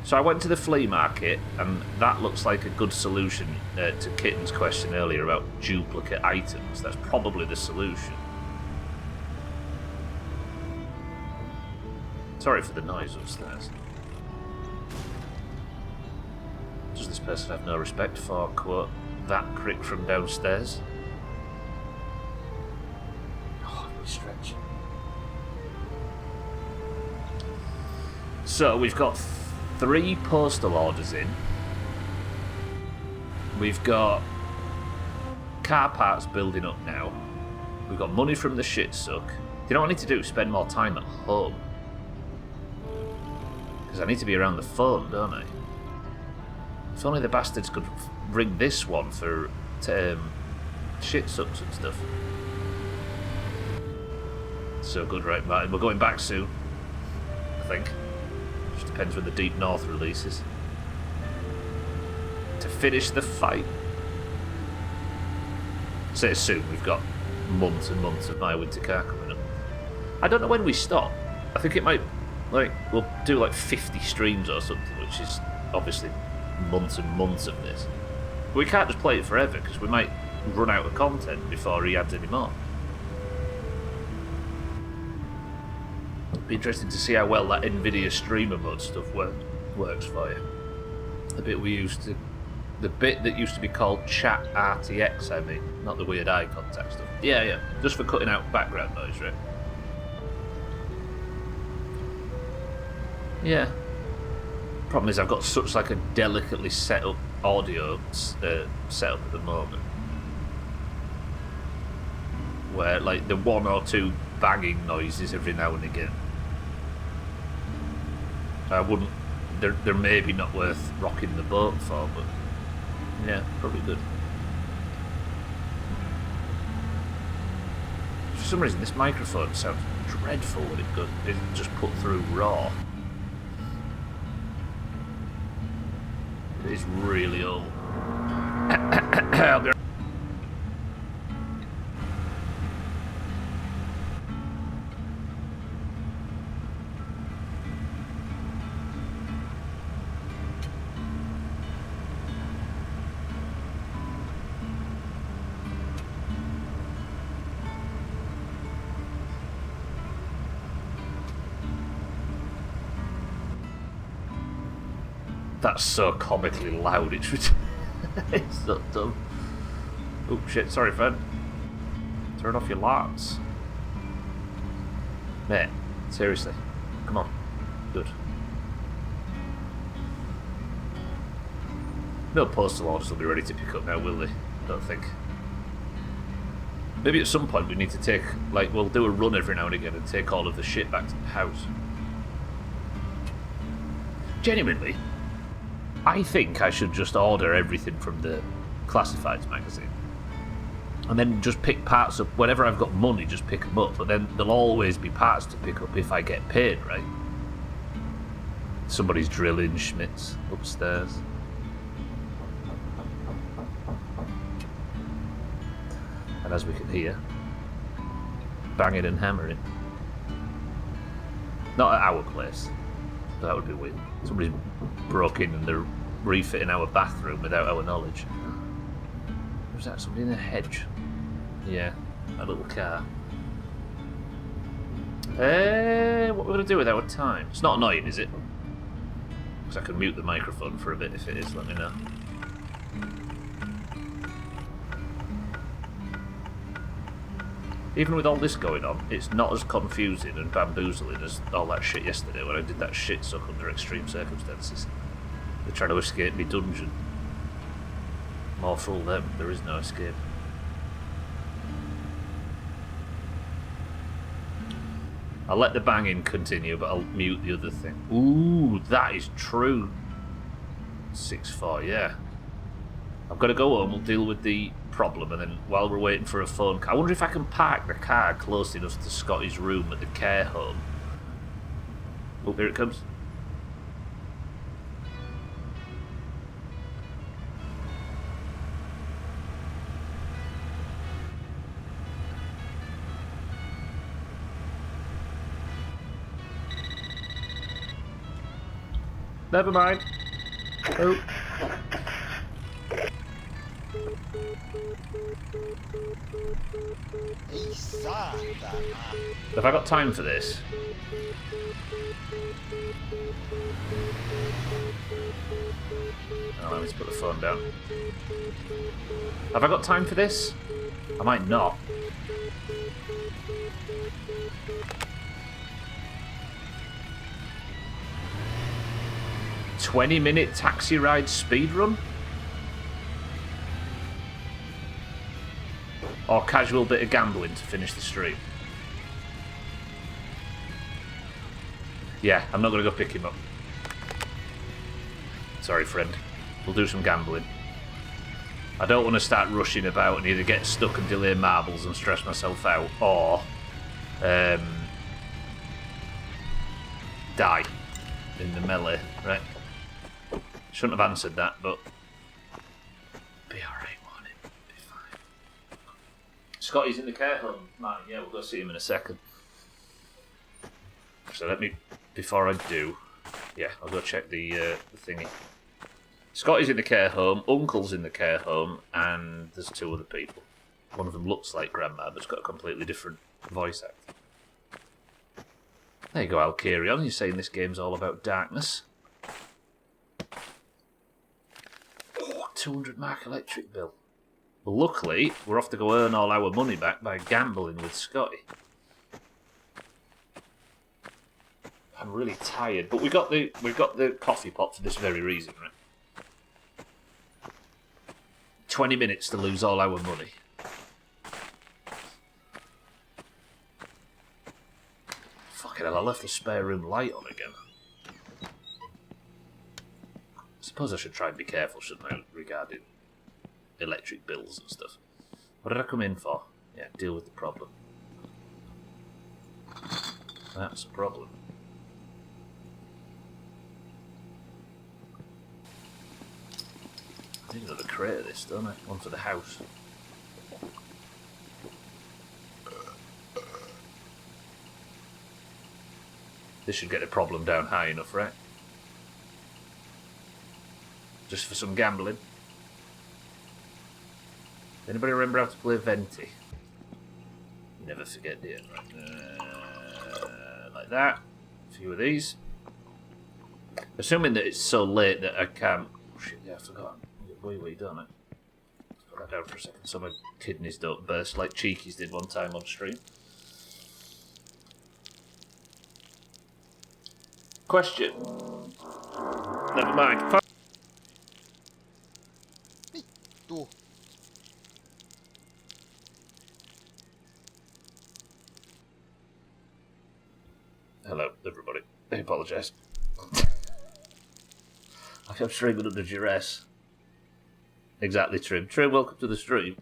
Speaker 1: So I went to the flea market, and that looks like a good solution to Kitten's question earlier about duplicate items. That's probably the solution. Sorry for the noise upstairs. Does this person have no respect for, quote, that prick from downstairs? Oh, let me stretch. So we've got 3 postal orders in. We've got car parts building up now. We've got money from the shit suck. Do you know what I need to do? Spend more time at home. Because I need to be around the phone, don't I? If only the bastards could ring this one for shit sucks and stuff. So good, right, Martin? We're going back soon, I think. Just depends when the Deep North releases. To finish the fight. Say soon, we've got months and months of my winter car coming up. I don't know when we stop. I think it might Like, we'll do like 50 streams or something, which is obviously months and months of this. But we can't just play it forever, because we might run out of content before he adds any more. It'd be interesting to see how well that NVIDIA streamer mode stuff works for you. The bit that used to be called Chat RTX, I mean, not the weird eye contact stuff. Yeah, just for cutting out background noise, right? Yeah. Problem is, I've got such like a delicately set up audio setup at the moment, where like the one or two banging noises every now and again, I wouldn't. They're maybe not worth rocking the boat for, but yeah, probably good. For some reason, this microphone sounds dreadful when it just put through raw. It is really old. That's so comically loud, it's so dumb. Oh shit, sorry friend. Turn off your lights. Mate, seriously. Come on. Good. No postal orders will be ready to pick up now, will they? I don't think. Maybe at some point we need to take, like, we'll do a run every now and again and take all of the shit back to the house. Genuinely, I think I should just order everything from the Classifieds magazine. And then just pick parts up. Whenever I've got money, just pick them up. But then there'll always be parts to pick up if I get paid, right? Somebody's drilling Schmitz upstairs. And as we can hear, banging and hammering. Not at our place. That would be weird. Somebody's broke in and they're refitting our bathroom without our knowledge. Was that somebody in a hedge? Yeah, a little car. What are we going to do with our time? It's not annoying, is it? Because I can mute the microphone for a bit if it is, let me know. Even with all this going on, it's not as confusing and bamboozling as all that shit yesterday when I did that shit suck under extreme circumstances. They're trying to escape me dungeon. More fool them, there is no escape. I'll let the banging continue, but I'll mute the other thing. Ooh, that is true. 6-4, yeah. I've got to go home, we'll deal with the problem, and then while we're waiting for a phone call, I wonder if I can park the car close enough to Scotty's room at the care home. Oh, here it comes. Never mind. Oh. Have I got time for this? Oh, I need to put the phone down. Have I got time for this? I might not. "20-minute taxi ride speedrun? Or casual bit of gambling to finish the stream?" Yeah, I'm not going to go pick him up. Sorry, friend. We'll do some gambling. I don't want to start rushing about and either get stuck and delay marbles and stress myself out, or die in the melee, right? Shouldn't have answered that, but be alright, won't it? Be fine. Scotty's in the care home, Martin. Yeah, we'll go see him in a second. So let me before I do, yeah, I'll go check the thingy. Scotty's in the care home, Uncle's in the care home, and there's 2 other people. One of them looks like Grandma, but's got a completely different voice act. There you go, Alkirion. You're saying this game's all about darkness. Oh, 200 mark electric bill. Well, luckily, we're off to go earn all our money back by gambling with Scotty. I'm really tired, but we've got the coffee pot for this very reason, right? 20 minutes to lose all our money. Fucking hell, I left the spare room light on again. I suppose I should try and be careful, shouldn't I, regarding electric bills and stuff. What did I come in for? Yeah, deal with the problem. That's a problem. I need another crate of this, don't I? One for the house. This should get the problem down high enough, right? Just for some gambling. Anybody remember how to play Venti? You never forget, do you? Right. Like that. A few of these. Assuming that it's so late that I can't... Oh shit, yeah, I forgot. Wee, don't I? Let's put that down for a second so my kidneys don't burst like Cheekies did one time on stream. Question. Never mind.
Speaker 4: Vittu.
Speaker 1: Hello, everybody. I apologise. I'm streaming under duress. Exactly, Trim. Trim, welcome to the stream.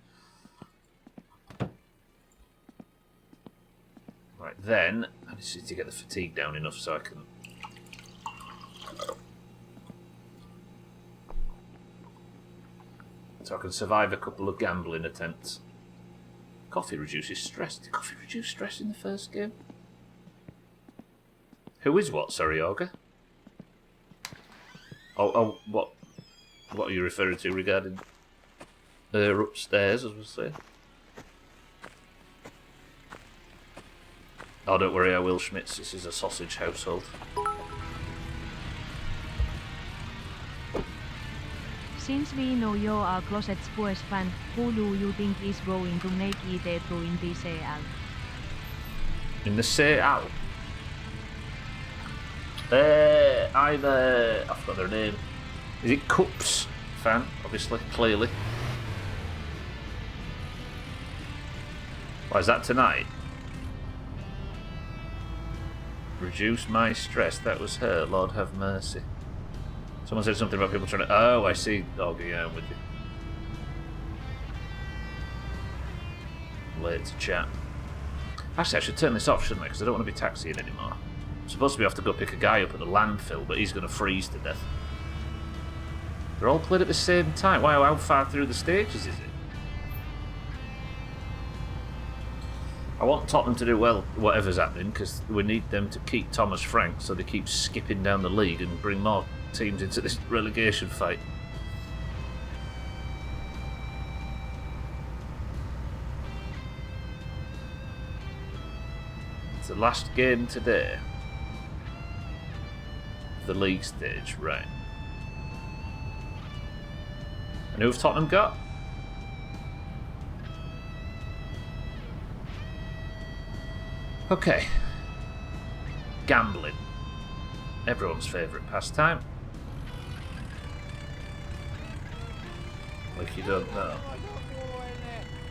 Speaker 1: Right, then, I just need to get the fatigue down enough so I can... So I can survive a couple of gambling attempts. Coffee reduces stress. Did coffee reduce stress in the first game? Who is what, sorry, Olga? Oh, what are you referring to regarding her upstairs, as we say? Oh, don't worry, I will, Schmitz. This is a sausage household.
Speaker 2: Since we know you are closet Spurs fan, who do you think is going to make it through in the CL?
Speaker 1: In the CL? I forgot their name. Is it Cups fan? Obviously, clearly. Why is that tonight? Reduce my stress. That was her. Lord have mercy. Someone said something about people trying to... Oh, I see. Oh, yeah, I'm with you. Late to chat. Actually, I should turn this off, shouldn't I? Because I don't want to be taxiing anymore. I'm supposed to be off to go pick a guy up at the landfill, but he's going to freeze to death. They're all played at the same time. Wow, how far through the stages is it? I want Tottenham to do well, whatever's happening, because we need them to keep Thomas Frank so they keep skipping down the league and bring more teams into this relegation fight. It's the last game today. The league stage, right. And who have Tottenham got? Okay. Gambling. Everyone's favourite pastime. Like you don't know.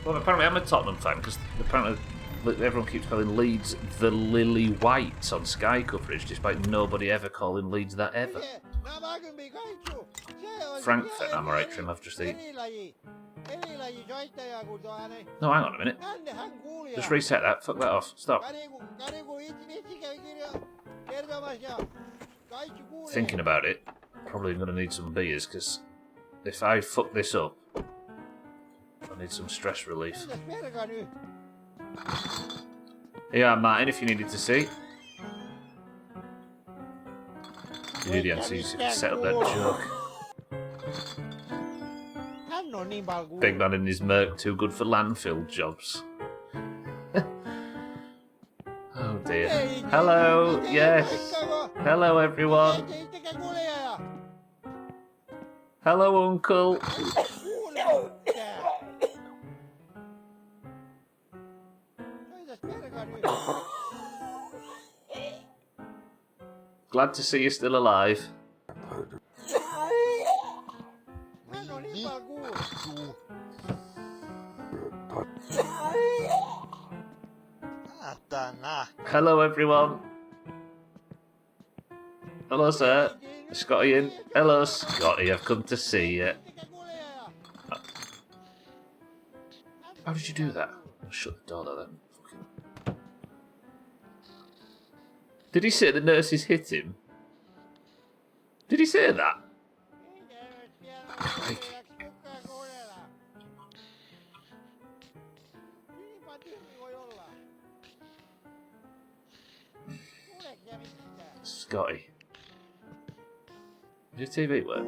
Speaker 1: Well, apparently I'm a Tottenham fan because apparently everyone keeps calling Leeds the Lily Whites on Sky coverage, despite nobody ever calling Leeds that ever. Frankfurt, am I right, Trim? I've just eaten. No, hang on a minute. Just reset that. Fuck that off. Stop. Thinking about it, probably going to need some beers, because if I fuck this up, I need some stress relief. Yeah, Martin, if you needed to see. You need the answer. You set up that joke. Big man in his Merc, too good for landfill jobs. Oh dear. Hello, yes. Hello, everyone. Hello, Uncle. Glad to see you're still alive. Hello, everyone. Hello, sir. Scotty in. Hello, Scotty. I've come to see you. How did you do that? I'll shut the door there then. Did he say the nurses hit him? Did he say that? Scotty. Does your TV work?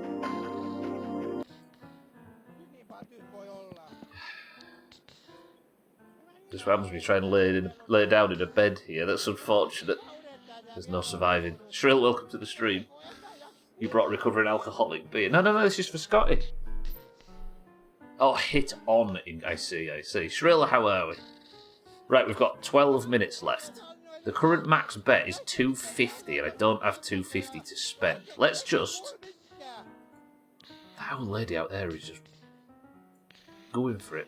Speaker 1: This happens when you try and lay down in a bed here. That's unfortunate. There's no surviving. Shrill, welcome to the stream. You brought recovering alcoholic beer. No, this is for Scotty. Oh, hit on. I see. Shrill, how are we? Right, we've got 12 minutes left. The current max bet is 250, and I don't have 250 to spend. Let's just... That old lady out there is just going for it.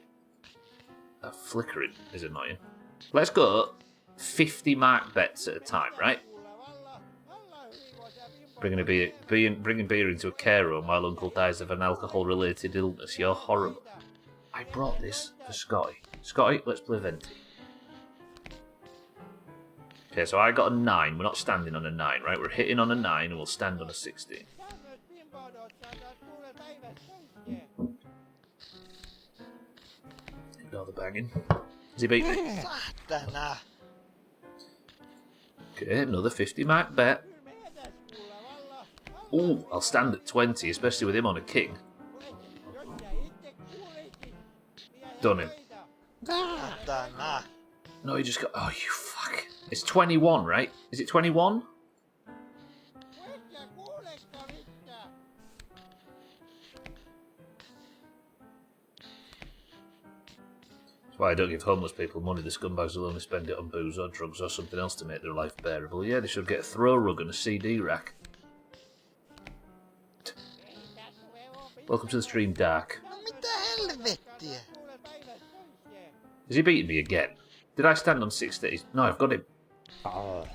Speaker 1: That flickering is annoying. Let's go 50 mark bets at a time, right? Bringing beer into a care home while Uncle dies of an alcohol-related illness. You're horrible. I brought this for Scotty. Scotty, let's play Venti. Okay, so I got a 9. We're not standing on a 9, right? We're hitting on a 9 and we'll stand on a 16. Ignore the banging. Has he beat me? Okay, another 50 mark bet. Ooh, I'll stand at 20, especially with him on a king. Done him. No, he just got... Oh, you fuck. It's 21, right? Is it 21? That's why I don't give homeless people money. The scumbags will only spend it on booze or drugs or something else to make their life bearable. Yeah, they should get a throw rug and a CD rack. Welcome to the stream, Dark. Is he beating me again? Did I stand on 60? No, I've got him. Oh.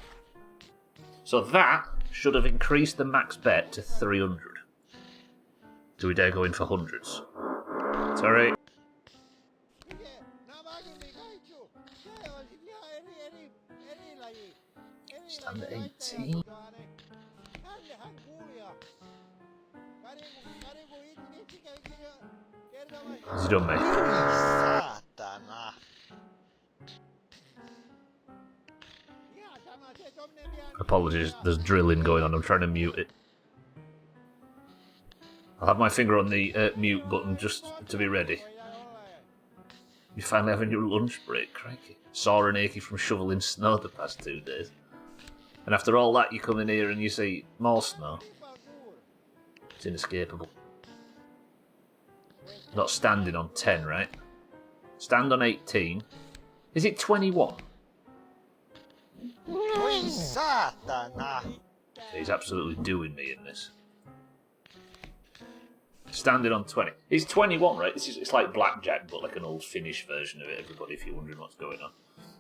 Speaker 1: So that should have increased the max bet to 300. Do we dare go in for hundreds? Sorry. Stand at 18. Has he done me? Apologies, there's drilling going on. I'm trying to mute it. I'll have my finger on the mute button just to be ready. You finally having your lunch break, crikey. Sore and achy from shoveling snow the past 2 days. And after all that, you come in here and you see more snow. It's inescapable. Not standing on 10, right? Stand on 18. Is it 21? He's absolutely doing me in this. Standing on 20. It's 21, right? It's like blackjack, but like an old Finnish version of it, everybody, if you're wondering what's going on.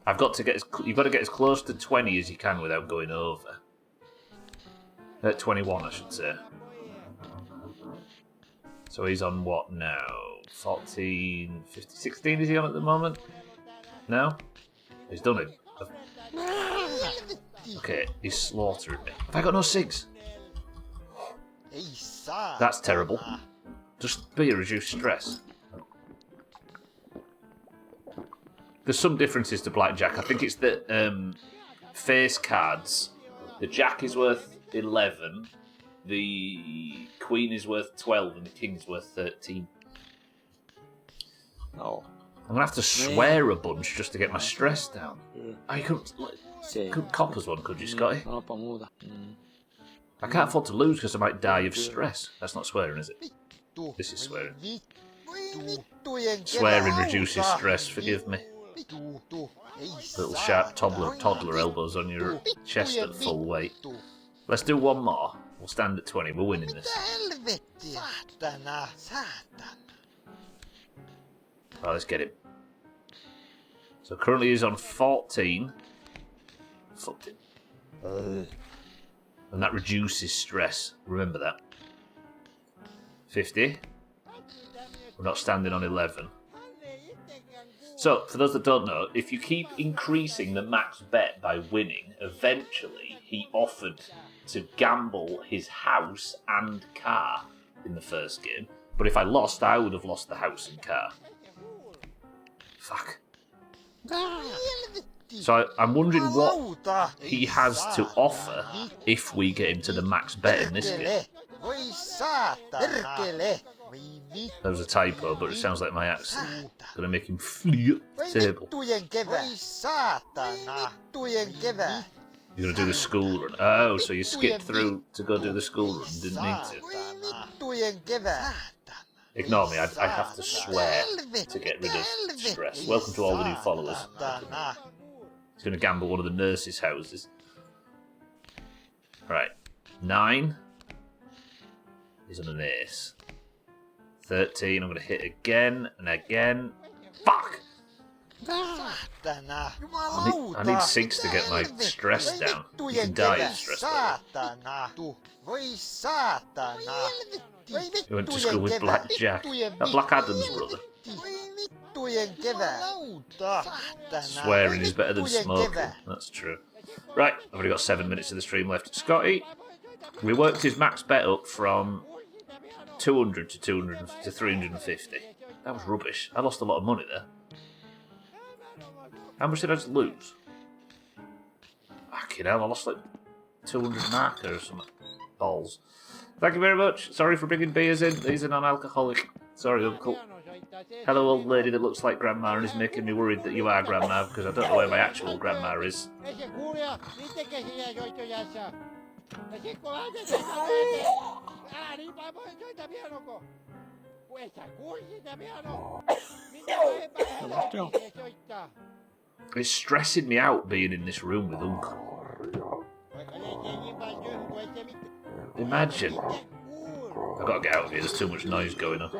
Speaker 1: You've got to get as close to 20 as you can without going over. 21, I should say. So he's on what now? 14, 15, 16 is he on at the moment? No? He's done it. Okay, he's slaughtering me. Have I got no 6? That's terrible. Just be a reduced stress. There's some differences to blackjack. I think it's the face cards. The jack is worth 11, the queen is worth 12 and the king is worth 13.
Speaker 7: Oh.
Speaker 1: I'm gonna have to swear a bunch just to get my stress down. Oh, you couldn't cop us one, could you, Scotty? I can't afford to lose because I might die of stress. That's not swearing, is it? This is swearing. Swearing reduces stress, forgive me. Little sharp toddler elbows on your chest at full weight. Let's do one more. We'll stand at 20. We're winning this. Right, let's get him. So currently he's on 14. Fucked him. And that reduces stress. Remember that. 50. We're not standing on 11. So, for those that don't know, if you keep increasing the max bet by winning, eventually he offered to gamble his house and car in the first game. But if I lost, I would have lost the house and car. Fuck. So I'm wondering what he has to offer if we get him to the max bet in this game. There was a typo, but it sounds like my accent. Gonna make him flee up the table. You're gonna do the school run. Oh, so you skipped through to go do the school run, didn't need to. Ignore me, I have to swear to get rid of stress. Welcome to all the new followers. He's going to gamble one of the nurses' houses. Right. 9. He's on an ace. 13, I'm going to hit again and again. Fuck! I need 6 to get my stress down. You can die of stress. He went to school with Black Jack. That Black Adam's brother. Swearing is better than smoking. That's true. Right, I've only got 7 minutes of the stream left. Scotty, we worked his max bet up from 200 to 200 to 350. That was rubbish. I lost a lot of money there. How much did I just lose? Fucking hell, I lost like 200 marker or something. Balls. Thank you very much. Sorry for bringing beers in. He's a non-alcoholic. Sorry, Uncle. Hello, old lady that looks like Grandma and is making me worried that you are Grandma because I don't know where my actual Grandma is. It's stressing me out being in this room with Uncle. Imagine. I've got to get out of here, there's too much noise going on.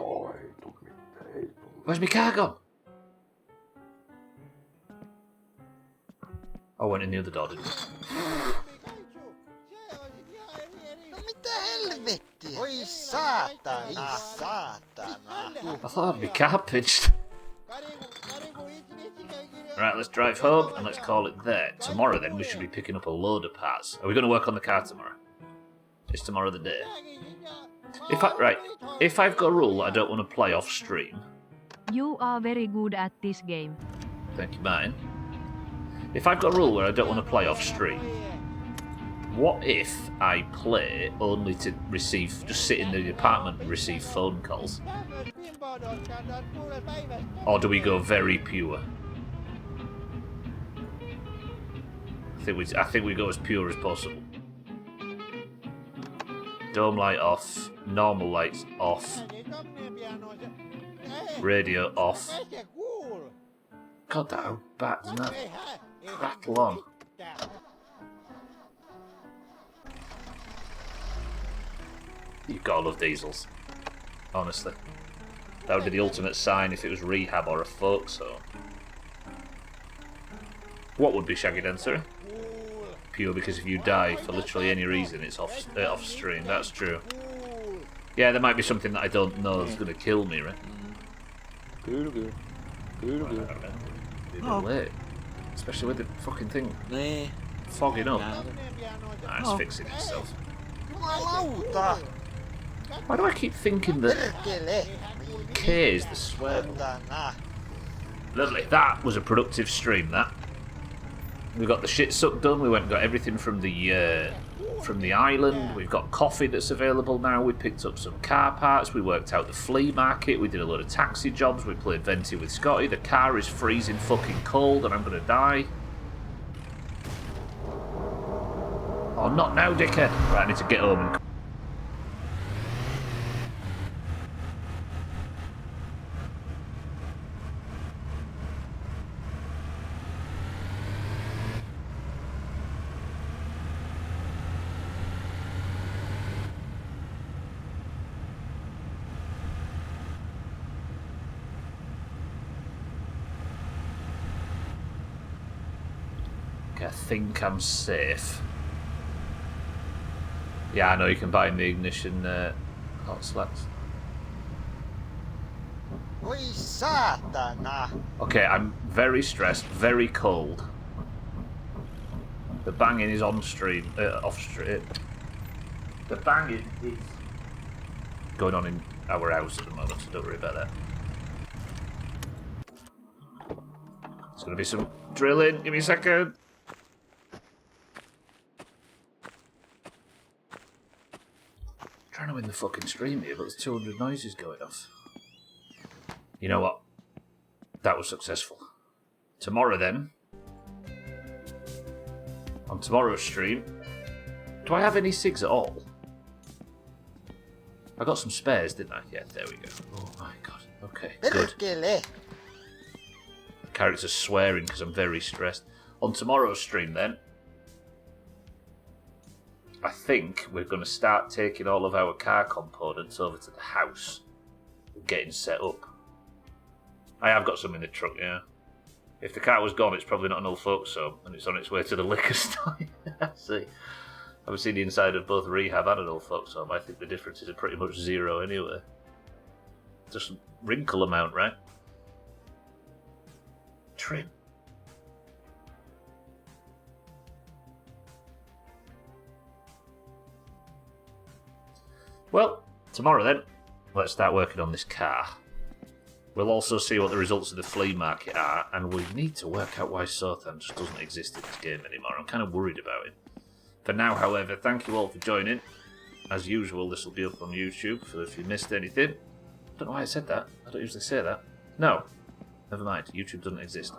Speaker 1: Where's my car gone? I went in the other door, didn't I? I thought I'd be car pinched. Right, let's drive home and let's call it there. Tomorrow then we should be picking up a load of parts. Are we going to work on the car tomorrow? Is tomorrow the day? If I've got a rule that I don't want to play off stream.
Speaker 2: You are very good at this game.
Speaker 1: Thank you, mine. If I've got a rule where I don't want to play off stream, what if I play only to receive, just sit in the apartment and receive phone calls? Or do we go very pure? I think we go as pure as possible. Dome light off, normal lights off, radio off. God, that bad, doesn't that rattle on? You've got to love diesels, honestly. That would be the ultimate sign if it was rehab or a folk song. What would be Shaggy Dancer? Pure, because if you die for literally any reason, it's off stream. That's true. Yeah, there might be something that I don't know that's going to kill me, right? Good. It's a bit late. Especially with the fucking thing fogging up. Nah, it's fixing itself. Why do I keep thinking that K is the swear word? Lovely. That was a productive stream, that. We got the shit suck done. We went and got everything from the from the island. We've got coffee that's available now. We picked up some car parts. We worked out the flea market. We did a load of taxi jobs. We played Venti with Scotty. The car is freezing fucking cold and I'm going to die. Oh, not now, dickhead. Right, I need to get home and... I think I'm safe. Yeah, I know you can buy in the ignition hot slats.
Speaker 4: Oi saatana!
Speaker 1: Okay, I'm very stressed, very cold. The banging is on stream, off stream. The banging is going on in our house at the moment, so don't worry about that. There's going to be some drilling. Give me a second. Trying to win the fucking stream here, but there's 200 noises going off. You know what? That was successful. Tomorrow then, on tomorrow's stream, do I have any SIGs at all? I got some spares, didn't I? Yeah, there we go. Oh my god. Okay, good. The character's swearing because I'm very stressed. On tomorrow's stream then, I think we're going to start taking all of our car components over to the house and getting set up. I have got some in the truck, yeah. If the car was gone, it's probably not an old folks home, and it's on its way to the liquor store. See, I've seen the inside of both rehab and an old folks home. I think the differences are pretty much zero anyway. Just wrinkle amount, right? Trim. Well, tomorrow then, let's start working on this car. We'll also see what the results of the flea market are, and we need to work out why Sothan just doesn't exist in this game anymore. I'm kind of worried about it. For now, however, thank you all for joining. As usual, this will be up on YouTube, so if you missed anything... I don't know why I said that. I don't usually say that. No. Never mind. YouTube doesn't exist.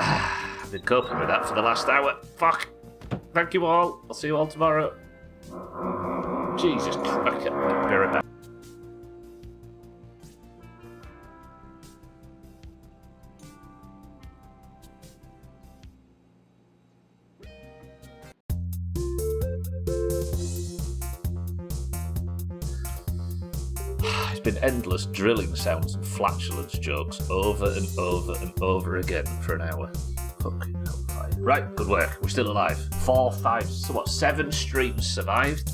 Speaker 1: I've been coping with that for the last hour. Fuck. Thank you all. I'll see you all tomorrow. Jesus Christ. Be right back. It's been endless drilling sounds and flatulence jokes over and over and over again for an hour. Fucking hell. Right, good work. We're still alive. 4, 5, so what, 7 streams survived?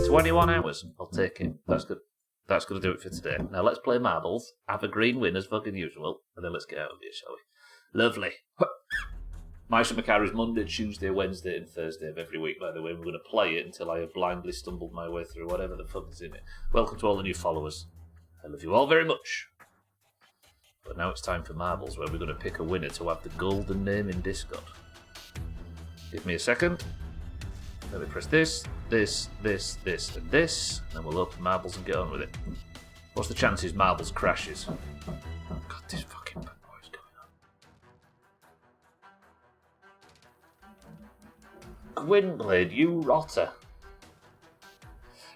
Speaker 1: 21 hours. I'll take it. That's good. That's going to do it for today. Now let's play marbles, have a green win as fucking usual, and then let's get out of here, shall we? Lovely. My Summer is Monday, Tuesday, Wednesday, and Thursday of every week, by the way. We're going to play it until I have blindly stumbled my way through whatever the fuck is in it. Welcome to all the new followers. I love you all very much. But now it's time for marbles, where we're going to pick a winner to have the golden name in Discord. Give me a second. Let me press this, this, this, this, and this, and then we'll open marbles and get on with it. What's the chances marbles crashes? God, this fucking bad boy's going on. Gwynblade, you rotter.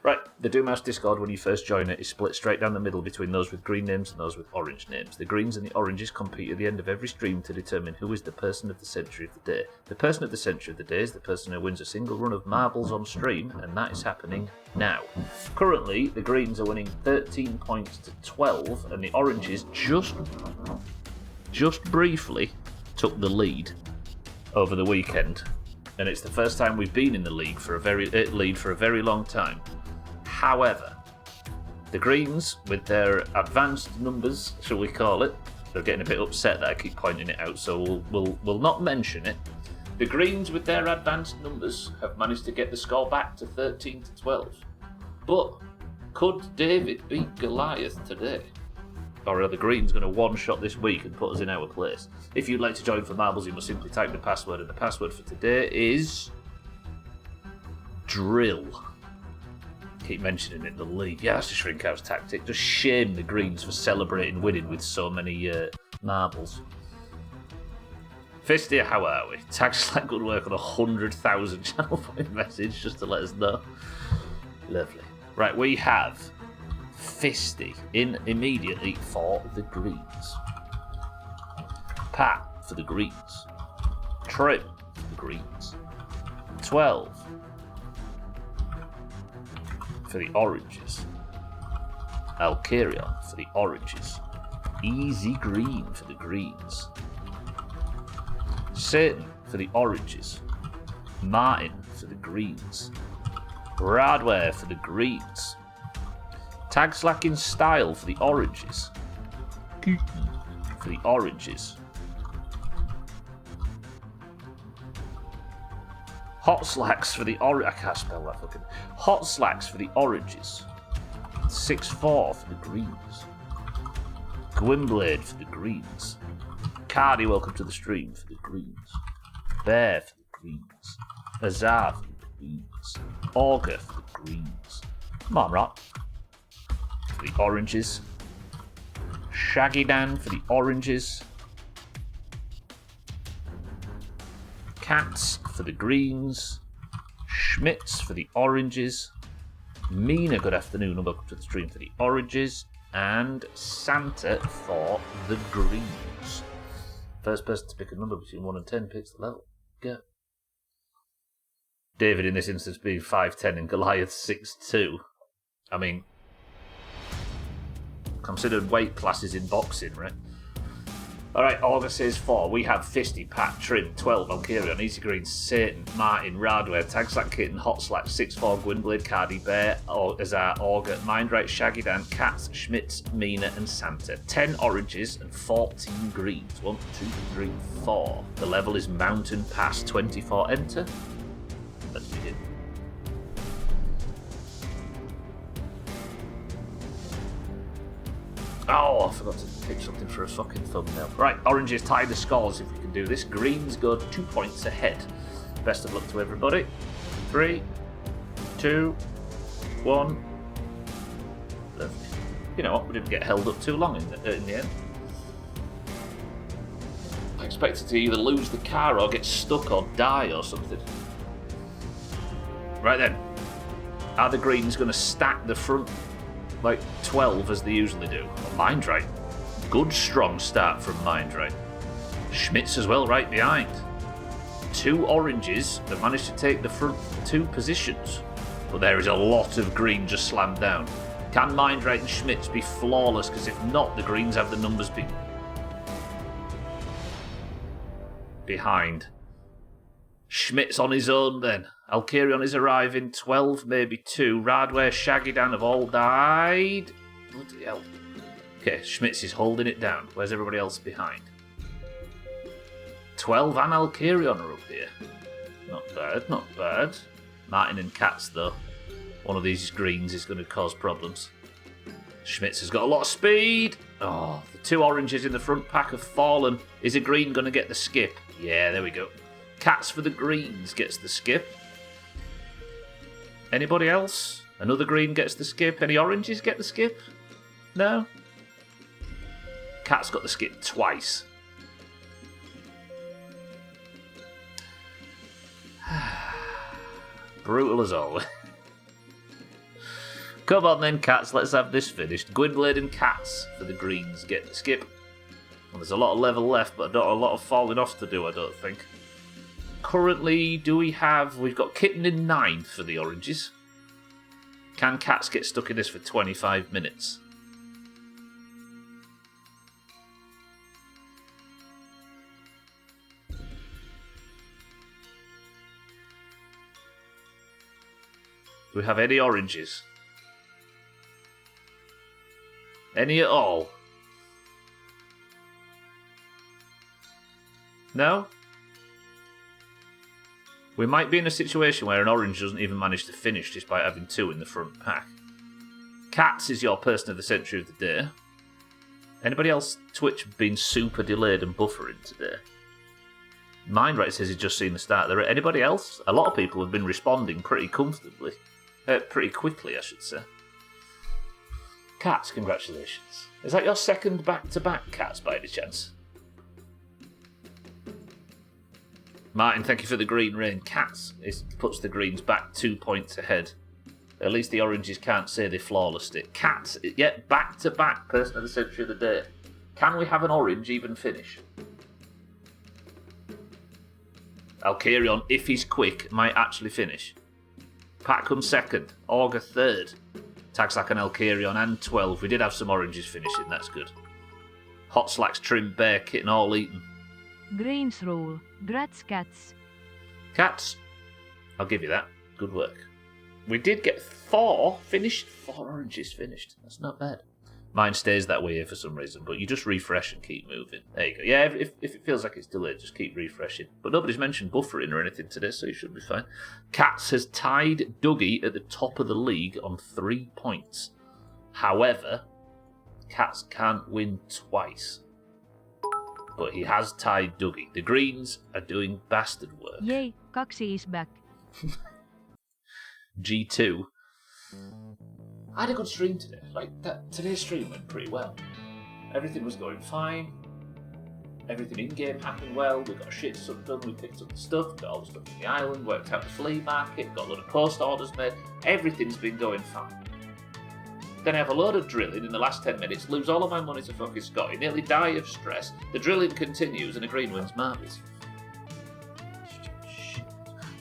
Speaker 1: Right, the Doomhaus Discord, when you first join it, is split straight down the middle between those with green names and those with orange names. The greens and the oranges compete at the end of every stream to determine who is the person of the century of the day. The person of the century of the day is the person who wins a single run of marbles on stream, and that is happening now. Currently, the greens are winning 13 points to 12, and the oranges just briefly took the lead over the weekend. And it's the first time we've been in the league for a very long time. However, the Greens, with their advanced numbers, shall we call it, they're getting a bit upset that I keep pointing it out, so we'll not mention it. The Greens, with their advanced numbers, have managed to get the score back to 13 to 12. But could David beat Goliath today? or are the Greens going to one-shot this week and put us in our place? If you'd like to join for marbles, you must simply type the password, and the password for today is drill. Keep mentioning it, the league. Yeah, that's a shrink house tactic. Just shame the Greens for celebrating winning with so many marbles. Fisty, how are we? Tags like good work on 100,000 channel point message just to let us know. Lovely. Right, we have Fisty in immediately for the Greens. Pat for the Greens. Trim for the Greens. 12 for the Oranges. Alcarion for the Oranges. Easy Green for the Greens. Satan for the Oranges. Martin for the Greens. Radware for the Greens. Tag Slacking Style for the Oranges. For the Oranges. Hot Slacks for the Oranges. I can't spell that fucking. Hot Slacks for the Oranges. 6-4 for the Greens. Gwynblade for the Greens. Cardi, welcome to the stream for the Greens. Bear for the Greens. Azar for the Greens. Augur for the Greens. Come on, Rock. For the Oranges. Shaggy Dan for the Oranges. Cats for the Greens. Schmitz for the Oranges. Mina, good afternoon, and welcome to the stream for the Oranges. And Santa for the Greens. First person to pick a number between 1 and 10 picks the level. Go. David in this instance being 5'10 and Goliath 6'2. I mean, considered weight classes in boxing, right? Alright, August says 4. We have Fisty, Pat, Trim, 12, Valkyrion, Easy Green, Satan, Martin, Radware, Tagslack Kitten, Hot Slack, 6-4, Gwynblade, Cardi, Bear, Azar, Augur, Mindright, Shaggy Dan, Cats, Schmitz, Mina, and Santa. 10 oranges and 14 greens. 1, 2, 3, 4. The level is Mountain Pass. 24 enter. Let's begin. Oh, I forgot to pick something for a fucking thumbnail. Right, oranges tie the scores if we can do this. Greens go 2 points ahead. Best of luck to everybody. 3, 2, 1. Lovely. You know what? We didn't get held up too long in the end. I expected to either lose the car or get stuck or die or something. Right then. Are the Greens going to stack the front like 12 as they usually do? Well, Mindright. Good strong start from Mindright. Schmitz as well right behind. 2 oranges that managed to take the front 2 positions. But there is a lot of green just slammed down. Can Mindright and Schmitz be flawless? Because if not, the Greens have the numbers behind. Schmitz on his own then. Alcarion is arriving. 12, maybe 2. Radware, Shaggy Dan have all died. Bloody hell. Okay, Schmitz is holding it down. Where's everybody else behind? 12 and Alcarion are up here. Not bad, not bad. Martin and Cats, though. One of these greens is going to cause problems. Schmitz has got a lot of speed. Oh, the 2 oranges in the front pack have fallen. Is a green going to get the skip? Yeah, there we go. Cats for the Greens gets the skip. Anybody else? Another green gets the skip. Any oranges get the skip? No? Cat's got the skip twice. Brutal as always. Come on then, Cats, let's have this finished. Gwynblade and Cats for the Greens get the skip. Well, there's a lot of level left, but not a lot of falling off to do, I don't think. Currently, do we have... We've got Kitten in 9th for the Oranges. Can Cats get stuck in this for 25 minutes? Do we have any oranges? Any at all? No? We might be in a situation where an orange doesn't even manage to finish despite having 2 in the front pack. Cats is your person of the century of the day. Anybody else Twitch been super delayed and buffering today? Mindright says he's just seen the start. There anybody else? A lot of people have been responding pretty comfortably. Pretty quickly, I should say. Cats, congratulations. Is that your second back-to-back, Cats, by any chance? Martin, thank you for the green rain. Cats puts the greens back 2 points ahead. At least the oranges can't say they flawlessed it. Cats, yet back-to-back person of the century of the day. Can we have an orange even finish? Alcarion, if he's quick, might actually finish. Pat comes second. Augur third. Tagsack and Alcarion and 12. We did have some oranges finishing, that's good. Hot Slacks, Trim, Bear, Kitten, all eaten.
Speaker 2: Greens rule. Grats, Cats.
Speaker 1: Cats, I'll give you that. Good work. We did get 4 oranges finished. That's not bad. Mine stays that way for some reason, but you just refresh and keep moving. There you go. Yeah, if it feels like it's delayed, just keep refreshing. But nobody's mentioned buffering or anything today, so you should be fine. Cats has tied Dougie at the top of the league on 3 points. However, Cats can't win twice. But he has tied Dougie. The Greens are doing bastard work.
Speaker 2: Yay, Kaksi is back.
Speaker 1: G2. I had a good stream today. Today's stream went pretty well. Everything was going fine. Everything in-game happened well. We got a shit stuff done. We picked up the stuff, got all the stuff in the island, worked out the flea market, got a lot of post orders made. Everything's been going fine. Then I have a load of drilling in the last 10 minutes, lose all of my money to fucking Scotty, nearly die of stress. The drilling continues and a green wins marbles.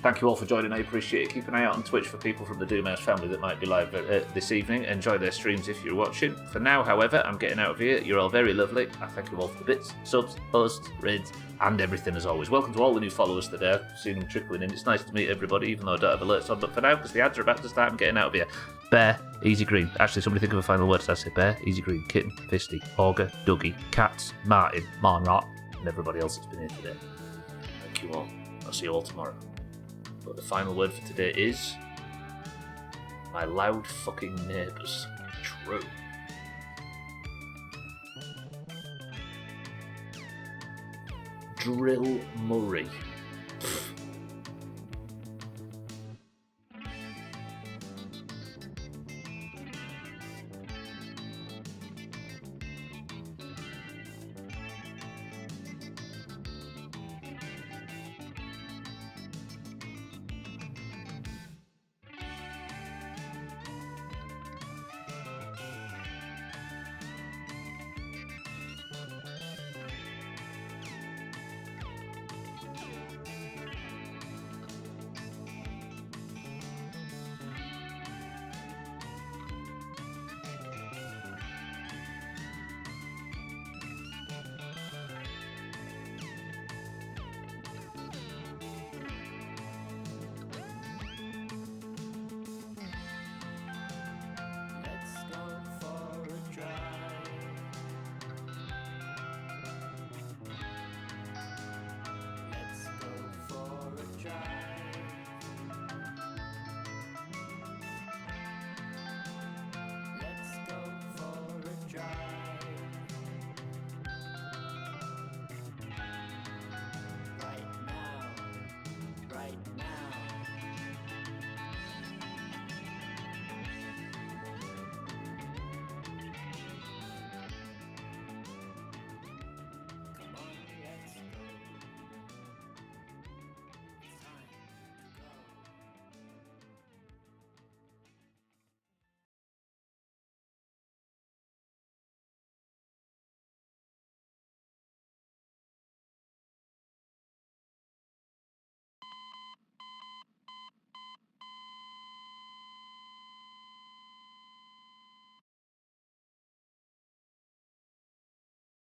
Speaker 1: Thank you all for joining. I appreciate it. Keep an eye out on Twitch for people from the Doomhaus family that might be live this evening. Enjoy their streams if you're watching. For now, however, I'm getting out of here. You're all very lovely. I thank you all for the bits, subs, posts, raids, and everything as always. Welcome to all the new followers today. I've seen them trickling in. It's nice to meet everybody, even though I don't have alerts on. But for now, because the ads are about to start, I'm getting out of here. Bear, Easy Green. Actually, somebody think of a final word. Did I say Bear, Easy Green, Kitten, Fisty, Augur, Dougie, Cats, Martin, Marnrot, and everybody else that's been here today. Thank you all. I'll see you all tomorrow. But the final word for today is my loud fucking neighbours. True. Drill Murray.